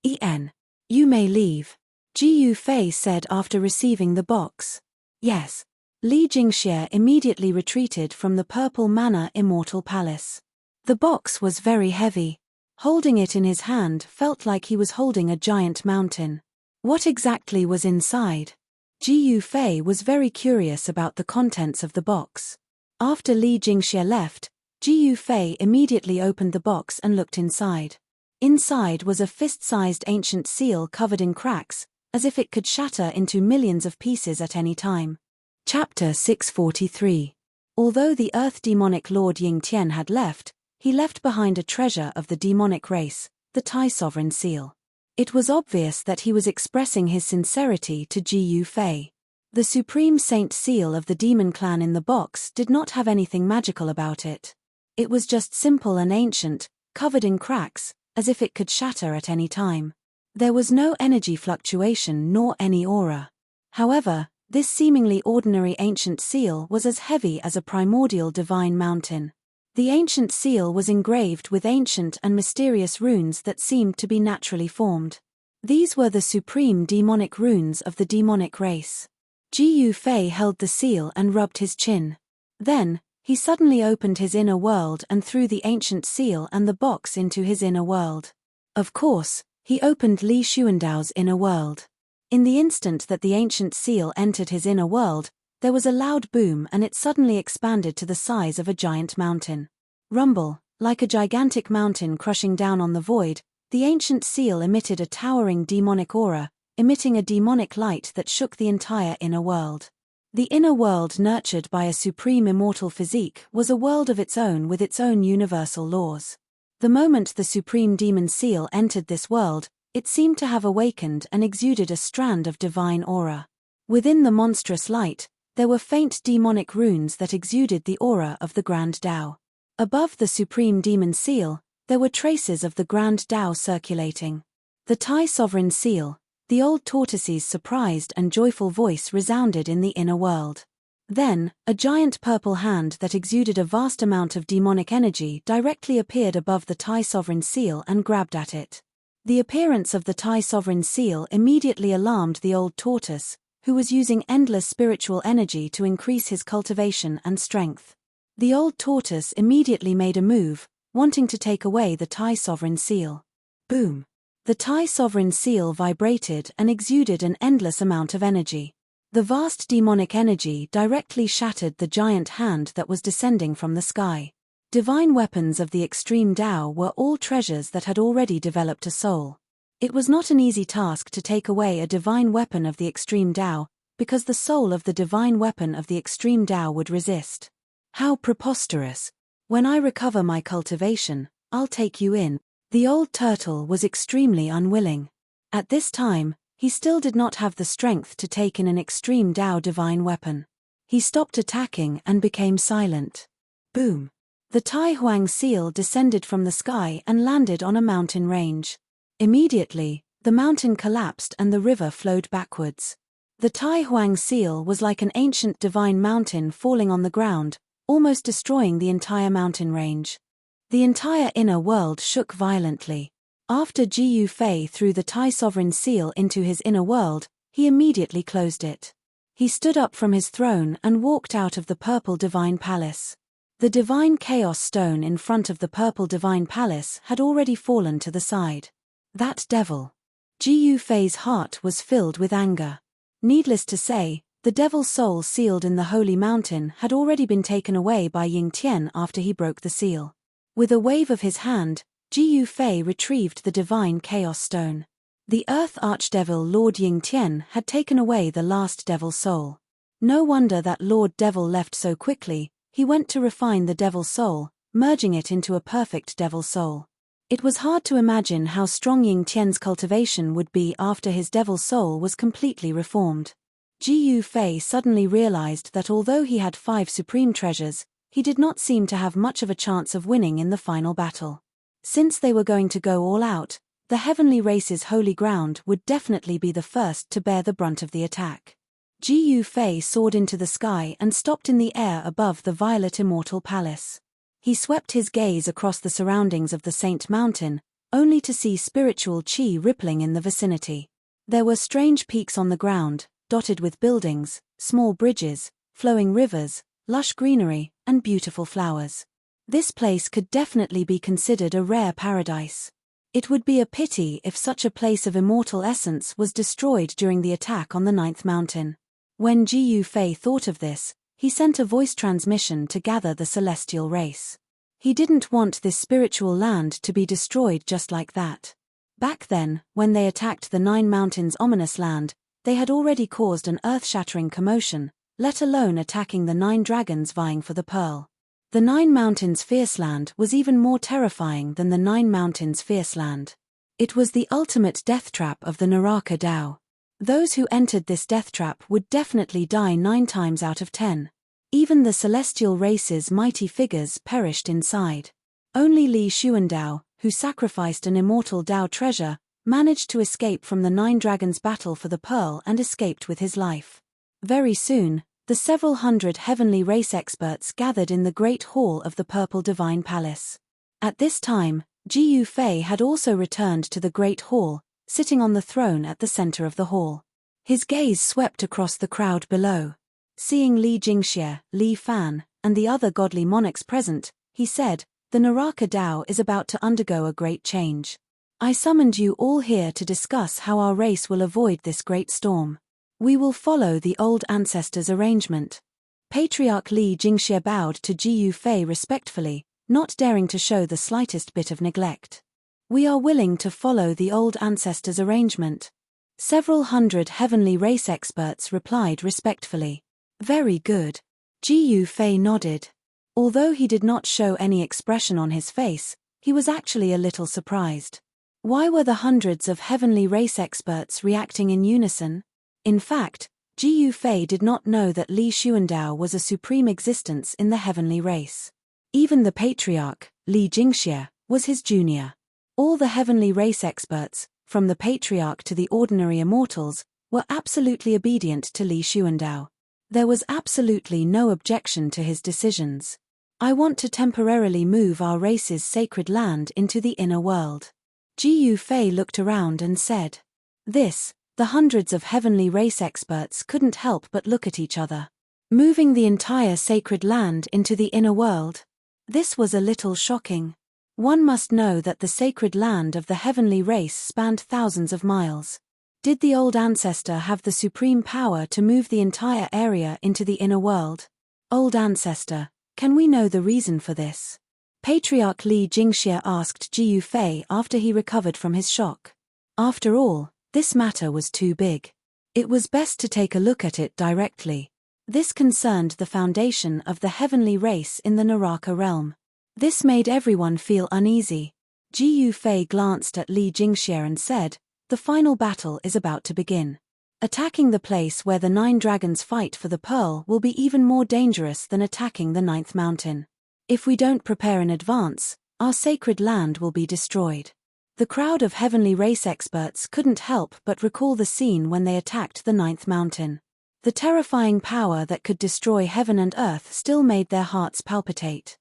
You may leave. Ji Yufei said after receiving the box. Yes. Li Jingxie immediately retreated from the Purple Manor Immortal Palace. The box was very heavy. Holding it in his hand felt like he was holding a giant mountain. What exactly was inside? Ji Yufei was very curious about the contents of the box. After Li Jingxie left, Ji Yufei immediately opened the box and looked inside. Inside was a fist-sized ancient seal covered in cracks, as if it could shatter into millions of pieces at any time. Chapter 643. Although the Earth demonic lord Ying Tian had left, he left behind a treasure of the demonic race, the Tai Sovereign Seal. It was obvious that he was expressing his sincerity to Ji Yufei. The Supreme Saint Seal of the demon clan in the box did not have anything magical about it. It was just simple and ancient, covered in cracks, as if it could shatter at any time. There was no energy fluctuation nor any aura. However, this seemingly ordinary ancient seal was as heavy as a primordial divine mountain. The ancient seal was engraved with ancient and mysterious runes that seemed to be naturally formed. These were the supreme demonic runes of the demonic race. Ji Yufei held the seal and rubbed his chin. Then, he suddenly opened his inner world and threw the ancient seal and the box into his inner world. Of course, he opened Li Xuandao's inner world. In the instant that the ancient seal entered his inner world, there was a loud boom and it suddenly expanded to the size of a giant mountain. Rumble, like a gigantic mountain crushing down on the void, the ancient seal emitted a towering demonic aura, emitting a demonic light that shook the entire inner world. The inner world nurtured by a supreme immortal physique was a world of its own with its own universal laws. The moment the supreme demon seal entered this world, it seemed to have awakened and exuded a strand of divine aura. Within the monstrous light, there were faint demonic runes that exuded the aura of the Grand Tao. Above the supreme demon seal, there were traces of the Grand Tao circulating. The Tai Sovereign Seal, the old tortoise's surprised and joyful voice resounded in the inner world. Then, a giant purple hand that exuded a vast amount of demonic energy directly appeared above the Tai Sovereign Seal and grabbed at it. The appearance of the Tai Sovereign Seal immediately alarmed the old tortoise, who was using endless spiritual energy to increase his cultivation and strength. The old tortoise immediately made a move, wanting to take away the Tai Sovereign Seal. Boom! The Tai Sovereign Seal vibrated and exuded an endless amount of energy. The vast demonic energy directly shattered the giant hand that was descending from the sky. Divine weapons of the extreme Tao were all treasures that had already developed a soul. It was not an easy task to take away a divine weapon of the extreme Tao, because the soul of the divine weapon of the extreme Tao would resist. How preposterous! When I recover my cultivation, I'll take you in. The old turtle was extremely unwilling. At this time, he still did not have the strength to take in an extreme Tao divine weapon. He stopped attacking and became silent. Boom! The Tai Huang seal descended from the sky and landed on a mountain range. Immediately, the mountain collapsed and the river flowed backwards. The Tai Huang seal was like an ancient divine mountain falling on the ground, almost destroying the entire mountain range. The entire inner world shook violently. After Ji Yufei threw the Tai Sovereign Seal into his inner world, he immediately closed it. He stood up from his throne and walked out of the Purple Divine Palace. The Divine Chaos Stone in front of the Purple Divine Palace had already fallen to the side. That devil! Jiyu Fei's heart was filled with anger. Needless to say, the devil's soul sealed in the holy mountain had already been taken away by Ying Tian after he broke the seal. With a wave of his hand, Jiyu Fei retrieved the divine chaos stone. The earth archdevil Lord Ying Tian had taken away the last devil soul. No wonder that Lord Devil left so quickly. He went to refine the devil's soul, merging it into a perfect devil soul. It was hard to imagine how strong Ying Tian's cultivation would be after his devil soul was completely reformed. Jiyu Fei suddenly realized that although he had 5 supreme treasures, he did not seem to have much of a chance of winning in the final battle. Since they were going to go all out, the heavenly race's holy ground would definitely be the first to bear the brunt of the attack. Jiyu Fei soared into the sky and stopped in the air above the violet immortal palace. He swept his gaze across the surroundings of the Saint Mountain, only to see spiritual qi rippling in the vicinity. There were strange peaks on the ground, dotted with buildings, small bridges, flowing rivers, lush greenery, and beautiful flowers. This place could definitely be considered a rare paradise. It would be a pity if such a place of immortal essence was destroyed during the attack on the 9th mountain. When Jiyu Fei thought of this, he sent a voice transmission to gather the celestial race. He didn't want this spiritual land to be destroyed just like that. Back then, when they attacked the 9 mountains' ominous land, they had already caused an earth-shattering commotion, let alone attacking the 9 dragons vying for the pearl. The 9 mountains' fierce land was even more terrifying than the 9 mountains' fierce land. It was the ultimate death trap of the Naraka Dao. Those who entered this death trap would definitely die 9 times out of 10. Even the celestial race's mighty figures perished inside. Only Li Xuandao, who sacrificed an immortal Dao treasure, managed to escape from the 9 dragons' battle for the pearl and escaped with his life. Very soon, the several hundred heavenly race experts gathered in the great hall of the Purple Divine Palace. At this time, Jiyu Fei had also returned to the great hall, sitting on the throne at the center of the hall. His gaze swept across the crowd below. Seeing Li Jingxie, Li Fan, and the other godly monarchs present, he said, "The Naraka Dao is about to undergo a great change. I summoned you all here to discuss how our race will avoid this great storm. We will follow the old ancestors' arrangement." Patriarch Li Jingxie bowed to Jiyu Fei respectfully, not daring to show the slightest bit of neglect. "We are willing to follow the old ancestors' arrangement." Several hundred heavenly race experts replied respectfully. "Very good." Jiyu Fei nodded. Although he did not show any expression on his face, he was actually a little surprised. Why were the hundreds of heavenly race experts reacting in unison? In fact, Jiyu Fei did not know that Li Xuandao was a supreme existence in the heavenly race. Even the patriarch, Li Jingxie, was his junior. All the heavenly race experts, from the patriarch to the ordinary immortals, were absolutely obedient to Li Xuandao. There was absolutely no objection to his decisions. "I want to temporarily move our race's sacred land into the inner world." Jiyu Fei looked around and said. The hundreds of heavenly race experts couldn't help but look at each other. Moving the entire sacred land into the inner world? This was a little shocking. One must know that the sacred land of the heavenly race spanned thousands of miles. Did the old ancestor have the supreme power to move the entire area into the inner world? Old ancestor, can we know the reason for this? Patriarch Li Jingxie asked Jiyu Fei after he recovered from his shock. After all, this matter was too big. It was best to take a look at it directly. This concerned the foundation of the heavenly race in the Naraka realm. This made everyone feel uneasy. Jiyu Fei glanced at Li Jingxie and said, "The final battle is about to begin. Attacking the place where the 9 dragons fight for the pearl will be even more dangerous than attacking the 9th mountain. If we don't prepare in advance, our sacred land will be destroyed." The crowd of heavenly race experts couldn't help but recall the scene when they attacked the 9th mountain. The terrifying power that could destroy heaven and earth still made their hearts palpitate.